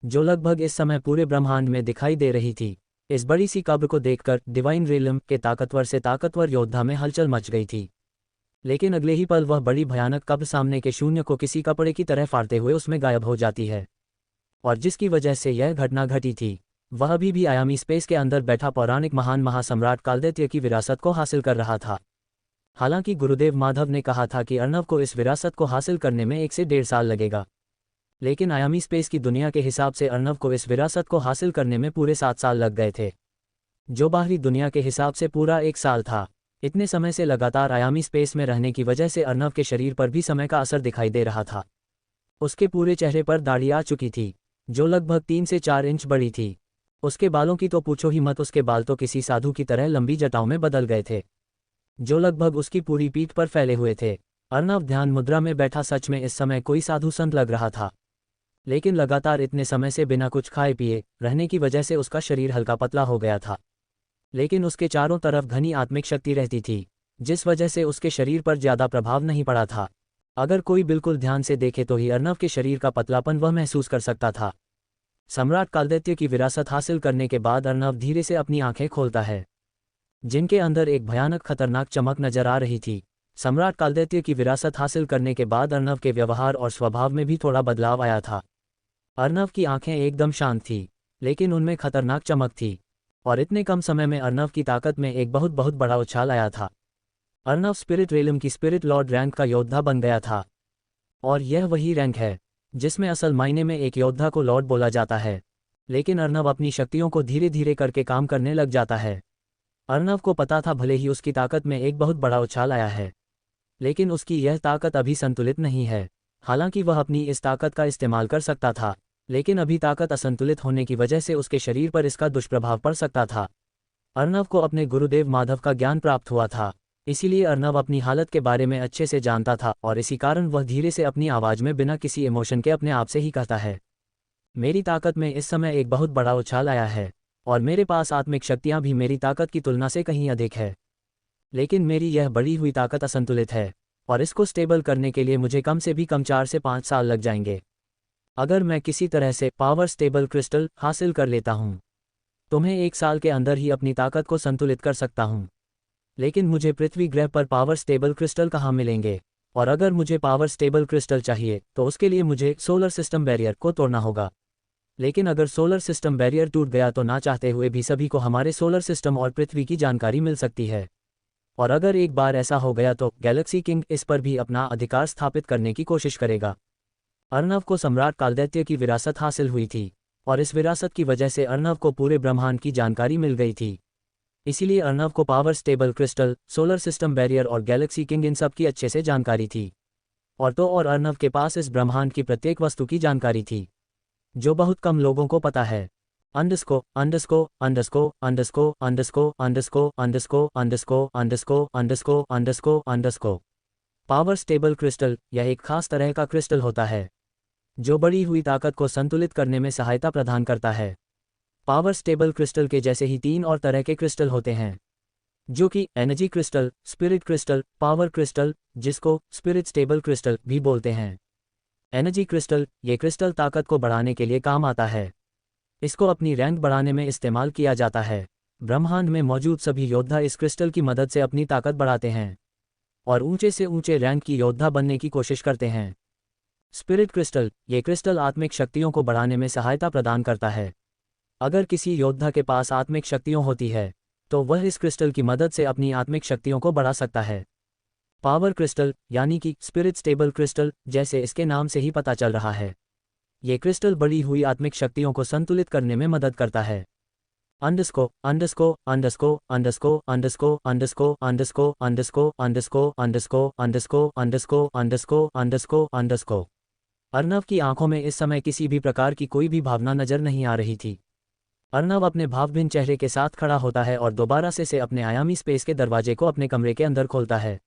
जो लगभग इस समय पूरे ब्रह्मांड में दिखाई दे रही थी। इस बड़ी सी कब्र को देखकर डिवाइन रिलम के ताकतवर से ताकतवर योद्धा में हलचल मच गई थी। लेकिन अगले ही पल वह बड़ी भयानक कब्र सामने के शून्य को किसी कपड़े की तरह फाड़ते हुए उसमें गायब हो जाती है। और जिसकी वजह से यह घटना घटी थी, वह अभी भी आयामी स्पेस के अंदर बैठा पौराणिक महान महासम्राट कालदैत्य की विरासत को हासिल कर रहा था। हालांकि गुरुदेव माधव ने कहा था कि अर्णव को इस विरासत को हासिल करने में 1 से 1.5 साल लगेगा, लेकिन आयामी स्पेस की दुनिया के हिसाब से अर्णव को इस विरासत को हासिल करने में पूरे 7 साल लग गए थे, जो बाहरी दुनिया के हिसाब से पूरा 1 साल था। इतने समय से लगातार आयामी स्पेस में रहने की वजह से अर्णव के शरीर पर भी समय का असर दिखाई दे रहा था। उसके पूरे चेहरे पर दाढ़ी आ चुकी थी, जो लगभग 3 से 4 इंच बड़ी थी। उसके बालों की तो पूछो ही मत, उसके बाल तो किसी साधु की तरह लंबी जटाओं में बदल गए थे, जो लगभग उसकी पूरी पीठ पर फैले हुए थे। अर्णव ध्यान मुद्रा में बैठा सच में इस समय कोई साधु संत लग रहा था, लेकिन लगातार इतने समय से बिना कुछ खाए पिए रहने की वजह से उसका शरीर हल्का पतला हो गया था। लेकिन उसके चारों तरफ घनी आत्मिक शक्ति रहती थी, जिस वजह से उसके शरीर पर ज्यादा प्रभाव नहीं पड़ा था। अगर कोई बिल्कुल ध्यान से देखे तो ही अर्णव के शरीर का पतलापन वह महसूस कर सकता था। सम्राट कालदैत्य की विरासत हासिल करने के बाद अर्णव धीरे से अपनी आंखें खोलता है, जिनके अंदर एक भयानक खतरनाक चमक नजर आ रही थी। सम्राट कालदैत्य की विरासत हासिल करने के बाद अर्णव के व्यवहार और स्वभाव में भी थोड़ा बदलाव आया था। अर्णव की आंखें एकदम शांत थी, लेकिन उनमें खतरनाक चमक थी, और इतने कम समय में अर्णव की ताकत में एक बहुत बहुत बड़ा उछाल आया था। अर्णव स्पिरिट रेलम की स्पिरिट लॉर्ड रैंक का योद्धा बन गया था, और यह वही रैंक है जिसमें असल मायने में एक योद्धा को लॉर्ड बोला जाता है। लेकिन अर्णव अपनी शक्तियों को धीरे धीरे करके काम करने लग जाता है। अर्णव को पता था भले ही उसकी ताकत में एक बहुत बड़ा उछाल आया है, लेकिन उसकी यह ताकत अभी संतुलित नहीं है। हालांकि वह अपनी इस ताकत का इस्तेमाल कर सकता था, लेकिन अभी ताकत असंतुलित होने की वजह से उसके शरीर पर इसका दुष्प्रभाव पड़ सकता था। अर्णव को अपने गुरुदेव माधव का ज्ञान प्राप्त हुआ था, इसीलिए अर्णव अपनी हालत के बारे में अच्छे से जानता था, और इसी कारण वह धीरे से अपनी आवाज में बिना किसी इमोशन के अपने आप से ही कहता है, मेरी ताकत में इस समय एक बहुत बड़ा उछाल आया है, और मेरे पास आत्मिक शक्तियां भी मेरी ताकत की तुलना से कहीं अधिक है। लेकिन मेरी यह बढ़ी हुई ताकत असंतुलित है, और इसको स्टेबल करने के लिए मुझे कम से भी कम 4 से 5 साल लग जाएंगे। अगर मैं किसी तरह से पावर स्टेबल क्रिस्टल हासिल कर लेता हूँ, तो मैं 1 साल के अंदर ही अपनी ताकत को संतुलित कर सकता हूँ। लेकिन मुझे पृथ्वी ग्रह पर पावर स्टेबल क्रिस्टल कहाँ मिलेंगे? और अगर मुझे पावर स्टेबल क्रिस्टल चाहिए तो उसके लिए मुझे सोलर सिस्टम बैरियर को तोड़ना होगा। लेकिन अगर सोलर सिस्टम बैरियर टूट गया तो ना चाहते हुए भी सभी को हमारे सोलर सिस्टम और पृथ्वी की जानकारी मिल सकती है। और अगर एक बार ऐसा हो गया तो गैलेक्सी किंग इस पर भी अपना अधिकार स्थापित करने की कोशिश करेगा। अर्णव को सम्राट कालदैत्य की विरासत हासिल हुई थी, और इस विरासत की वजह से अर्णव को पूरे ब्रह्मांड की जानकारी मिल गई थी। इसीलिए अर्णव को power stable crystal, solar system barrier और गैलेक्सी किंग इन सब की अच्छे से जानकारी थी। और अर्णव के पास इस ब्रह्मांड की प्रत्येक वस्तु की जानकारी थी, जो बहुत कम लोगों को पता है। अंडस्को अंडस्को अंडस्को अंडस्को अंडस्को अंडस्को अंडस्को अंडस्को अंडस्को अंडस्को अंडस्को अंडस्को पावर स्टेबल क्रिस्टल यह एक खास तरह का क्रिस्टल होता है, जो बढ़ी हुई ताकत को संतुलित करने में सहायता प्रदान करता है। पावर स्टेबल क्रिस्टल के जैसे ही 3 और तरह के क्रिस्टल होते हैं, जो कि energy crystal, spirit crystal, power crystal, जिसको स्पिरिट स्टेबल क्रिस्टल भी बोलते हैं। एनर्जी क्रिस्टल, ये क्रिस्टल ताकत को बढ़ाने के लिए काम आता है। इसको अपनी रैंक बढ़ाने में इस्तेमाल किया जाता है। ब्रह्मांड में मौजूद सभी योद्धा इस क्रिस्टल की मदद से अपनी ताकत बढ़ाते हैं और ऊंचे से ऊंचे रैंक की योद्धा बनने की कोशिश करते हैं। स्पिरिट क्रिस्टल, ये क्रिस्टल आत्मिक शक्तियों को बढ़ाने में सहायता प्रदान करता है। अगर किसी योद्धा के पास आत्मिक शक्तियों होती है तो वह इस क्रिस्टल की मदद से अपनी आत्मिक शक्तियों को बढ़ा सकता है। पावर क्रिस्टल यानी कि स्पिरिट स्टेबल क्रिस्टल, जैसे इसके नाम से ही पता चल रहा है, ये क्रिस्टल बढ़ी हुई आत्मिक शक्तियों को संतुलित करने में मदद करता है। अंडस्को अंडस्को अंडस्को अंडस्को अंडस्को अंडस्को अंडस्को अंडस्को अंडस्को अंडस्को अंडस्को अंडस्को अंडस्को अंडस्को अंडस्को अर्णव की आंखों में इस समय किसी भी प्रकार की कोई भी भावना नजर नहीं आ रही थी। अर्णव अपने भावहीन चेहरे के साथ खड़ा होता है और दोबारा से अपने आयामी स्पेस के दरवाजे को अपने कमरे के अंदर खोलता है।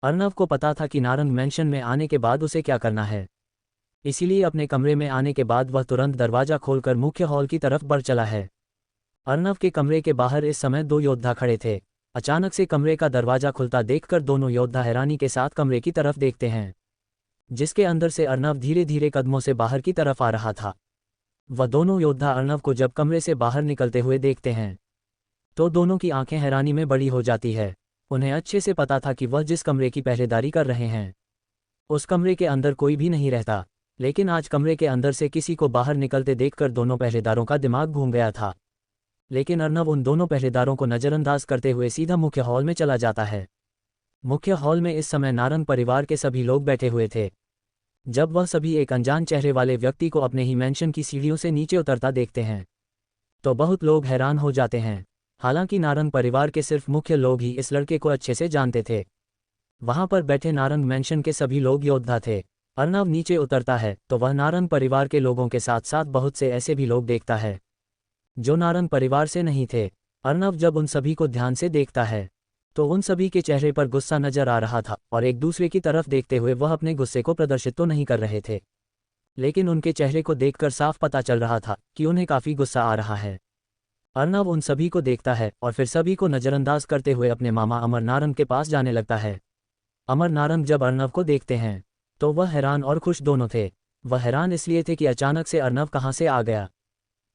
अर्णव को पता था कि नारंग मैंशन में आने के बाद उसे क्या करना है, इसीलिए अपने कमरे में आने के बाद वह तुरंत दरवाजा खोलकर मुख्य हॉल की तरफ बढ़ चला है। अर्नव के कमरे के बाहर इस समय 2 योद्धा खड़े थे। अचानक से कमरे का दरवाजा खुलता देखकर दोनों योद्धा हैरानी के साथ कमरे की तरफ देखते हैं, जिसके अंदर से अर्नव धीरे धीरे कदमों से बाहर की तरफ आ रहा था। वह दोनों योद्धा अर्नव को जब कमरे से बाहर निकलते हुए देखते हैं तो दोनों की आंखें हैरानी में बड़ी हो जाती है। उन्हें अच्छे से पता था कि वह जिस कमरे की पहरेदारी कर रहे हैं उस कमरे के अंदर कोई भी नहीं रहता, लेकिन आज कमरे के अंदर से किसी को बाहर निकलते देखकर दोनों पहरेदारों का दिमाग घूम गया था। लेकिन अर्नव उन दोनों पहरेदारों को नज़रअंदाज करते हुए सीधा मुख्य हॉल में चला जाता है। मुख्य हॉल में इस समय नारंग परिवार के सभी लोग बैठे हुए थे। जब वह सभी एक अनजान चेहरे वाले व्यक्ति को अपने ही मैंशन की सीढ़ियों से नीचे उतरता देखते हैं तो बहुत लोग हैरान हो जाते हैं। हालांकि नारंग परिवार के सिर्फ मुख्य लोग ही इस लड़के को अच्छे से जानते थे। वहां पर बैठे नारंग मैंशन के सभी लोग योद्धा थे। अर्नव नीचे उतरता है तो वह नारंग परिवार के लोगों के साथ साथ बहुत से ऐसे भी लोग देखता है जो नारंग परिवार से नहीं थे। अर्नव जब उन सभी को ध्यान से देखता है तो उन सभी के चेहरे पर गुस्सा नजर आ रहा था और एक दूसरे की तरफ देखते हुए वह अपने गुस्से को प्रदर्शित तो नहीं कर रहे थे, लेकिन उनके चेहरे को देखकर साफ पता चल रहा था कि उन्हें काफ़ी गुस्सा आ रहा है। अर्नव उन सभी को देखता है और फिर सभी को नज़रअंदाज करते हुए अपने मामा अमर नारंग के पास जाने लगता है। अमर नारंग जब अर्नव को देखते हैं तो वह हैरान और खुश दोनों थे। वह हैरान इसलिए थे कि अचानक से अर्नव कहाँ से आ गया,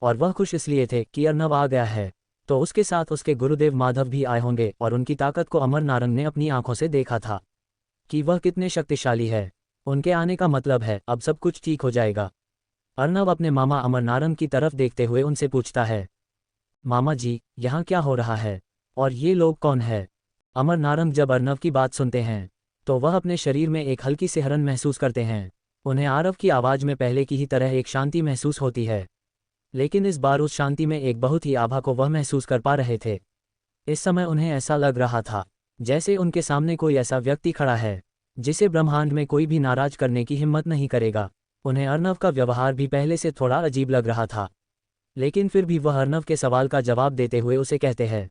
और वह खुश इसलिए थे कि अर्नव आ गया है तो उसके साथ उसके गुरुदेव माधव भी आए होंगे और उनकी ताकत को अमर नारंग ने अपनी आंखों से देखा था कि वह कितने शक्तिशाली है। उनके आने का मतलब है अब सब कुछ ठीक हो जाएगा। अर्नव अपने मामा अमर नारंग की तरफ देखते हुए उनसे पूछता है, मामा जी यहाँ क्या हो रहा है और ये लोग कौन है? अमर नारंग जब अर्नव की बात सुनते हैं तो वह अपने शरीर में एक हल्की सिहरन महसूस करते हैं। उन्हें आरव की आवाज़ में पहले की ही तरह एक शांति महसूस होती है, लेकिन इस बार उस शांति में एक बहुत ही आभा को वह महसूस कर पा रहे थे। इस समय उन्हें ऐसा लग रहा था जैसे उनके सामने कोई ऐसा व्यक्ति खड़ा है जिसे ब्रह्मांड में कोई भी नाराज करने की हिम्मत नहीं करेगा। उन्हें अर्नव का व्यवहार भी पहले से थोड़ा अजीब लग रहा था, लेकिन फिर भी वह अर्नव के सवाल का जवाब देते हुए उसे कहते हैं,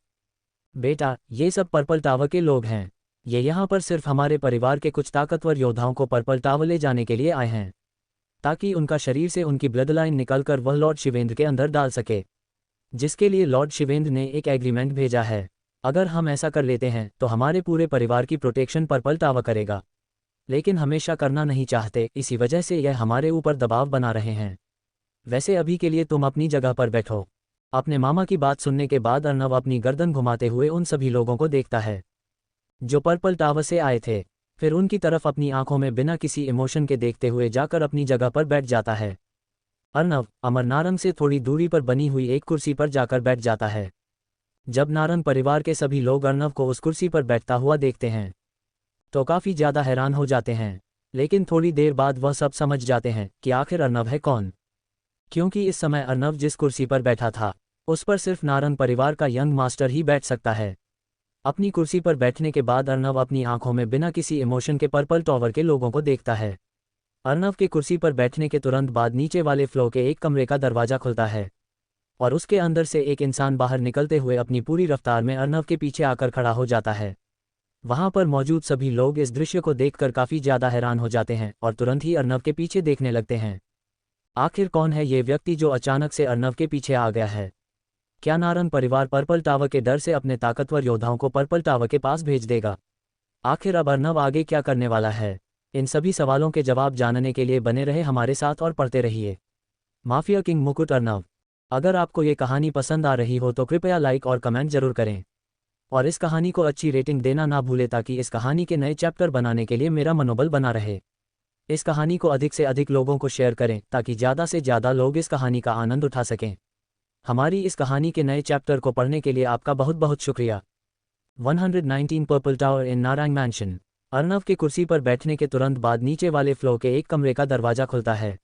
बेटा ये सब पर्पल टावर के लोग हैं। ये यहाँ पर सिर्फ हमारे परिवार के कुछ ताकतवर योद्धाओं को पर्पल टावर ले जाने के लिए आए हैं ताकि उनका शरीर से उनकी ब्लड लाइन निकलकर वह लॉर्ड शिवेंद्र के अंदर डाल सके, जिसके लिए लॉर्ड शिवेंद्र ने एक एग्रीमेंट भेजा है। अगर हम ऐसा कर लेते हैं तो हमारे पूरे परिवार की प्रोटेक्शन पर्पल टावर करेगा, लेकिन हमेशा करना नहीं चाहते, इसी वजह से यह हमारे ऊपर दबाव बना रहे हैं। वैसे अभी के लिए तुम अपनी जगह पर बैठो। अपने मामा की बात सुनने के बाद अर्नव अपनी गर्दन घुमाते हुए उन सभी लोगों को देखता है जो पर्पल टावर से आए थे, फिर उनकी तरफ अपनी आंखों में बिना किसी इमोशन के देखते हुए जाकर अपनी जगह पर बैठ जाता है। अर्नव अमर नारंग से थोड़ी दूरी पर बनी हुई एक कुर्सी पर जाकर बैठ जाता है। जब नारंग परिवार के सभी लोग अर्नव को उस कुर्सी पर बैठता हुआ देखते हैं तो काफ़ी ज़्यादा हैरान हो जाते हैं, लेकिन थोड़ी देर बाद वह सब समझ जाते हैं कि आखिर अर्नव है कौन, क्योंकि इस समय अर्नव जिस कुर्सी पर बैठा था उस पर सिर्फ नारंग परिवार का यंग मास्टर ही बैठ सकता है। अपनी कुर्सी पर बैठने के बाद अर्नव अपनी आंखों में बिना किसी इमोशन के पर्पल टावर के लोगों को देखता है। अर्नव के कुर्सी पर बैठने के तुरंत बाद नीचे वाले फ्लोर के एक कमरे का दरवाजा खुलता है और उसके अंदर से एक इंसान बाहर निकलते हुए अपनी पूरी रफ्तार में अर्नव के पीछे आकर खड़ा हो जाता है। वहां पर मौजूद सभी लोग इस दृश्य को देखकर काफ़ी ज़्यादा हैरान हो जाते हैं और तुरंत ही अर्नव के पीछे देखने लगते हैं। आखिर कौन है ये व्यक्ति जो अचानक से अर्नव के पीछे आ गया है? क्या नारंग परिवार पर्पल टावर के डर से अपने ताकतवर योद्धाओं को पर्पल टावर के पास भेज देगा? आखिर अब अर्नव आगे क्या करने वाला है? इन सभी सवालों के जवाब जानने के लिए बने रहे हमारे साथ और पढ़ते रहिए माफिया किंग मुकुट अर्नव। अगर आपको ये कहानी पसंद आ रही हो तो कृपया लाइक और कमेंट जरूर करें और इस कहानी को अच्छी रेटिंग देना ना भूलें ताकि इस कहानी के नए चैप्टर बनाने के लिए मेरा मनोबल बना रहे। इस कहानी को अधिक से अधिक लोगों को शेयर करें ताकि ज़्यादा से ज़्यादा लोग इस कहानी का आनंद उठा सकें। हमारी इस कहानी के नए चैप्टर को पढ़ने के लिए आपका बहुत बहुत शुक्रिया। 119 पर्पल टावर इन नारंग मैंशन। अर्नव के कुर्सी पर बैठने के तुरंत बाद नीचे वाले फ्लोर के एक कमरे का दरवाजा खुलता है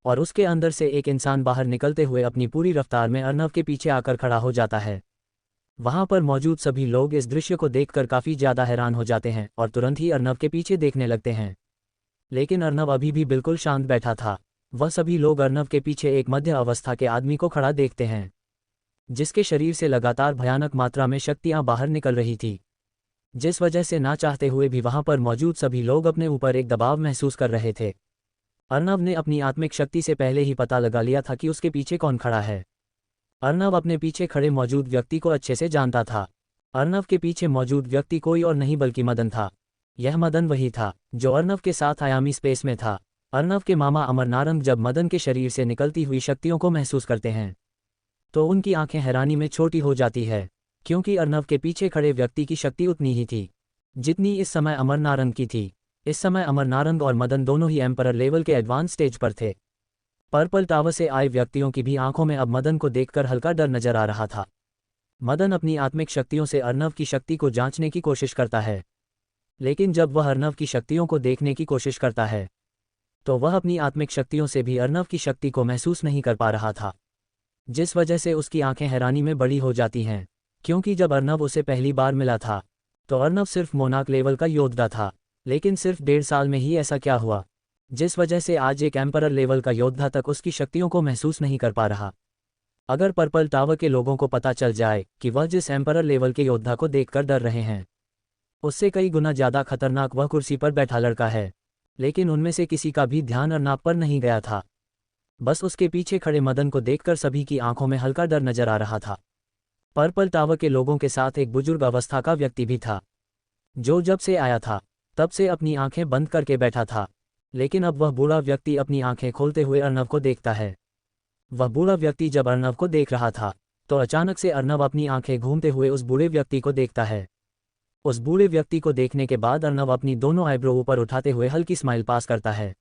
और उसके अंदर से एक इंसान बाहर निकलते हुए अपनी पूरी रफ्तार में अर्नव के पीछे आकर खड़ा हो जाता है। वहां पर मौजूद सभी लोग इस दृश्य को देखकर काफ़ी ज़्यादा हैरान हो जाते हैं और तुरंत ही अर्नव के पीछे देखने लगते हैं, लेकिन अर्नव अभी भी बिल्कुल शांत बैठा था। वह सभी लोग अर्नव के पीछे एक मध्य अवस्था के आदमी को खड़ा देखते हैं जिसके शरीर से लगातार भयानक मात्रा में शक्तियां बाहर निकल रही थी, जिस वजह से ना चाहते हुए भी वहां पर मौजूद सभी लोग अपने ऊपर एक दबाव महसूस कर रहे थे। अर्नव ने अपनी आत्मिक शक्ति से पहले ही पता लगा लिया था कि उसके पीछे कौन खड़ा है। अर्नव अपने पीछे खड़े मौजूद व्यक्ति को अच्छे से जानता था। अर्नव के पीछे मौजूद व्यक्ति कोई और नहीं बल्कि मदन था। यह मदन वही था जो अर्नव के साथ आयामी स्पेस में था। अर्नव के मामा अमर नारंग जब मदन के शरीर से निकलती हुई शक्तियों को महसूस करते हैं तो उनकी आंखें हैरानी में छोटी हो जाती है, क्योंकि अर्नव के पीछे खड़े व्यक्ति की शक्ति उतनी ही थी जितनी इस समय अमर नारंग की थी। इस समय अमर नारंग और मदन दोनों ही एम्परर लेवल के एडवांस स्टेज पर थे। पर्पल टावर से आए व्यक्तियों की भी आंखों में अब मदन को देखकर हल्का डर नजर आ रहा था। मदन अपनी आत्मिक शक्तियों से अर्नव की शक्ति को जांचने की कोशिश करता है, लेकिन जब वह अर्नव की शक्तियों को देखने की कोशिश करता है तो वह अपनी आत्मिक शक्तियों से भी अर्नव की शक्ति को महसूस नहीं कर पा रहा था, जिस वजह से उसकी आंखें हैरानी में बड़ी हो जाती हैं, क्योंकि जब अर्नव उसे पहली बार मिला था तो अर्नव सिर्फ मोनाक लेवल का योद्धा था, लेकिन सिर्फ 1.5 साल में ही ऐसा क्या हुआ जिस वजह से आज एक एम्परर लेवल का योद्धा तक उसकी शक्तियों को महसूस नहीं कर पा रहा। अगर पर्पल टावर के लोगों को पता चल जाए कि वह जिस एम्परर लेवल के योद्धा को देखकर डर रहे हैं उससे कई गुना ज़्यादा खतरनाक वह कुर्सी पर बैठा लड़का है, लेकिन उनमें से किसी का भी ध्यान अर्नव पर नहीं गया था। बस उसके पीछे खड़े मदन को देखकर सभी की आंखों में हल्का डर नजर आ रहा था। पर्पल टावर के लोगों के साथ एक बुजुर्ग अवस्था का व्यक्ति भी था जो जब से आया था तब से अपनी आंखें बंद करके बैठा था, लेकिन अब वह बूढ़ा व्यक्ति अपनी आंखें खोलते हुए अर्नव को देखता है। वह बूढ़ा व्यक्ति जब अर्नव को देख रहा था तो अचानक से अर्नव अपनी आंखें घूमते हुए उस बूढ़े व्यक्ति को देखता है। उस बूढ़े व्यक्ति को देखने के बाद अर्नव अपनी दोनों आईब्रो ऊपर उठाते हुए हल्की स्माइल पास करता है,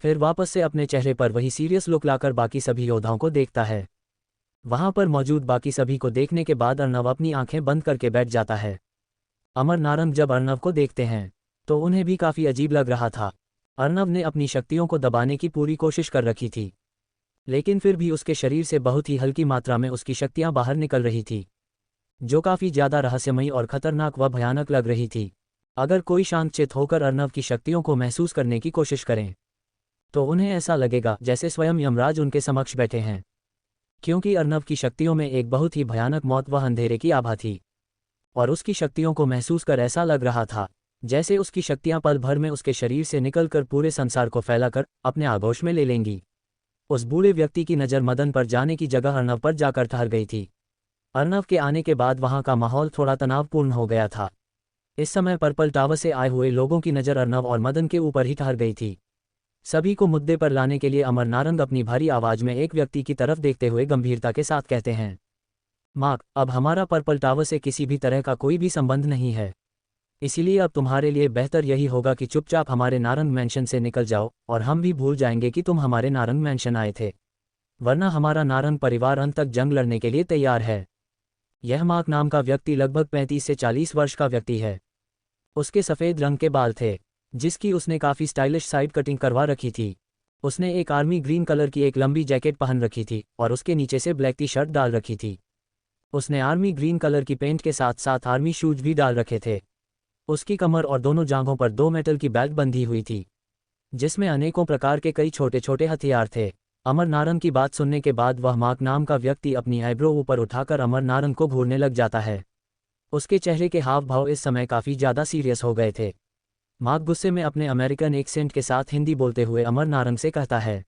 फिर वापस से अपने चेहरे पर वही सीरियस लुक लाकर बाकी सभी योद्धाओं को देखता है। वहां पर मौजूद बाकी सभी को देखने के बाद अर्नव अपनी आंखें बंद करके बैठ जाता है। अमर नारंग जब अर्नव को देखते हैं तो उन्हें भी काफ़ी अजीब लग रहा था। अर्नव ने अपनी शक्तियों को दबाने की पूरी कोशिश कर रखी थी, लेकिन फिर भी उसके शरीर से बहुत ही हल्की मात्रा में उसकी शक्तियां बाहर निकल रही थी, जो काफ़ी ज़्यादा रहस्यमयी और खतरनाक व भयानक लग रही थी। अगर कोई शांतचित्त होकर अर्नव की शक्तियों को महसूस करने की कोशिश करें तो उन्हें ऐसा लगेगा जैसे स्वयं यमराज उनके समक्ष बैठे हैं, क्योंकि अर्नव की शक्तियों में एक बहुत ही भयानक मौत व अंधेरे की आभा थी, और उसकी शक्तियों को महसूस कर ऐसा लग रहा था जैसे उसकी शक्तियां पल भर में उसके शरीर से निकलकर पूरे संसार को फैलाकर अपने आगोश में ले लेंगी। उस बूढ़े व्यक्ति की नज़र मदन पर जाने की जगह अर्नव पर जाकर ठहर गई थी। अर्नव के आने के बाद वहां का माहौल थोड़ा तनावपूर्ण हो गया था। इस समय पर्पल टावर से आए हुए लोगों की नज़र अर्नव और मदन के ऊपर ही ठहर गई थी। सभी को मुद्दे पर लाने के लिए अमर नारंग अपनी भारी आवाज में एक व्यक्ति की तरफ देखते हुए गंभीरता के साथ कहते हैं, मार्क, अब हमारा पर्पल टावर से किसी भी तरह का कोई भी संबंध नहीं है, इसीलिए अब तुम्हारे लिए बेहतर यही होगा कि चुपचाप हमारे नारंग मैंशन से निकल जाओ और हम भी भूल जाएंगे कि तुम हमारे नारंग मैंशन आए थे, वरना हमारा नारंग परिवार अंत तक जंग लड़ने के लिए तैयार है। यह मार्क नाम का व्यक्ति लगभग 35 से 40 वर्ष का व्यक्ति है। उसके सफ़ेद रंग के बाल थे, जिसकी उसने काफ़ी स्टाइलिश साइड कटिंग करवा रखी थी। उसने एक आर्मी ग्रीन कलर की एक लंबी जैकेट पहन रखी थी और उसके नीचे से ब्लैक टी शर्ट डाल रखी थी। उसने आर्मी ग्रीन कलर की पेंट के साथ साथ आर्मी शूज भी डाल रखे थे। उसकी कमर और दोनों जांघों पर 2 मेटल की बेल्ट बंधी हुई थी, जिसमें अनेकों प्रकार के कई छोटे छोटे हथियार थे। अमर नारंग की बात सुनने के बाद वह मार्क नाम का व्यक्ति अपनी आईब्रो ऊपर उठाकर अमर नारंग को घूरने लग जाता है। उसके चेहरे के हाव भाव इस समय काफ़ी ज़्यादा सीरियस हो गए थे। मार्क गुस्से में अपने अमेरिकन एक्सेंट के साथ हिंदी बोलते हुए अमर नारंग से कहता है,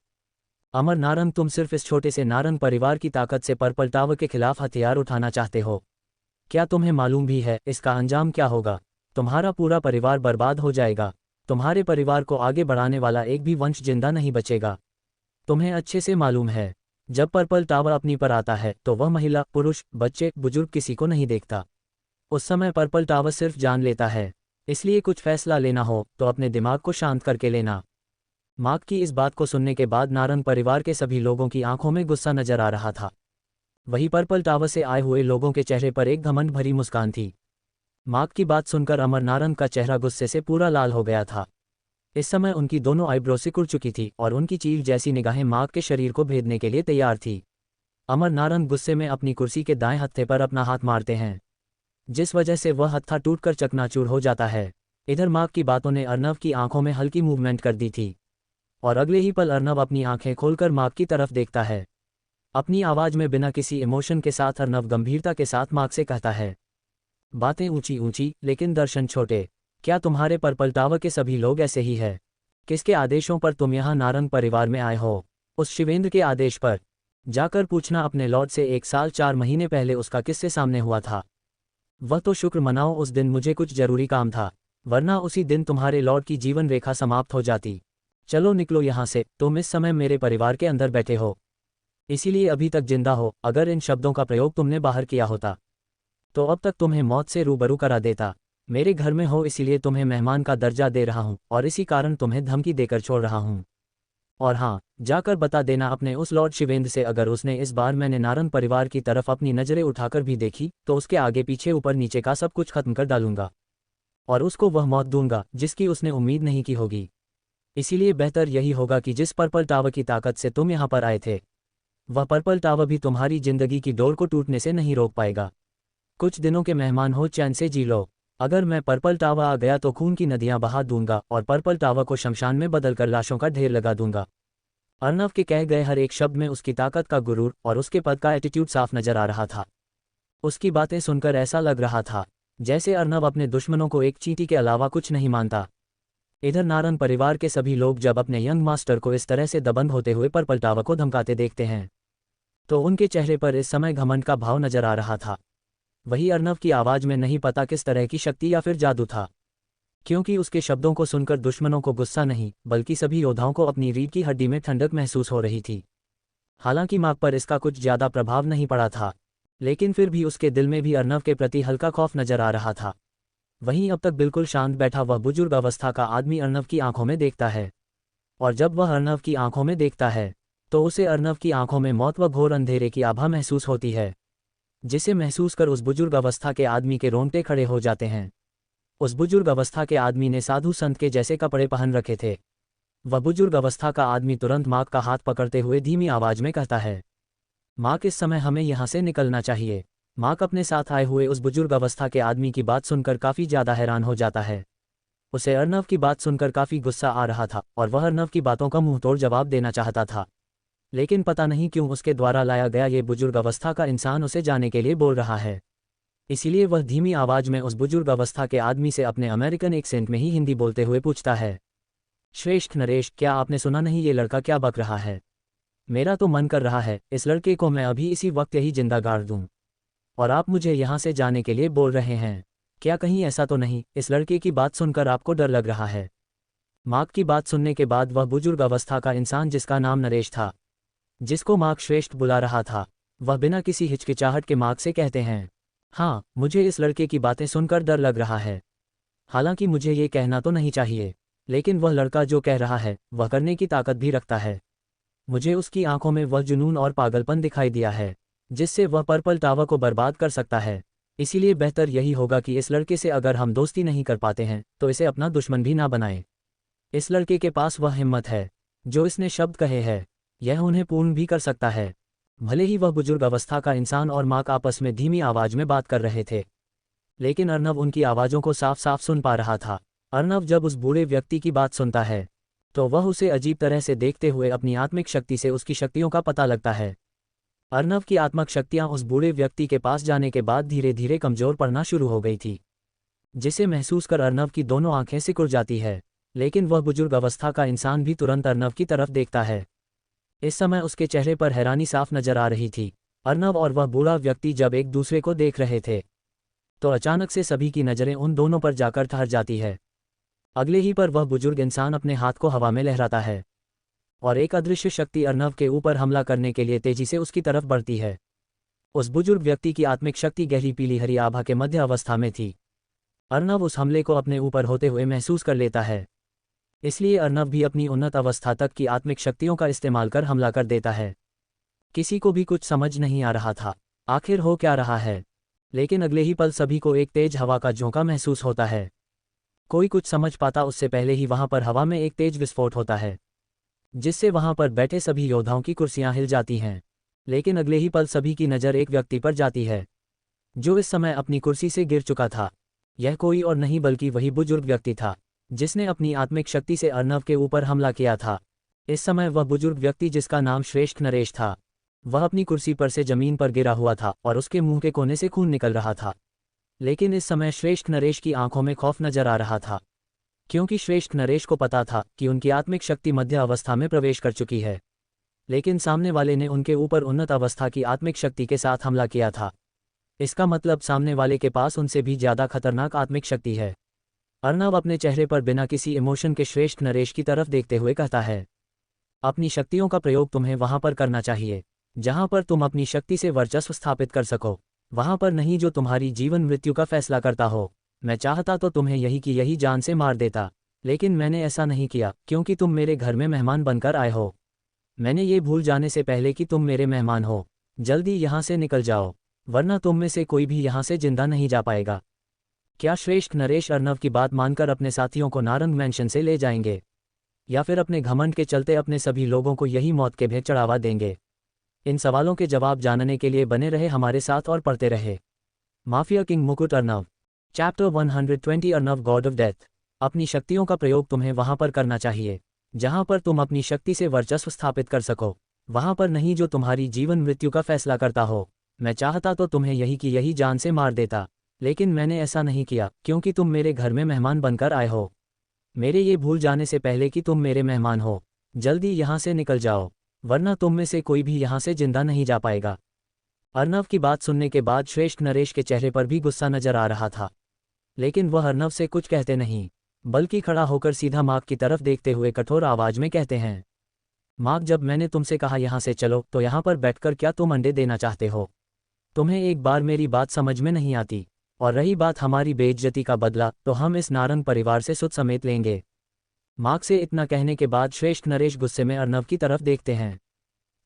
अमर नारंग, तुम सिर्फ इस छोटे से नारंग परिवार की ताकत से पर्पल टावर के खिलाफ हथियार उठाना चाहते हो। क्या तुम्हें मालूम भी है इसका अंजाम क्या होगा? तुम्हारा पूरा परिवार बर्बाद हो जाएगा। तुम्हारे परिवार को आगे बढ़ाने वाला एक भी वंश जिंदा नहीं बचेगा। तुम्हें अच्छे से मालूम है, जब पर्पल टावर अपनी पर आता है तो वह महिला, पुरुष, बच्चे, बुजुर्ग किसी को नहीं देखता। उस समय पर्पल टावर सिर्फ जान लेता है। इसलिए कुछ फैसला लेना हो तो अपने दिमाग को शांत करके लेना। मार्क की इस बात को सुनने के बाद नारंग परिवार के सभी लोगों की आंखों में गुस्सा नजर आ रहा था। वहीं पर्पल टावर से आए हुए लोगों के चेहरे पर एक घमंड भरी मुस्कान थी। मार्क की बात सुनकर अमर नारंग का चेहरा गुस्से से पूरा लाल हो गया था। इस समय उनकी दोनों आईब्रो सिकुड़ चुकी थी और उनकी चील जैसी निगाहें मार्क के शरीर को भेदने के लिए तैयार थी। अमर नारंग गुस्से में अपनी कुर्सी के दाएं हत्थे पर अपना हाथ मारते हैं, जिस वजह से वह हत्था टूटकर चकनाचूर हो जाता है। इधर मार्क की बातों ने अर्नव की आंखों में हल्की मूवमेंट कर दी थी और अगले ही पल अर्नव अपनी आंखें खोलकर मार्क की तरफ देखता है। अपनी आवाज़ में बिना किसी इमोशन के साथ अर्नव गंभीरता के साथ मार्क से कहता है, बातें ऊंची ऊंची लेकिन दर्शन छोटे। क्या तुम्हारे पर्पल टावर के सभी लोग ऐसे ही है? किसके आदेशों पर तुम यहाँ नारंग परिवार में आए हो? उस शिवेंद्र के आदेश पर। जाकर पूछना अपने लॉर्ड से 1 साल 4 महीने पहले उसका किससे सामने हुआ था। वह तो शुक्र मनाओ उस दिन मुझे कुछ जरूरी काम था, वरना उसी दिन तुम्हारे लॉर्ड की जीवन रेखा समाप्त हो जाती। चलो निकलो यहाँ से, तुम इस समय मेरे परिवार के अंदर बैठे हो, इसीलिए अभी तक जिंदा हो। अगर इन शब्दों का प्रयोग तुमने बाहर किया होता तो अब तक तुम्हें मौत से रूबरू करा देता। मेरे घर में हो इसीलिए तुम्हें मेहमान का दर्जा दे रहा हूँ और इसी कारण तुम्हें धमकी देकर छोड़ रहा हूँ। और हाँ, जाकर बता देना अपने उस लॉर्ड शिवेंद्र से, अगर उसने इस बार मैंने नारंग परिवार की तरफ अपनी नजरें उठाकर भी देखी तो उसके आगे पीछे ऊपर नीचे का सब कुछ खत्म कर डालूंगा और उसको वह मौत दूंगा जिसकी उसने उम्मीद नहीं की होगी। इसीलिए बेहतर यही होगा कि जिस पर्पल टावर की ताकत से तुम यहाँ पर आए थे, वह पर्पल टावर भी तुम्हारी जिंदगी की डोर को टूटने से नहीं रोक पाएगा। कुछ दिनों के मेहमान हो, चैन से जी लो। अगर मैं पर्पल टावर आ गया तो खून की नदियां बहा दूंगा और पर्पल टावर को शमशान में बदलकर लाशों का ढेर लगा दूंगा। अर्नव के कह गए हर एक शब्द में उसकी ताकत का गुरूर और उसके पद का एटीट्यूड साफ नजर आ रहा था। उसकी बातें सुनकर ऐसा लग रहा था जैसे अर्नव अपने दुश्मनों को एक चींटी के अलावा कुछ नहीं मानता। इधर नारंग परिवार के सभी लोग जब अपने यंग मास्टर को इस तरह से दबंग होते हुए पर्पल टावर को धमकाते देखते हैं तो उनके चेहरे पर इस समय घमंड का भाव नजर आ रहा था। वही अर्नव की आवाज में नहीं पता किस तरह की शक्ति या फिर जादू था, क्योंकि उसके शब्दों को सुनकर दुश्मनों को गुस्सा नहीं बल्कि सभी योद्धाओं को अपनी रीढ़ की हड्डी में ठंडक महसूस हो रही थी। हालांकि मार्क पर इसका कुछ ज्यादा प्रभाव नहीं पड़ा था, लेकिन फिर भी उसके दिल में भी अर्नव के प्रति हल्का खौफ नजर आ रहा था। वहीं अब तक बिल्कुल शांत बैठा वह बुजुर्ग अवस्था का आदमी अर्नव की आंखों में देखता है, और जब वह अर्नव की आंखों में देखता है तो उसे अर्नव की आंखों में मौत व घोर अंधेरे की आभा महसूस होती है, जिसे महसूस कर उस बुजुर्ग अवस्था के आदमी के रोंगटे खड़े हो जाते हैं। उस बुजुर्ग अवस्था के आदमी ने साधु संत के जैसे कपड़े पहन रखे थे। वह बुजुर्ग अवस्था का आदमी तुरंत मार्क का हाथ पकड़ते हुए धीमी आवाज में कहता है, मार्क इस समय हमें यहाँ से निकलना चाहिए। मार्क अपने साथ आए हुए उस बुजुर्ग अवस्था के आदमी की बात सुनकर काफी ज्यादा हैरान हो जाता है। उसे अर्नव की बात सुनकर काफी गुस्सा आ रहा था और वह अर्नव की बातों का मुंहतोड़ जवाब देना चाहता था, लेकिन पता नहीं क्यों उसके द्वारा लाया गया ये बुजुर्ग अवस्था का इंसान उसे जाने के लिए बोल रहा है। इसीलिए वह धीमी आवाज में उस बुजुर्ग अवस्था के आदमी से अपने अमेरिकन एक्सेंट में ही हिंदी बोलते हुए पूछता है, श्रेष्ठ नरेश, क्या आपने सुना नहीं ये लड़का क्या बक रहा है? मेरा तो मन कर रहा है इस लड़के को मैं अभी इसी वक्त यही जिंदा गाड़ दूं, और आप मुझे यहाँ से जाने के लिए बोल रहे हैं। क्या कहीं ऐसा तो नहीं इस लड़के की बात सुनकर आपको डर लग रहा है? मार्क की बात सुनने के बाद वह बुजुर्ग अवस्था का इंसान जिसका नाम नरेश था, जिसको मार्क श्रेष्ठ बुला रहा था, वह बिना किसी हिचकिचाहट के मार्क से कहते हैं, हाँ, मुझे इस लड़के की बातें सुनकर डर लग रहा है। हालांकि मुझे ये कहना तो नहीं चाहिए, लेकिन वह लड़का जो कह रहा है वह करने की ताकत भी रखता है। मुझे उसकी आंखों में वह जुनून और पागलपन दिखाई दिया है जिससे वह पर्पल टावर को बर्बाद कर सकता है। इसीलिए बेहतर यही होगा कि इस लड़के से अगर हम दोस्ती नहीं कर पाते हैं तो इसे अपना दुश्मन भी ना बनाएं। इस लड़के के पास वह हिम्मत है जो इसने शब्द कहे हैं, यह उन्हें पूर्ण भी कर सकता है। भले ही वह बुजुर्ग अवस्था का इंसान और मार्क आपस में धीमी आवाज में बात कर रहे थे, लेकिन अर्नव उनकी आवाज़ों को साफ साफ सुन पा रहा था। अर्नव जब उस बूढ़े व्यक्ति की बात सुनता है तो वह उसे अजीब तरह से देखते हुए अपनी आत्मिक शक्ति से उसकी शक्तियों का पता लगता है। अर्नव की आत्मिक शक्तियां उस बूढ़े व्यक्ति के पास जाने के बाद धीरे धीरे कमजोर पड़ना शुरू हो गई थी, जिसे महसूस कर अर्नव की दोनों आंखें सिकुड़ जाती है। लेकिन वह बुजुर्ग अवस्था का इंसान भी तुरंत अर्नव की तरफ देखता है। इस समय उसके चेहरे पर हैरानी साफ नजर आ रही थी। अर्नव और वह बूढ़ा व्यक्ति जब एक दूसरे को देख रहे थे तो अचानक से सभी की नजरें उन दोनों पर जाकर ठहर जाती है। अगले ही पर वह बुजुर्ग इंसान अपने हाथ को हवा में लहराता है और एक अदृश्य शक्ति अर्नव के ऊपर हमला करने के लिए तेजी से उसकी तरफ बढ़ती है। उस बुजुर्ग व्यक्ति की आत्मिक शक्ति गहरी पीली हरी आभा के मध्य अवस्था में थी। अर्नव उस हमले को अपने ऊपर होते हुए महसूस कर लेता है, इसलिए अर्नव भी अपनी उन्नत अवस्था तक की आत्मिक शक्तियों का इस्तेमाल कर हमला कर देता है। किसी को भी कुछ समझ नहीं आ रहा था आखिर हो क्या रहा है, लेकिन अगले ही पल सभी को एक तेज हवा का झोंका महसूस होता है। कोई कुछ समझ पाता उससे पहले ही वहां पर हवा में एक तेज विस्फोट होता है, जिससे वहां पर बैठे सभी योद्धाओं की कुर्सियां हिल जाती हैं। लेकिन अगले ही पल सभी की नज़र एक व्यक्ति पर जाती है जो इस समय अपनी कुर्सी से गिर चुका था। यह कोई और नहीं बल्कि वही बुजुर्ग व्यक्ति था जिसने अपनी आत्मिक शक्ति से अर्नव के ऊपर हमला किया था। इस समय वह बुजुर्ग व्यक्ति जिसका नाम श्रेष्ठ नरेश था, वह अपनी कुर्सी पर से जमीन पर गिरा हुआ था और उसके मुंह के कोने से खून निकल रहा था। लेकिन इस समय श्रेष्ठ नरेश की आंखों में खौफ नजर आ रहा था, क्योंकि श्रेष्ठ नरेश को पता था कि उनकी आत्मिक शक्ति मध्य अवस्था में प्रवेश कर चुकी है, लेकिन सामने वाले ने उनके ऊपर उन्नत अवस्था की आत्मिक शक्ति के साथ हमला किया था। इसका मतलब सामने वाले के पास उनसे भी ज़्यादा खतरनाक आत्मिक शक्ति है। अर्नव अपने चेहरे पर बिना किसी इमोशन के श्रेष्ठ नरेश की तरफ देखते हुए कहता है, अपनी शक्तियों का प्रयोग तुम्हें वहां पर करना चाहिए जहां पर तुम अपनी शक्ति से वर्चस्व स्थापित कर सको, वहां पर नहीं जो तुम्हारी जीवन मृत्यु का फैसला करता हो। मैं चाहता तो तुम्हें यही की यही जान से मार देता, लेकिन मैंने ऐसा नहीं किया क्योंकि तुम मेरे घर में मेहमान बनकर आए हो। मैंने ये भूल जाने से पहले कि तुम मेरे मेहमान हो, जल्दी यहाँ से निकल जाओ, वरना तुम में से कोई भी यहाँ से जिंदा नहीं जा पाएगा। क्या श्रेष्ठ नरेश अर्नव की बात मानकर अपने साथियों को नारंग मैंशन से ले जाएंगे, या फिर अपने घमंड के चलते अपने सभी लोगों को यही मौत के भेंट चढ़ावा देंगे? इन सवालों के जवाब जानने के लिए बने रहे हमारे साथ और पढ़ते रहे माफिया किंग मुकुट Arnav. Chapter 120 Arnav God of death. अपनी शक्तियों का प्रयोग तुम्हें वहां पर करना चाहिए जहां पर तुम अपनी शक्ति से वर्चस्व स्थापित कर सको, वहां पर नहीं जो तुम्हारी जीवन मृत्यु का फैसला करता हो। मैं चाहता तो तुम्हें यही की यही जान से मार देता, लेकिन मैंने ऐसा नहीं किया क्योंकि तुम मेरे घर में मेहमान बनकर आए हो। मेरे ये भूल जाने से पहले कि तुम मेरे मेहमान हो, जल्दी यहाँ से निकल जाओ, वरना तुम में से कोई भी यहाँ से जिंदा नहीं जा पाएगा। अर्नव की बात सुनने के बाद श्रेष्ठ नरेश के चेहरे पर भी गुस्सा नजर आ रहा था, लेकिन वह अर्नव से कुछ कहते नहीं, बल्कि खड़ा होकर सीधा मार्क की तरफ देखते हुए कठोर आवाज में कहते हैं, मार्क, जब मैंने तुमसे कहा यहाँ से चलो तो यहाँ पर बैठकर क्या तुम अंडे देना चाहते हो? तुम्हें एक बार मेरी बात समझ में नहीं आती? और रही बात हमारी बेइज्जती का बदला, तो हम इस नारंग परिवार से सुध समेत लेंगे। मार्क से इतना कहने के बाद श्रेष्ठ नरेश गुस्से में अर्नव की तरफ देखते हैं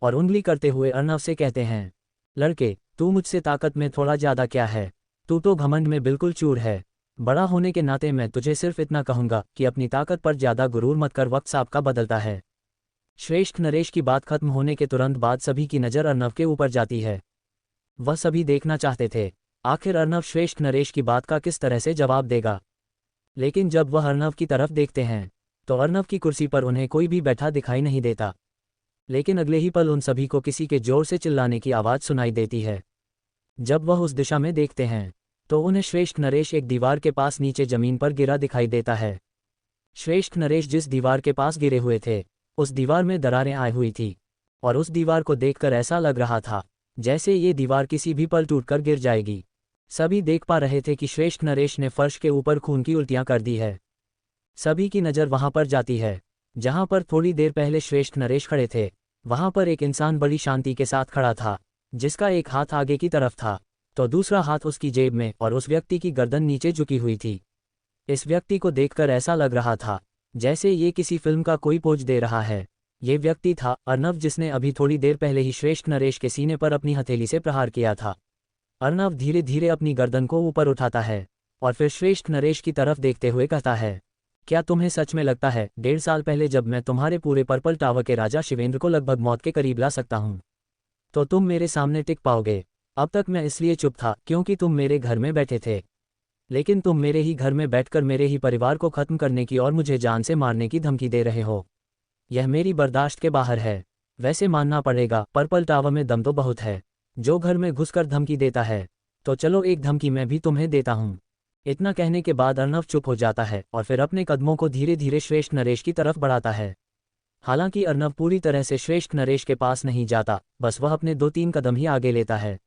और उंगली करते हुए अर्नव से कहते हैं, लड़के, तू मुझसे ताकत में थोड़ा ज़्यादा क्या है? तू तो घमंड में बिल्कुल चूर है। बड़ा होने के नाते मैं तुझे सिर्फ इतना कहूंगा कि अपनी ताकत पर ज़्यादा गुरूर मत कर, वक्त सबका बदलता है। श्रेष्ठ नरेश की बात खत्म होने के तुरंत बाद सभी की नज़र अर्नव के ऊपर जाती है। वह सभी देखना चाहते थे आखिर अर्नव श्रेष्ठ नरेश की बात का किस तरह से जवाब देगा, लेकिन जब वह अर्नव की तरफ देखते हैं तो अर्नव की कुर्सी पर उन्हें कोई भी बैठा दिखाई नहीं देता, लेकिन अगले ही पल उन सभी को किसी के जोर से चिल्लाने की आवाज़ सुनाई देती है। जब वह उस दिशा में देखते हैं तो उन्हें श्रेष्ठ नरेश एक दीवार के पास नीचे जमीन पर गिरा दिखाई देता है। श्रेष्ठ नरेश जिस दीवार के पास गिरे हुए थे उस दीवार में दरारें आई हुई थी, और उस दीवार को देखकर ऐसा लग रहा था जैसे ये दीवार किसी भी पल टूटकर गिर जाएगी। सभी देख पा रहे थे कि श्रेष्ठ नरेश ने फर्श के ऊपर खून की उल्टियां कर दी है। सभी की नज़र वहां पर जाती है जहां पर थोड़ी देर पहले श्रेष्ठ नरेश खड़े थे। वहां पर एक इंसान बड़ी शांति के साथ खड़ा था, जिसका एक हाथ आगे की तरफ था तो दूसरा हाथ उसकी जेब में, और उस व्यक्ति की गर्दन नीचे झुकी हुई थी। इस व्यक्ति को देखकर ऐसा लग रहा था जैसे ये किसी फिल्म का कोई पोज दे रहा है। ये व्यक्ति था अर्नव, जिसने अभी थोड़ी देर पहले ही श्रेष्ठ नरेश के सीने पर अपनी हथेली से प्रहार किया था। अर्नव धीरे धीरे अपनी गर्दन को ऊपर उठाता है और फिर श्रेष्ठ नरेश की तरफ देखते हुए कहता है, क्या तुम्हें सच में लगता है 1.5 साल पहले जब मैं तुम्हारे पूरे पर्पल टावर के राजा शिवेंद्र को लगभग मौत के करीब ला सकता हूं, तो तुम मेरे सामने टिक पाओगे? अब तक मैं इसलिए चुप था क्योंकि तुम मेरे घर में बैठे थे, लेकिन तुम मेरे ही घर में बैठकर मेरे ही परिवार को खत्म करने की और मुझे जान से मारने की धमकी दे रहे हो। यह मेरी बर्दाश्त के बाहर है। वैसे मानना पड़ेगा, पर्पल टावर में दम तो बहुत है। जो घर में घुसकर धमकी देता है, तो चलो एक धमकी मैं भी तुम्हें देता हूँ। इतना कहने के बाद अर्नव चुप हो जाता है और फिर अपने कदमों को धीरे धीरे श्रेष्ठ नरेश की तरफ बढ़ाता है। हालांकि अर्नव पूरी तरह से श्रेष्ठ नरेश के पास नहीं जाता, बस वह अपने 2-3 कदम ही आगे लेता है।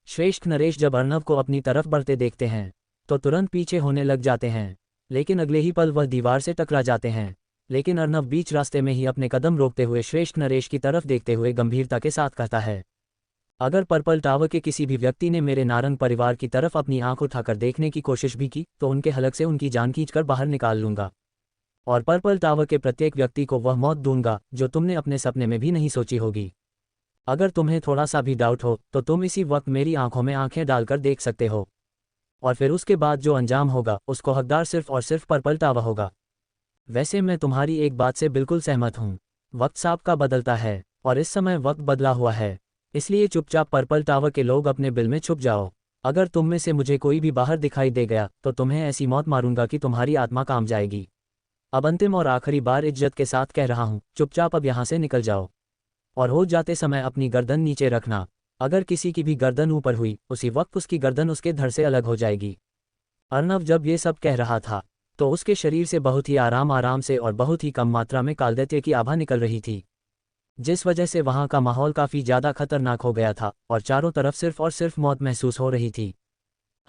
श्रेष्ठ नरेश जब अर्नव को अपनी तरफ बढ़ते देखते हैं तो तुरंत पीछे होने लग जाते हैं, लेकिन अगले ही पल वह दीवार से टकरा जाते हैं। लेकिन अर्नव बीच रास्ते में ही अपने कदम रोकते हुए श्रेष्ठ नरेश की तरफ देखते हुए गंभीरता के साथ कहता है, अगर पर्पल टावर के किसी भी व्यक्ति ने मेरे नारंग परिवार की तरफ अपनी आंख उठाकर देखने की कोशिश भी की तो उनके हलक से उनकी जान खींचकर बाहर निकाल लूंगा, और पर्पल टावर के प्रत्येक व्यक्ति को वह मौत दूंगा जो तुमने अपने सपने में भी नहीं सोची होगी। अगर तुम्हें थोड़ा सा भी डाउट हो तो तुम इसी वक्त मेरी आंखों में आंखें डालकर देख सकते हो, और फिर उसके बाद जो अंजाम होगा उसको हकदार सिर्फ और सिर्फ पर्पल टावर होगा। वैसे मैं तुम्हारी एक बात से बिल्कुल सहमत हूँ, वक्त सबका बदलता है और इस समय वक्त बदला हुआ है, इसलिए चुपचाप पर्पल टावर के लोग अपने बिल में छुप जाओ। अगर तुम में से मुझे कोई भी बाहर दिखाई दे गया तो तुम्हें ऐसी मौत मारूंगा कि तुम्हारी आत्मा काम जाएगी। अब अंतिम और आखिरी बार इज्जत के साथ कह रहा हूँ, चुपचाप अब यहाँ से निकल जाओ, और हो जाते समय अपनी गर्दन नीचे रखना। अगर किसी की भी गर्दन ऊपर हुई उसी वक्त उसकी गर्दन उसके धड़ से अलग हो जाएगी। अर्नव जब ये सब कह रहा था तो उसके शरीर से बहुत ही आराम से और बहुत ही कम मात्रा में कालदैत्य की आभा निकल रही थी, जिस वजह से वहां का माहौल काफ़ी ज़्यादा खतरनाक हो गया था और चारों तरफ सिर्फ और सिर्फ मौत महसूस हो रही थी।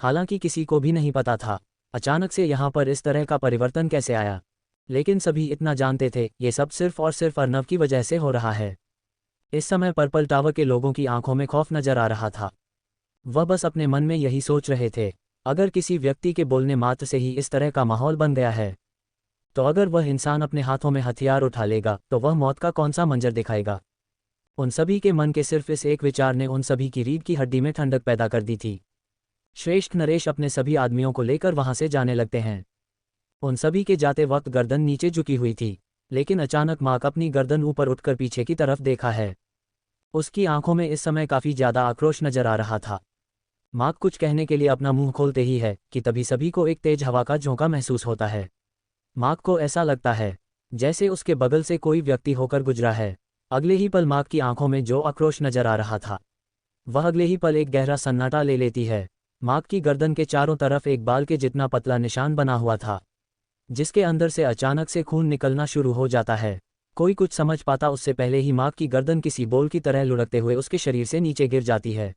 हालांकि किसी को भी नहीं पता था अचानक से यहाँ पर इस तरह का परिवर्तन कैसे आया, लेकिन सभी इतना जानते थे ये सब सिर्फ और सिर्फ अर्नव की वजह से हो रहा है। इस समय पर्पल टावर के लोगों की आंखों में खौफ नजर आ रहा था। वह बस अपने मन में यही सोच रहे थे, अगर किसी व्यक्ति के बोलने मात्र से ही इस तरह का माहौल बन गया है, तो अगर वह इंसान अपने हाथों में हथियार उठा लेगा तो वह मौत का कौन सा मंजर दिखाएगा। उन सभी के मन के सिर्फ इस एक विचार ने उन सभी की रीढ़ की हड्डी में ठंडक पैदा कर दी थी। श्रेष्ठ नरेश अपने सभी आदमियों को लेकर वहां से जाने लगते हैं। उन सभी के जाते वक्त गर्दन नीचे झुकी हुई थी, लेकिन अचानक मार्क अपनी गर्दन ऊपर उठकर पीछे की तरफ देखा है। उसकी आंखों में इस समय काफी ज्यादा आक्रोश नजर आ रहा था। मार्क कुछ कहने के लिए अपना मुंह खोलते ही है कि तभी सभी को एक तेज हवा का झोंका महसूस होता है। मार्क को ऐसा लगता है जैसे उसके बगल से कोई व्यक्ति होकर गुजरा है। अगले ही पल मार्क की आंखों में जो आक्रोश नजर आ रहा था, वह अगले ही पल एक गहरा सन्नाटा ले लेती है। मार्क की गर्दन के चारों तरफ एक बाल के जितना पतला निशान बना हुआ था, जिसके अंदर से अचानक से खून निकलना शुरू हो जाता है। कोई कुछ समझ पाता उससे पहले ही मार्क की गर्दन किसी बोल की तरह लुढ़कते हुए उसके शरीर से नीचे गिर जाती है।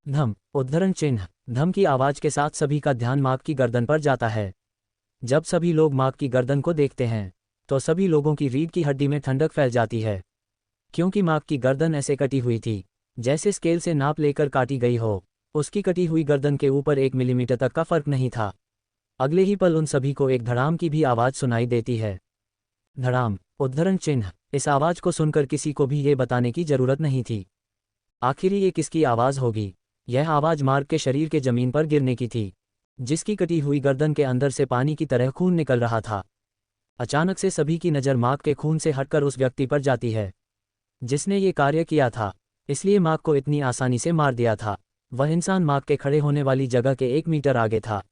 धम, उद्धरण चिन्ह। धम की आवाज के साथ सभी का ध्यान मार्क की गर्दन पर जाता है। जब सभी लोग मार्क की गर्दन को देखते हैं तो सभी लोगों की रीढ़ की हड्डी में ठंडक फैल जाती है, क्योंकि मार्क की गर्दन ऐसे कटी हुई थी जैसे स्केल से नाप लेकर काटी गई हो। उसकी कटी हुई गर्दन के ऊपर 1 मिलीमीटर तक का फर्क नहीं था। अगले ही पल उन सभी को एक धड़ाम की भी आवाज सुनाई देती है। धड़ाम, उद्धरण चिन्ह। इस आवाज को सुनकर किसी को भी ये बताने की जरूरत नहीं थी आखिर ये किसकी आवाज होगी। यह आवाज मार्क के शरीर के जमीन पर गिरने की थी, जिसकी कटी हुई गर्दन के अंदर से पानी की तरह खून निकल रहा था। अचानक से सभी की नज़र मार्क के खून से हटकर उस व्यक्ति पर जाती है जिसने ये कार्य किया था, इसलिए मार्क को इतनी आसानी से मार दिया था। वह इंसान मार्क के खड़े होने वाली जगह के 1 मीटर आगे था।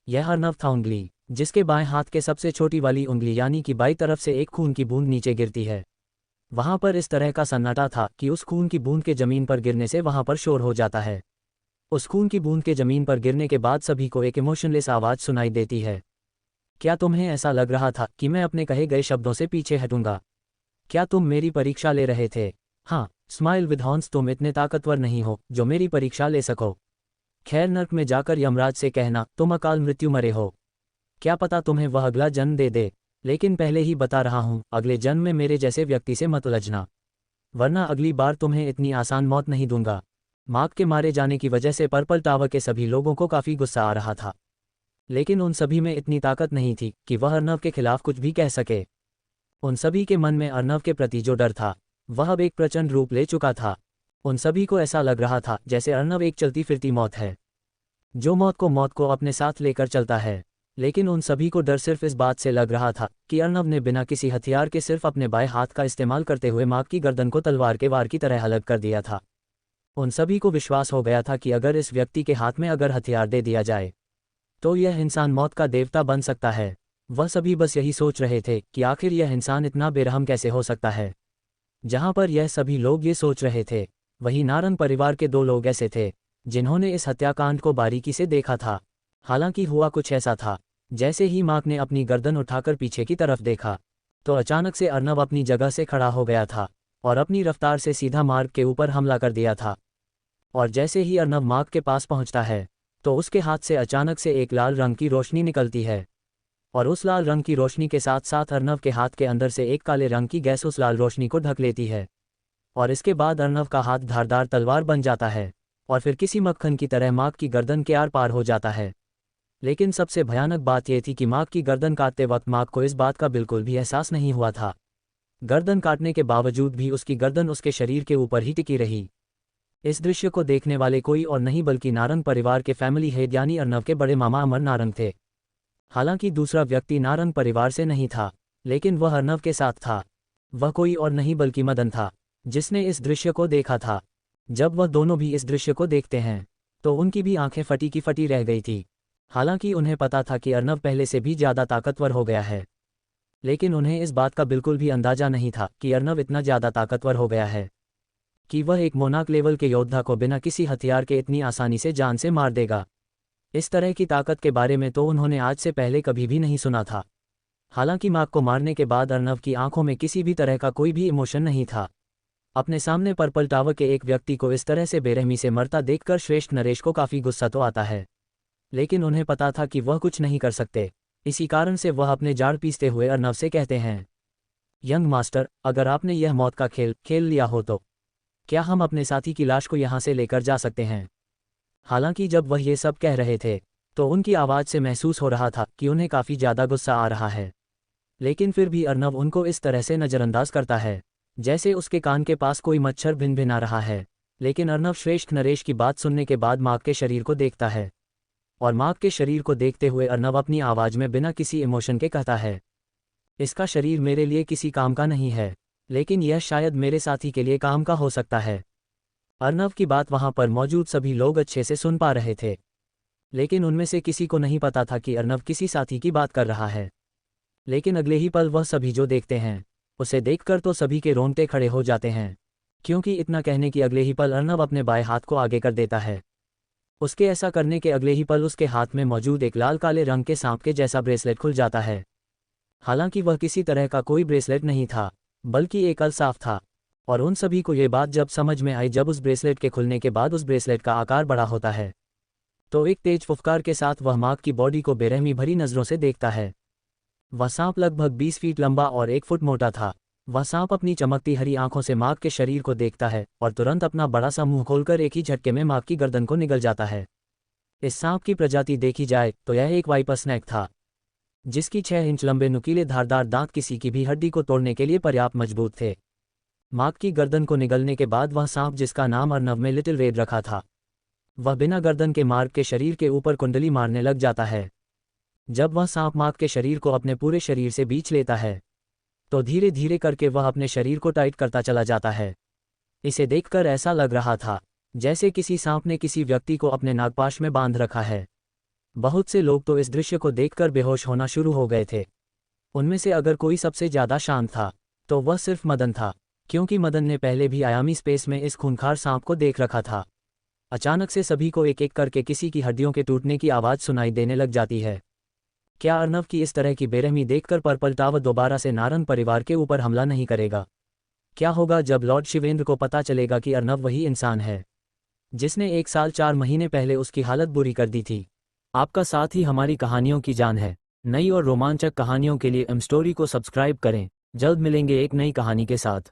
यह अर्नव था, उंगली जिसके बाएं हाथ के सबसे छोटी वाली उंगली यानी कि बाईं तरफ से एक खून की बूंद नीचे गिरती है। वहां पर इस तरह का सन्नाटा था कि उस खून की बूंद के जमीन पर गिरने से वहां पर शोर हो जाता है। उस खून की बूंद के जमीन पर गिरने के बाद सभी को एक इमोशनलेस आवाज सुनाई देती है। क्या तुम्हें ऐसा लग रहा था कि मैं अपने कहे गए शब्दों से पीछे हटूंगा? क्या तुम मेरी परीक्षा ले रहे थे? हाँ, स्माइल विद हॉर्न्स, तुम इतने ताकतवर नहीं हो जो मेरी परीक्षा ले सको। खैर, नर्क में जाकर यमराज से कहना तुम अकाल मृत्यु मरे हो। क्या पता तुम्हें वह अगला जन्म दे दे, लेकिन पहले ही बता रहा हूं अगले जन्म में मेरे जैसे व्यक्ति से मत उलझना, वरना अगली बार तुम्हें इतनी आसान मौत नहीं दूंगा। मार्क के मारे जाने की वजह से पर्पल टावर के सभी लोगों को काफी गुस्सा आ रहा था, लेकिन उन सभी में इतनी ताकत नहीं थी कि वह अर्नव के खिलाफ कुछ भी कह सके। उन सभी के मन में अर्नव के प्रति जो डर था वह अब एक प्रचंड रूप ले चुका था। उन सभी को ऐसा लग रहा था जैसे अर्नव एक चलती फिरती मौत है, जो मौत को अपने साथ लेकर चलता है। लेकिन उन सभी को डर सिर्फ इस बात से लग रहा था कि अर्नव ने बिना किसी हथियार के सिर्फ अपने बाएं हाथ का इस्तेमाल करते हुए मार्क की गर्दन को तलवार के वार की तरह अलग कर दिया था। उन सभी को विश्वास हो गया था कि अगर इस व्यक्ति के हाथ में अगर हथियार दे दिया जाए तो यह इंसान मौत का देवता बन सकता है। वह सभी बस यही सोच रहे थे कि आखिर यह इंसान इतना बेरहम कैसे हो सकता है। जहां पर यह सभी लोग ये सोच रहे थे, वही नारंग परिवार के 2 लोग ऐसे थे जिन्होंने इस हत्याकांड को बारीकी से देखा था। हालांकि हुआ कुछ ऐसा था, जैसे ही मार्क ने अपनी गर्दन उठाकर पीछे की तरफ देखा तो अचानक से अर्नव अपनी जगह से खड़ा हो गया था और अपनी रफ्तार से सीधा मार्क के ऊपर हमला कर दिया था। और जैसे ही अर्नव मार्क के पास पहुंचता है तो उसके हाथ से अचानक से एक लाल रंग की रोशनी निकलती है, और उस लाल रंग की रोशनी के साथ साथ अर्नव के हाथ के अंदर से एक काले रंग की गैस उस लाल रोशनी को ढक लेती है। और इसके बाद अर्नव का हाथ धारदार तलवार बन जाता है और फिर किसी मक्खन की तरह मार्क की गर्दन के आर पार हो जाता है। लेकिन सबसे भयानक बात यह थी कि मार्क की गर्दन काटते वक्त मार्क को इस बात का बिल्कुल भी एहसास नहीं हुआ था। गर्दन काटने के बावजूद भी उसकी गर्दन उसके शरीर के ऊपर ही टिकी रही। इस दृश्य को देखने वाले कोई और नहीं बल्कि नारंग परिवार के फैमिली हेड यानी अर्नव के बड़े मामा अमर नारंग थे। हालांकि दूसरा व्यक्ति नारंग परिवार से नहीं था, लेकिन वह अर्नव के साथ था। वह कोई और नहीं बल्कि मदन था, जिसने इस दृश्य को देखा था। जब वह दोनों भी इस दृश्य को देखते हैं तो उनकी भी आंखें फटी की फटी रह गई थी। हालांकि उन्हें पता था कि अर्नव पहले से भी ज़्यादा ताकतवर हो गया है, लेकिन उन्हें इस बात का बिल्कुल भी अंदाजा नहीं था कि अर्नव इतना ज़्यादा ताकतवर हो गया है कि वह एक मोनाक लेवल के योद्धा को बिना किसी हथियार के इतनी आसानी से जान से मार देगा। इस तरह की ताकत के बारे में तो उन्होंने आज से पहले कभी भी नहीं सुना था। हालांकि मार्क को मारने के बाद अर्नव की आंखों में किसी भी तरह का कोई भी इमोशन नहीं था। अपने सामने पर्पल टावर के एक व्यक्ति को इस तरह से बेरहमी से मरता देखकर श्रेष्ठ नरेश को काफ़ी गुस्सा तो आता है, लेकिन उन्हें पता था कि वह कुछ नहीं कर सकते। इसी कारण से वह अपने जाड़ पीसते हुए अर्नव से कहते हैं, यंग मास्टर, अगर आपने यह मौत का खेल खेल लिया हो तो क्या हम अपने साथी की लाश को यहाँ से लेकर जा सकते हैं। हालांकि जब वह ये सब कह रहे थे तो उनकी आवाज़ से महसूस हो रहा था कि उन्हें काफ़ी ज़्यादा गुस्सा आ रहा है, लेकिन फिर भी अर्नव उनको इस तरह से नज़रअंदाज करता है जैसे उसके कान के पास कोई मच्छर भिनभिना रहा है। लेकिन अर्नव श्रेष्ठ नरेश की बात सुनने के बाद मार्क के शरीर को देखता है, और मार्क के शरीर को देखते हुए अर्नव अपनी आवाज़ में बिना किसी इमोशन के कहता है, इसका शरीर मेरे लिए किसी काम का नहीं है, लेकिन यह शायद मेरे साथी के लिए काम का हो सकता है। अर्नव की बात वहाँ पर मौजूद सभी लोग अच्छे से सुन पा रहे थे, लेकिन उनमें से किसी को नहीं पता था कि अर्नव किसी साथी की बात कर रहा है। लेकिन अगले ही पल वह सभी जो देखते हैं उसे देखकर तो सभी के रोंगटे खड़े हो जाते हैं, क्योंकि इतना कहने की अगले ही पल अर्नव अपने बाएं हाथ को आगे कर देता है। उसके ऐसा करने के अगले ही पल उसके हाथ में मौजूद एक लाल काले रंग के सांप के जैसा ब्रेसलेट खुल जाता है। हालांकि वह किसी तरह का कोई ब्रेसलेट नहीं था, बल्कि एक अल्साफ था। और उन सभी को ये बात जब समझ में आई जब उस ब्रेसलेट के खुलने के बाद उस ब्रेसलेट का आकार बड़ा होता है, तो एक तेज फुफकार के साथ वह मार्क की बॉडी को बेरहमी भरी नज़रों से देखता है। वह सांप लगभग 20 फीट लंबा और 1 फुट मोटा था। वह सांप अपनी चमकती हरी आंखों से मार्क के शरीर को देखता है और तुरंत अपना बड़ा सा मुंह खोलकर एक ही झटके में मार्क की गर्दन को निगल जाता है। इस सांप की प्रजाति देखी जाए तो यह एक वाइपर स्नैक था, जिसकी 6 इंच लंबे नुकीले धारदार दांत किसी की भी हड्डी को तोड़ने के लिए पर्याप्त मजबूत थे। मार्क की गर्दन को निगलने के बाद वह सांप, जिसका नाम अर्नव में लिटिल रेड रखा था, वह बिना गर्दन के मार्क के शरीर के ऊपर कुंडली मारने लग जाता है। जब वह सांप मार्क के शरीर को अपने पूरे शरीर से बींच लेता है तो धीरे धीरे करके वह अपने शरीर को टाइट करता चला जाता है। इसे देखकर ऐसा लग रहा था जैसे किसी सांप ने किसी व्यक्ति को अपने नागपाश में बांध रखा है। बहुत से लोग तो इस दृश्य को देखकर बेहोश होना शुरू हो गए थे। उनमें से अगर कोई सबसे ज़्यादा शांत था तो वह सिर्फ मदन था, क्योंकि मदन ने पहले भी आयामी स्पेस में इस खूंखार सांप को देख रखा था। अचानक से सभी को एक एक करके किसी की हड्डियों के टूटने की आवाज़ सुनाई देने लग जाती है। क्या अर्नव की इस तरह की बेरहमी देखकर पर्पल टावर दोबारा से नारंग परिवार के ऊपर हमला नहीं करेगा? क्या होगा जब लॉर्ड शिवेंद्र को पता चलेगा कि अर्नव वही इंसान है जिसने 1 साल 4 महीने पहले उसकी हालत बुरी कर दी थी? आपका साथ ही हमारी कहानियों की जान है। नई और रोमांचक कहानियों के लिए एम स्टोरी को सब्सक्राइब करें। जल्द मिलेंगे एक नई कहानी के साथ।